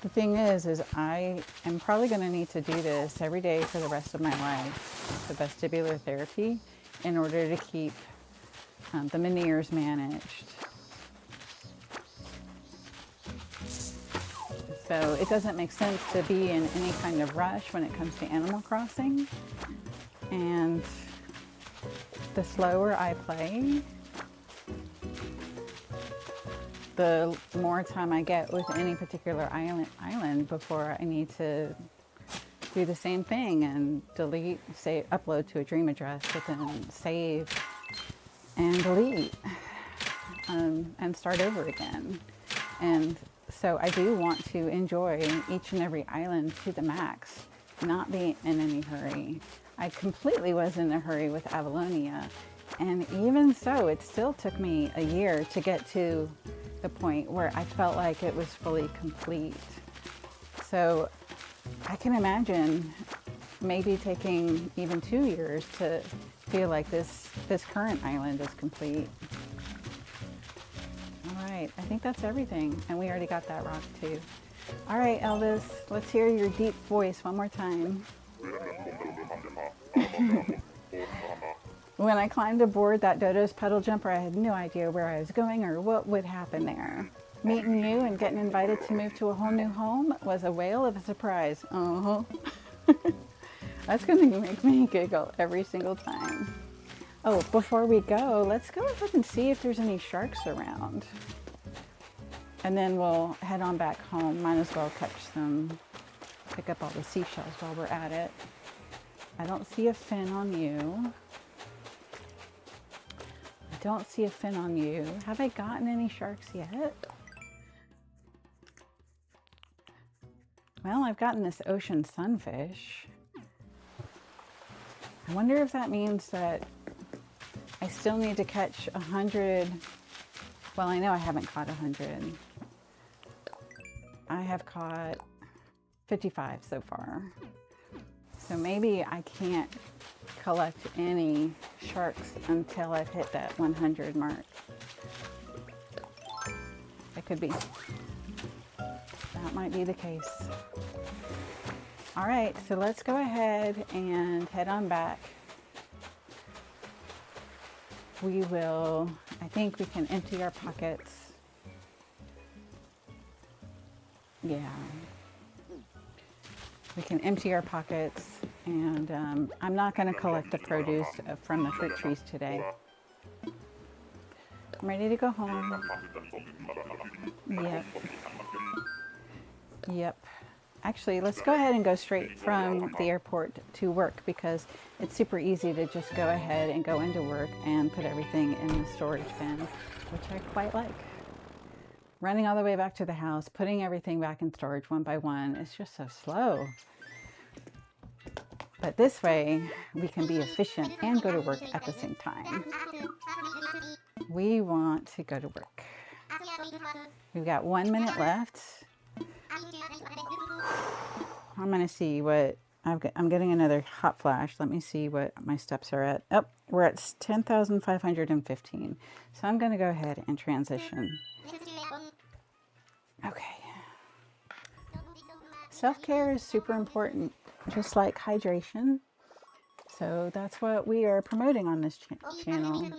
the thing is I am probably going to need to do this every day for the rest of my life, the vestibular therapy, in order to keep the Menieres managed. So it doesn't make sense to be in any kind of rush when it comes to Animal Crossing. And the slower I play, the more time I get with any particular island before I need to do the same thing and delete, say, upload to a dream address, but then save and delete and start over again. And so I do want to enjoy each and every island to the max, not be in any hurry. I completely was in a hurry with Avalonia, and even so, it still took me a year to get to the point where I felt like it was fully complete. So I can imagine maybe taking even 2 years to feel like this current island is complete. All right, I think that's everything. And we already got that rock too. All right, Elvis, let's hear your deep voice one more time. When I climbed aboard that Dodo's pedal jumper, I had no idea where I was going or what would happen there. Meeting you and getting invited to move to a whole new home was a whale of a surprise. That's going to make me giggle every single time. Oh, before we go, let's go ahead and see if there's any sharks around. And then we'll head on back home. Might as well catch some, pick up all the seashells while we're at it. I don't see a fin on you. I don't see a fin on you. Have I gotten any sharks yet? Well, I've gotten this ocean sunfish. I wonder if that means that I still need to catch 100. Well, I know I haven't caught 100. I have caught 55 so far. So maybe I can't collect any sharks until I've hit that 100 mark. That could be. That might be the case. All right, so let's go ahead and head on back. We will, I think we can empty our pockets. Yeah. We can empty our pockets, and I'm not going to collect the produce from the fruit trees today. I'm ready to go home. Yep. Yep. Actually, let's go ahead and go straight from the airport to work, because it's super easy to just go ahead and go into work and put everything in the storage bin, which I quite like. Running all the way back to the house, putting everything back in storage one by one is just so slow. But this way, we can be efficient and go to work at the same time. We want to go to work. We've got 1 minute left. I'm going to see what I'm getting another hot flash. Let me see what my steps are at. Oh, we're at 10,515. So I'm going to go ahead and transition. Okay. Self-care is super important. just like hydration. So that's what we are promoting on this channel.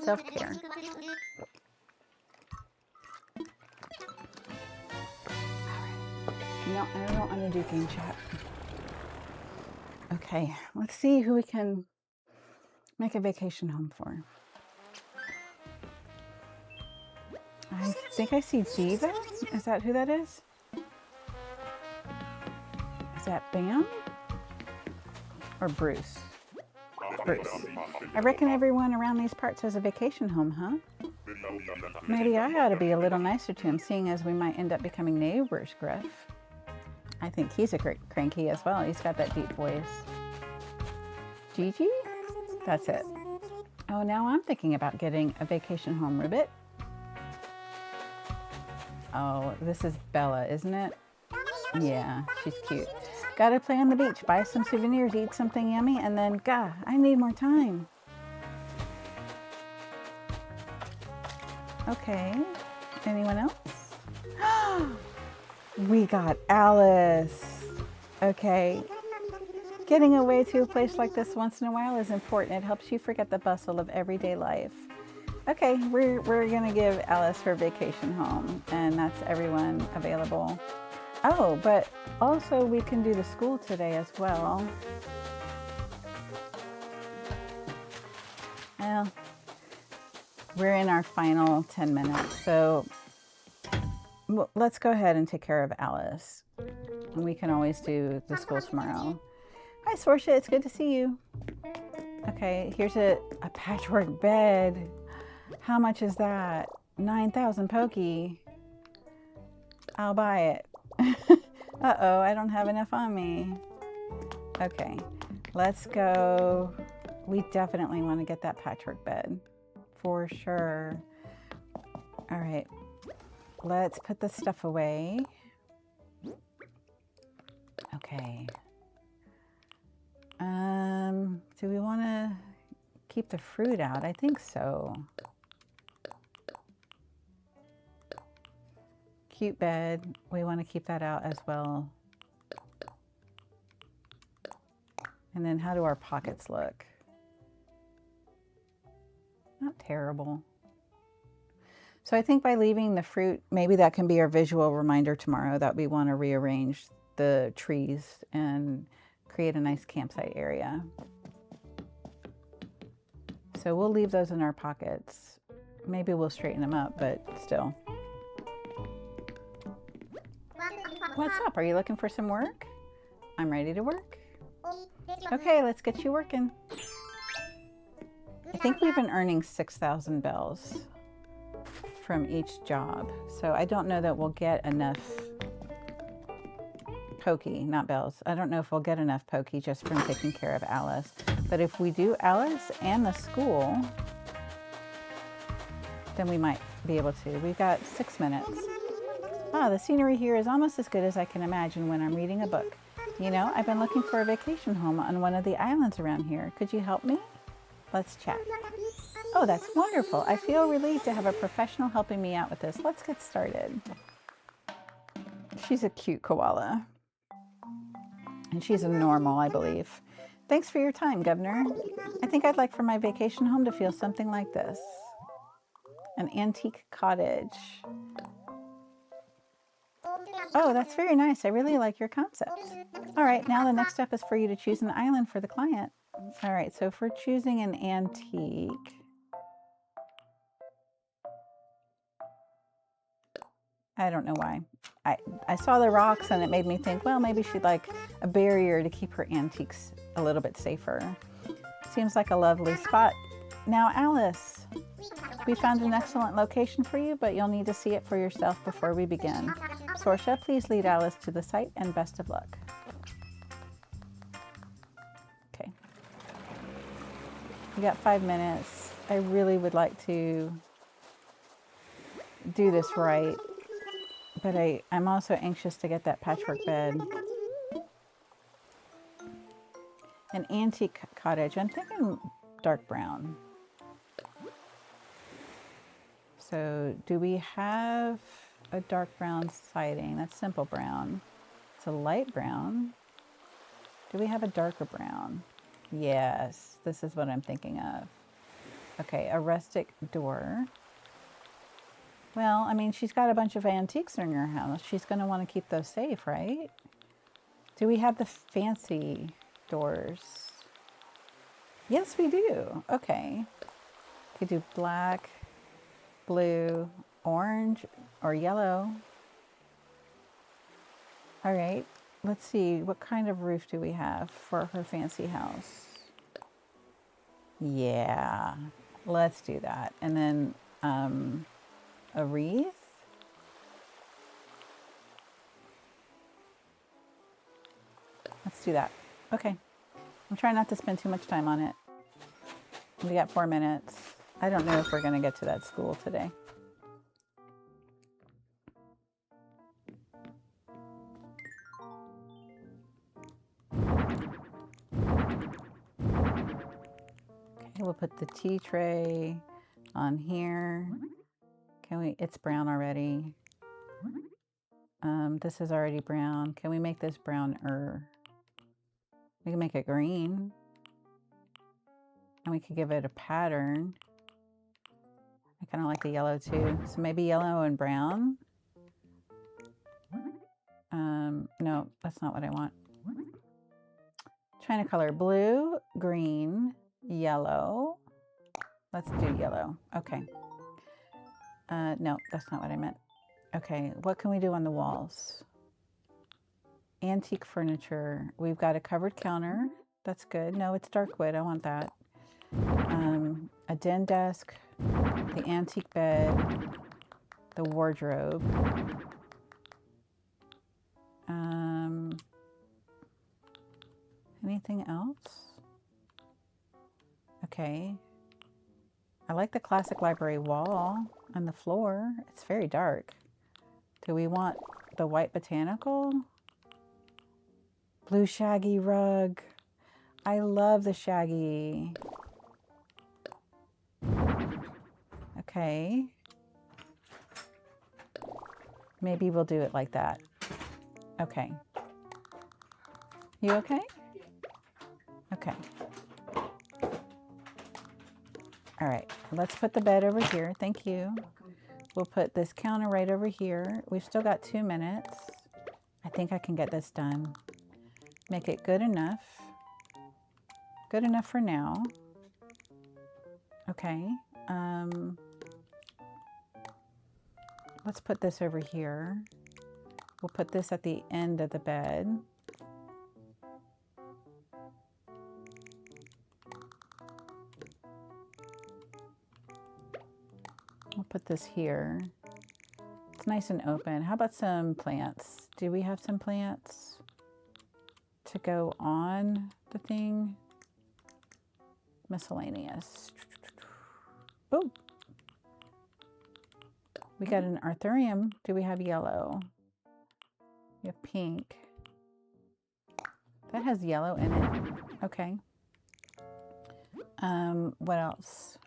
Self-care. No, I don't want to do game chat. Okay, let's see who we can make a vacation home for. I think I see Diva. Is that who that is? Is that Bam? Or Bruce? Bruce. I reckon everyone around these parts has a vacation home, huh? Maybe I ought to be a little nicer to him, seeing as we might end up becoming neighbors, Gruff. I think he's a cranky as well. He's got that deep voice. Gigi? That's it. Oh, now I'm thinking about getting a vacation home, Ribbit. Oh, this is Bella, isn't it? Yeah, she's cute. Gotta play on the beach, buy some souvenirs, eat something yummy, and then, gah, I need more time. Okay, anyone else? We got Alice. Okay, getting away to a place like this once in a while is important. It helps you forget the bustle of everyday life. Okay, we're gonna give Alice her vacation home, and that's everyone available. Oh, but also we can do the school today as well. Well, we're in our final 10 minutes, so let's go ahead and take care of Alice. And we can always do the school tomorrow. Hi, Sorsha, it's good to see you. Okay, here's a patchwork bed. How much is that? 9,000 pokey. I'll buy it. Uh-oh, I don't have enough on me. Okay, let's go. We definitely want to get that patchwork bed. For sure. All right, let's put this stuff away. Okay. Do we want to keep the fruit out? I think so. Cute bed. We want to keep that out as well. And then how do our pockets look? Not terrible. So I think by leaving the fruit, maybe that can be our visual reminder tomorrow that we want to rearrange the trees and create a nice campsite area. So we'll leave those in our pockets. Maybe we'll straighten them up, but still. What's up? Are you looking for some work? I'm ready to work. Okay, let's get you working. I think we've been earning 6,000 bells from each job. So I don't know that we'll get enough pokey, not bells. I don't know if we'll get enough pokey just from taking care of Alice. But if we do Alice and the school, then we might be able to. We've got 6 minutes. Ah, the scenery here is almost as good as I can imagine when I'm reading a book. You know, I've been looking for a vacation home on one of the islands around here. Could you help me? Let's chat. Oh, that's wonderful. I feel relieved to have a professional helping me out with this. Let's get started. She's a cute koala. And she's a normal, I believe. Thanks for your time, Governor. I think I'd like for my vacation home to feel something like this. An antique cottage. Oh, that's very nice. I really like your concept. All right, now the next step is for you to choose an island for the client. All right, so if we're choosing an antique, I don't know why. I saw the rocks and it made me think, well, maybe she'd like a barrier to keep her antiques a little bit safer. Seems like a lovely spot. Now, Alice, we found an excellent location for you, but you'll need to see it for yourself before we begin. Sorsha, please lead Alice to the site and best of luck. Okay. We got 5 minutes. I really would like to do this right, but I'm also anxious to get that patchwork bed. An antique cottage. I'm thinking dark brown. So do we have a dark brown siding? That's simple brown. It's a light brown. Do we have a darker brown? Yes, this is what I'm thinking of. Okay, a rustic door. Well, I mean, she's got a bunch of antiques in her house. She's going to want to keep those safe, right? Do we have the fancy doors? Yes, we do. Okay. Could do black, blue, orange, or yellow. All right. Let's see. What kind of roof do we have for her fancy house? Yeah. Let's do that. And then a wreath. Let's do that. Okay. I'm trying not to spend too much time on it. We got 4 minutes. I don't know if we're going to get to that school today. Okay, we'll put the tea tray on here. Can we, it's brown already. This is already brown. Can we make this browner? We can make it green. And we could give it a pattern. I kind of like the yellow too. So maybe yellow and brown. No, that's not what I want. Trying to color blue, green, yellow. Let's do yellow. Okay. No, that's not what I meant. Okay, what can we do on the walls? Antique furniture. We've got a covered counter. That's good. No, it's dark wood. I want that. A den desk, the antique bed, the wardrobe. Anything else? Okay. I like the classic library wall on the floor. It's very dark. Do we want the white botanical? Blue shaggy rug. I love the shaggy. Okay. Maybe we'll do it like that. Okay. You okay? Okay. All right, let's put the bed over here. Thank you. We'll put this counter right over here. We've still got 2 minutes. I think I can get this done. Make it good enough. Good enough for now. Okay. Let's put this over here. We'll put this at the end of the bed. We'll put this here. It's nice and open. How about some plants? Do we have some plants to go on the thing? Miscellaneous. Oh, we got an arthurium. Do we have yellow? We have pink. That has yellow in it. Okay. What else?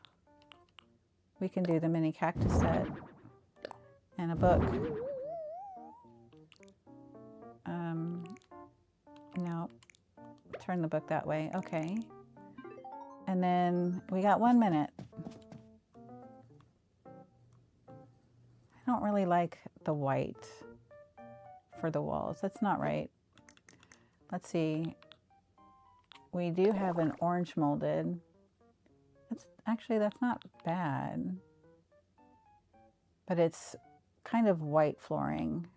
We can do the mini cactus set and a book. No, turn the book that way. Okay. And then we got 1 minute. I don't really like the white for the walls. That's not right. Let's see. We do have an orange molded. Actually, that's not bad. But it's kind of white flooring.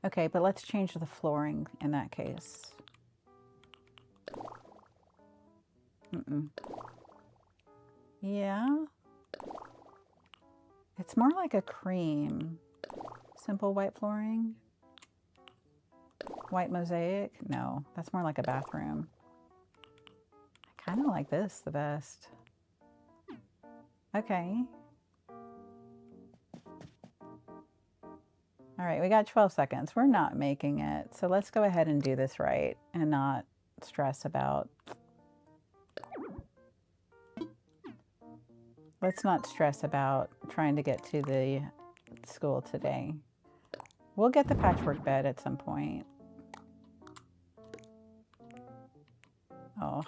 Okay, but let's change the flooring in that case. Yeah. It's more like a cream. Simple white flooring. White mosaic? No, that's more like a bathroom. I kind of like this the best. Okay. All right, we got 12 seconds. We're not making it. So let's go ahead and do this right and not stress about... Let's not stress about trying to get to the school today. We'll get the patchwork bed at some point. Oh,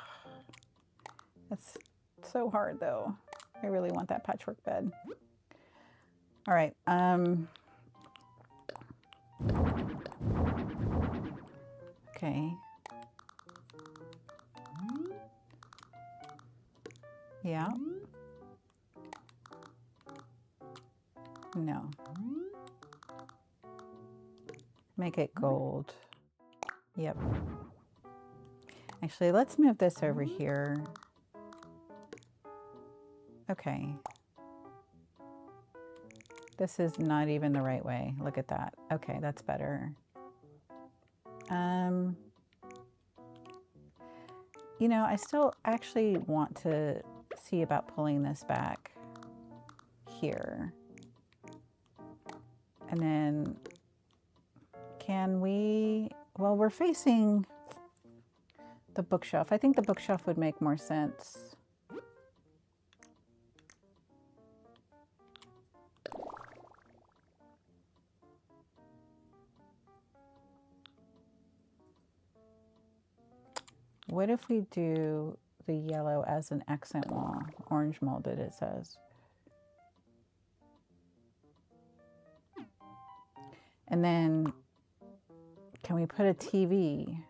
that's so hard though. I really want that patchwork bed. All right. Okay. Yeah. No. Make it gold. Yep. Actually, let's move this over here. Okay. This is not even the right way. Look at that. Okay, that's better. You know, I still actually want to see about pulling this back here. And then can we, well, we're facing the bookshelf. I think the bookshelf would make more sense. What if we do the yellow as an accent wall? Orange molded, it says. And then can we put a TV?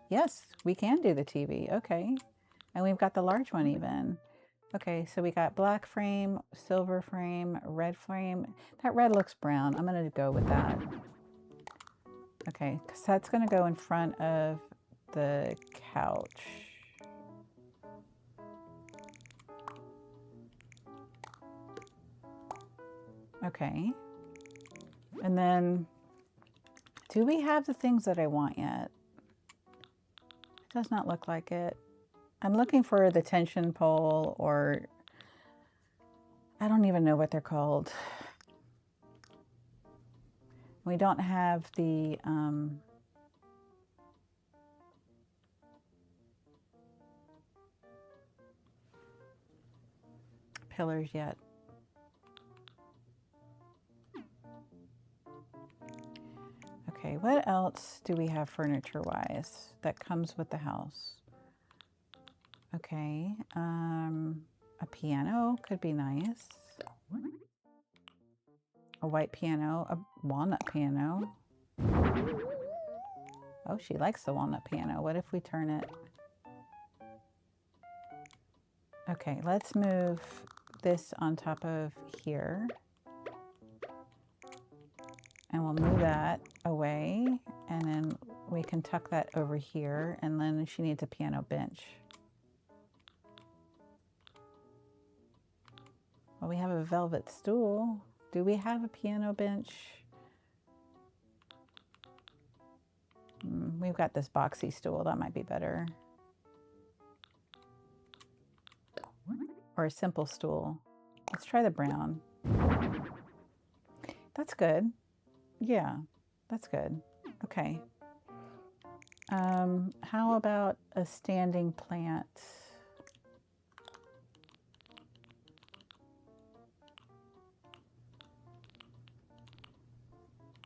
Yes, we can do the TV. Okay. And we've got the large one even. Okay, so we got black frame, silver frame, red frame. That red looks brown. I'm going to go with that. Okay, because that's going to go in front of the couch. Okay. And then, do we have the things that I want yet? It does not look like it. I'm looking for the tension pole, or I don't even know what they're called. We don't have the pillars yet. Okay, what else do we have furniture-wise that comes with the house? Okay, a piano could be nice. A white piano, a walnut piano. Oh, she likes the walnut piano. What if we turn it? Okay, let's move this on top of here. And we'll move that away, and then we can tuck that over here, and then she needs a piano bench. Well, we have a velvet stool. Do we have a piano bench? We've got this boxy stool. That might be better. Or a simple stool. Let's try the brown. That's good. Yeah, that's good. Okay. How about a standing plant?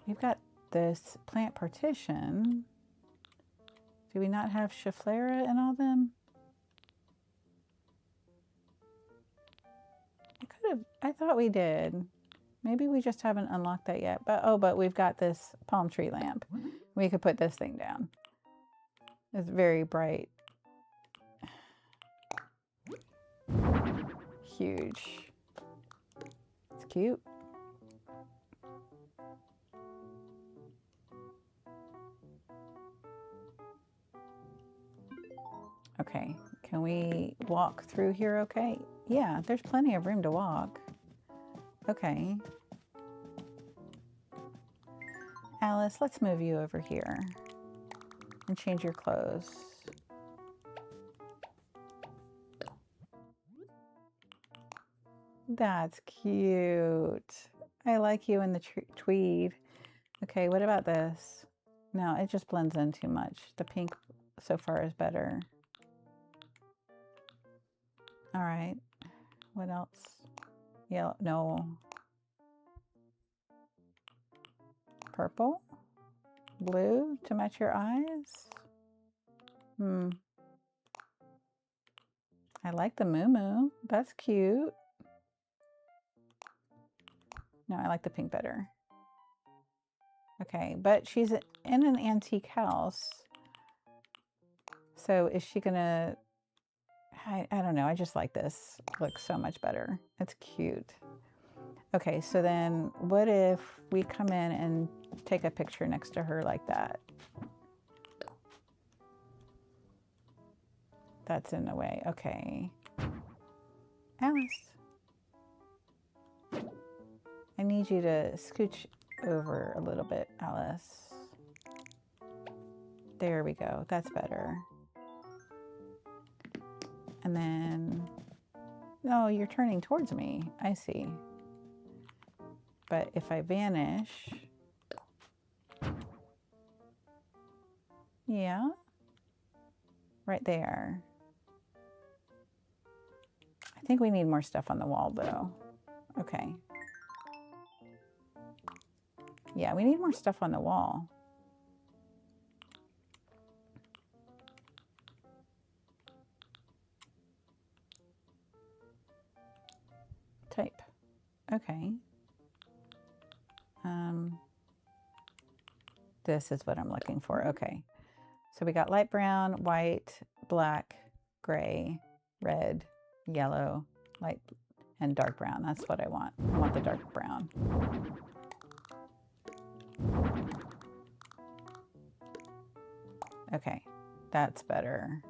We've got this plant partition. Do we not have Schefflera in all of them? I thought we did. Maybe we just haven't unlocked that yet. But oh, but we've got this palm tree lamp. We could put this thing down. It's very bright. Huge. It's cute. Okay, can we walk through here okay? Yeah, there's plenty of room to walk. Okay. Alice, let's move you over here and change your clothes. That's cute. I like you in the tweed. Okay, what about this? No, it just blends in too much. The pink so far is better. All right, what else? Yellow, no. Purple, blue to match your eyes. I like the moo-moo. That's cute. No, I like the pink better. Okay, but she's in an antique house. So is she gonna, I don't know, I just like this. It looks so much better. It's cute. Okay, so then what if we come in and take a picture next to her like that? That's in the way. Okay. Alice. I need you to scooch over a little bit, Alice. There we go. That's better. And then, no, you're turning towards me. I see. But if I vanish, yeah, right there. I think we need more stuff on the wall though. Okay. Yeah, we need more stuff on the wall. Type. Okay. This is what I'm looking for. Okay. So we got light brown, white, black, gray, red, yellow, light, and dark brown. That's what I want. I want the dark brown. Okay, that's better.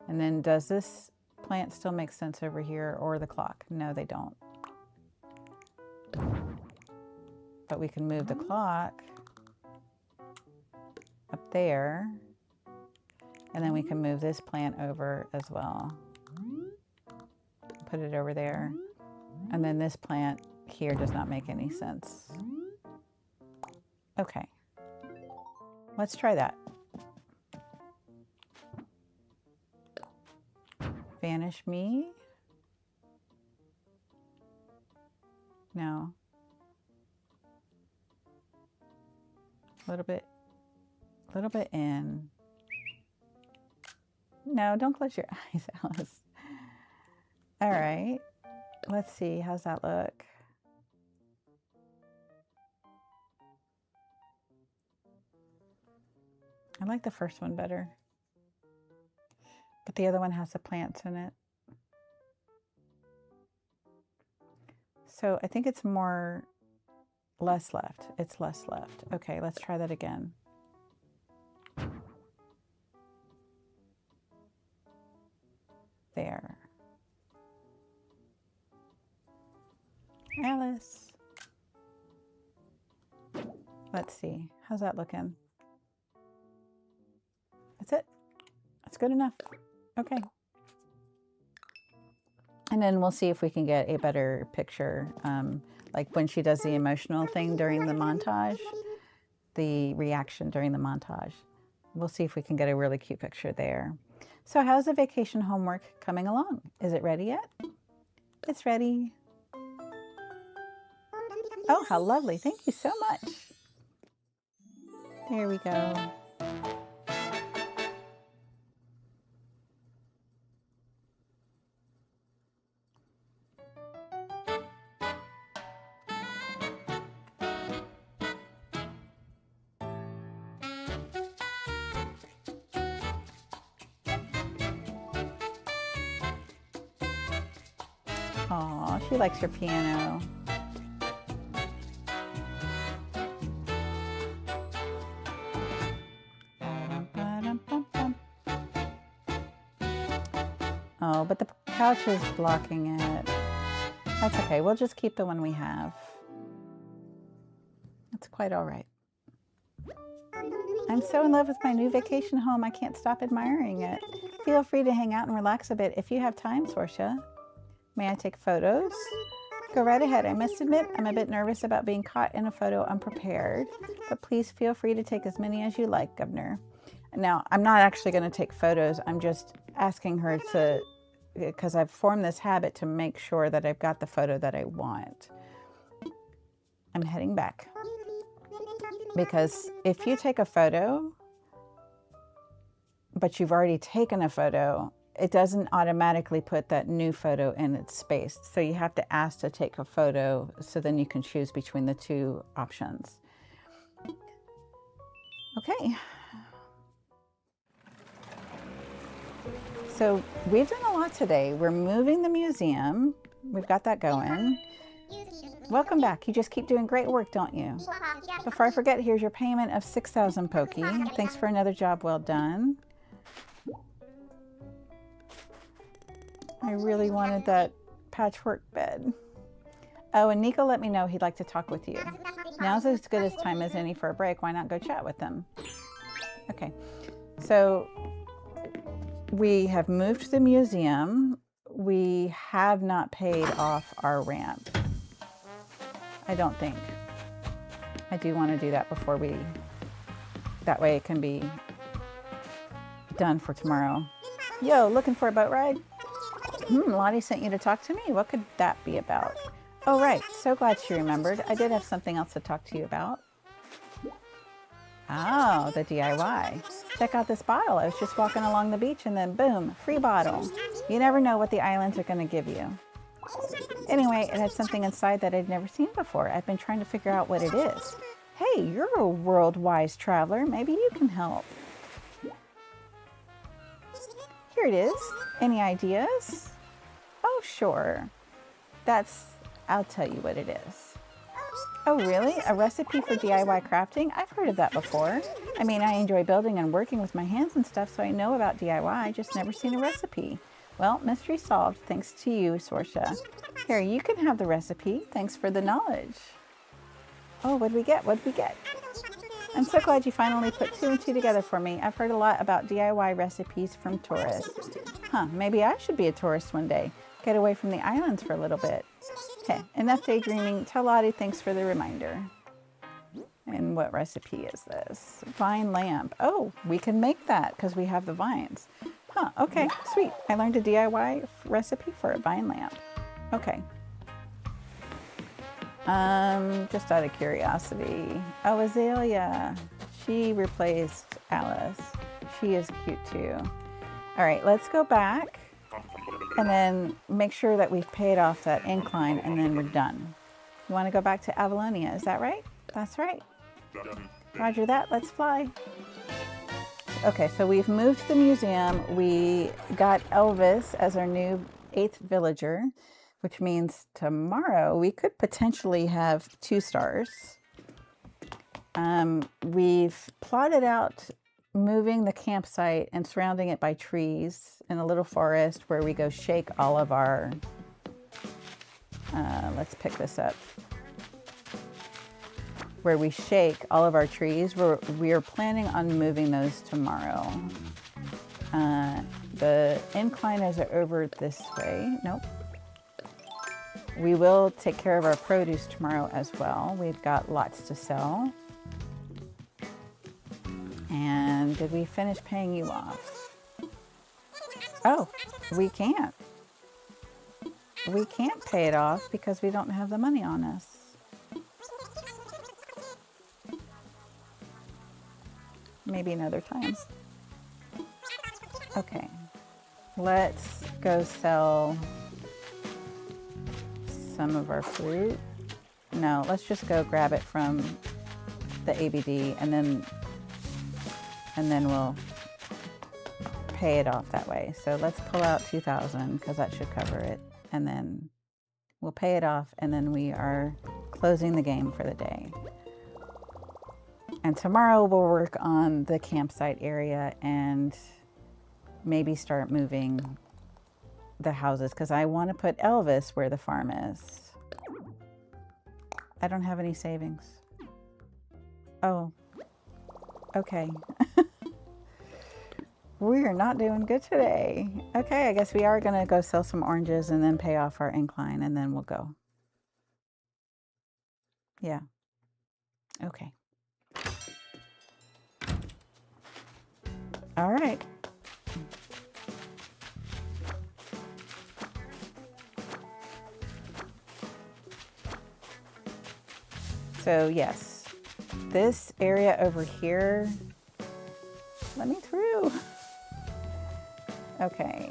And then does this plant still make sense over here, or the clock? No, they don't. But we can move the clock up there, and then we can move this plant over as well. Put it over there. And then this plant here does not make any sense. Okay, let's try that. Vanish me. No. A little bit in. No, don't close your eyes, Alice. All right, let's see, how's that look? I like the first one better, but the other one has the plants in it. So I think it's less left. It's less left. Okay, let's try that again. There. Alice. Let's see. How's that looking? That's it. That's good enough. Okay. And then we'll see if we can get a better picture, like when she does the emotional thing during the montage, the reaction during the montage. We'll see if we can get a really cute picture there. So how's the vacation homework coming along? Is it ready yet? It's ready. Oh, how lovely. Thank you so much. There we go. Aw, she likes your piano. Oh, but the couch is blocking it. That's okay. We'll just keep the one we have. That's quite all right. I'm so in love with my new vacation home. I can't stop admiring it. Feel free to hang out and relax a bit if you have time, Sorsha. May I take photos? Go right ahead. I must admit, I'm a bit nervous about being caught in a photo unprepared, but please feel free to take as many as you like, Governor. Now, I'm not actually going to take photos. I'm just asking her to, because I've formed this habit to make sure that I've got the photo that I want. I'm heading back. Because if you take a photo, but you've already taken a photo, it doesn't automatically put that new photo in its space. So you have to ask to take a photo, so then you can choose between the two options. Okay. So we've done a lot today. We're moving the museum. We've got that going. Welcome back. You just keep doing great work, don't you? Before I forget, here's your payment of 6,000 Pokey. Thanks for another job well done. I really wanted that patchwork bed. Oh, and Nico let me know he'd like to talk with you. Now's as good a time as any for a break. Why not go chat with them? Okay, so we have moved the museum. We have not paid off our ramp. I don't think. I do want to do that before that way it can be done for tomorrow. Yo, looking for a boat ride? Lottie sent you to talk to me. What could that be about? Oh, right. So glad she remembered. I did have something else to talk to you about. Oh, the DIY. Check out this bottle. I was just walking along the beach and then boom, free bottle. You never know what the islands are going to give you. Anyway, it had something inside that I'd never seen before. I've been trying to figure out what it is. Hey, you're a world-wise traveler. Maybe you can help. Here it is. Any ideas? Oh, sure. I'll tell you what it is. Oh, really? A recipe for DIY crafting? I've heard of that before. I mean, I enjoy building and working with my hands and stuff, so I know about DIY, just never seen a recipe. Well, mystery solved, thanks to you, Sorsha. Here, you can have the recipe. Thanks for the knowledge. Oh, what'd we get? What'd we get? I'm so glad you finally put 2 and 2 together for me. I've heard a lot about DIY recipes from tourists. Maybe I should be a tourist one day. Get away from the islands for a little bit. Okay, enough daydreaming. Tell Lottie thanks for the reminder. And what recipe is this? Vine lamp. Oh, we can make that because we have the vines. Okay, sweet. I learned a DIY recipe for a vine lamp. Okay. Just out of curiosity. Oh, Azalea. She replaced Alice. She is cute too. All right, let's go back and then make sure that we've paid off that incline and then we're done. You want to go back to Avalonia, is that right? That's right. Roger that, let's fly. Okay, so we've moved the museum. We got Elvis as our new 8th villager, which means tomorrow we could potentially have 2 stars. We've plotted out moving the campsite and surrounding it by trees in a little forest where we go shake all of our, let's pick this up, where we shake all of our trees. We are planning on moving those tomorrow. The incline is over this way. Nope. We will take care of our produce tomorrow as well. We've got lots to sell. And did we finish paying you off? Oh, we can't. We can't pay it off because we don't have the money on us. Maybe another time. Okay, let's go sell some of our fruit. No, let's just go grab it from the ABD and then we'll pay it off that way. So let's pull out 2,000 because that should cover it. And then we'll pay it off and then we are closing the game for the day. And tomorrow we'll work on the campsite area and maybe start moving the houses because I want to put Elvis where the farm is. I don't have any savings. Oh, okay. We are not doing good today. Okay, I guess we are going to go sell some oranges and then pay off our incline and then we'll go. Yeah. Okay. All right. So yes, this area over here, let me through. Okay.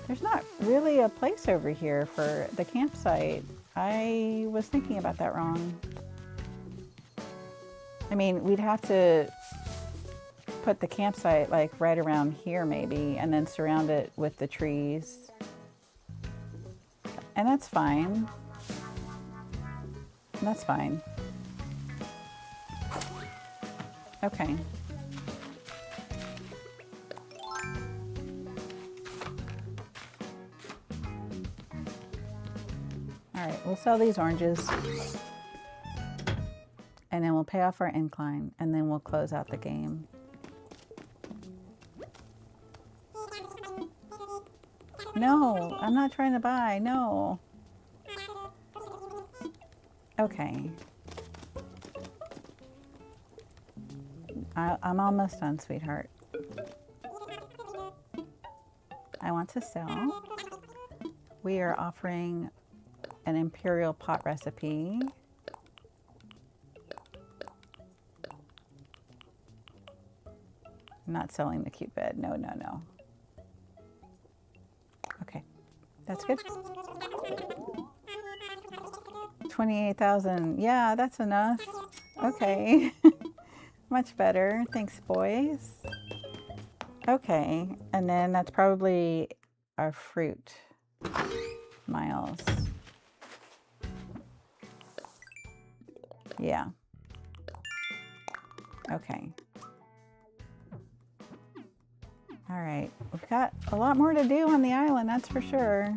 There's not really a place over here for the campsite. I was thinking about that wrong. I mean, we'd have to put the campsite like right around here maybe, and then surround it with the trees. And that's fine. That's fine. Okay. All right, we'll sell these oranges. And then we'll pay off our incline, and then we'll close out the game. No, I'm not trying to buy, no. Okay. I'm almost done, sweetheart. I want to sell. We are offering an imperial pot recipe. I'm not selling the cute bed. No, no, no. Okay, that's good. 28,000. Yeah, that's enough. Okay. Much better. Thanks, boys. Okay, and then that's probably our fruit miles. Yeah. Okay. All right, we've got a lot more to do on the island, that's for sure.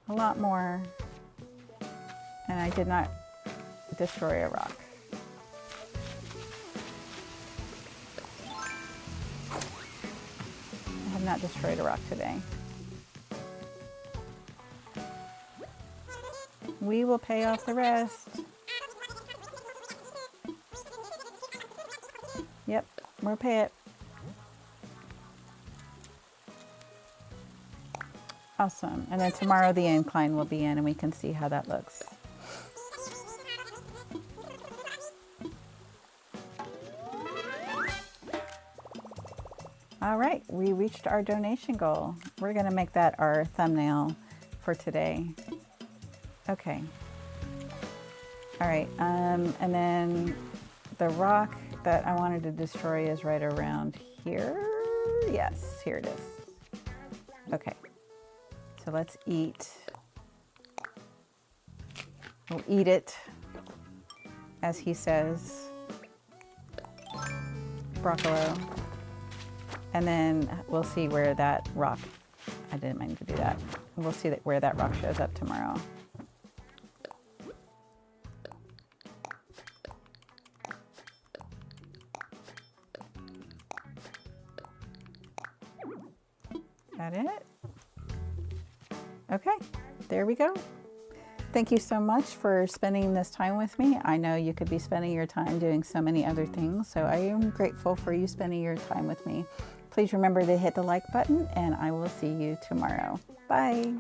A lot more. And I did not destroy a rock. I have not destroyed a rock today. We will pay off the rest. Yep, we'll pay it. Awesome. And then tomorrow the incline will be in and we can see how that looks. All right, we reached our donation goal. We're gonna make that our thumbnail for today. Okay. All right, and then the rock that I wanted to destroy is right around here. Yes, here it is. Okay. So let's eat. We'll eat it, as he says. Broccolo. And then we'll see where that rock, I didn't mean to do that. We'll see where that rock shows up tomorrow. That it? Okay, there we go. Thank you so much for spending this time with me. I know you could be spending your time doing so many other things, so I am grateful for you spending your time with me. Please remember to hit the like button, and I will see you tomorrow. Bye.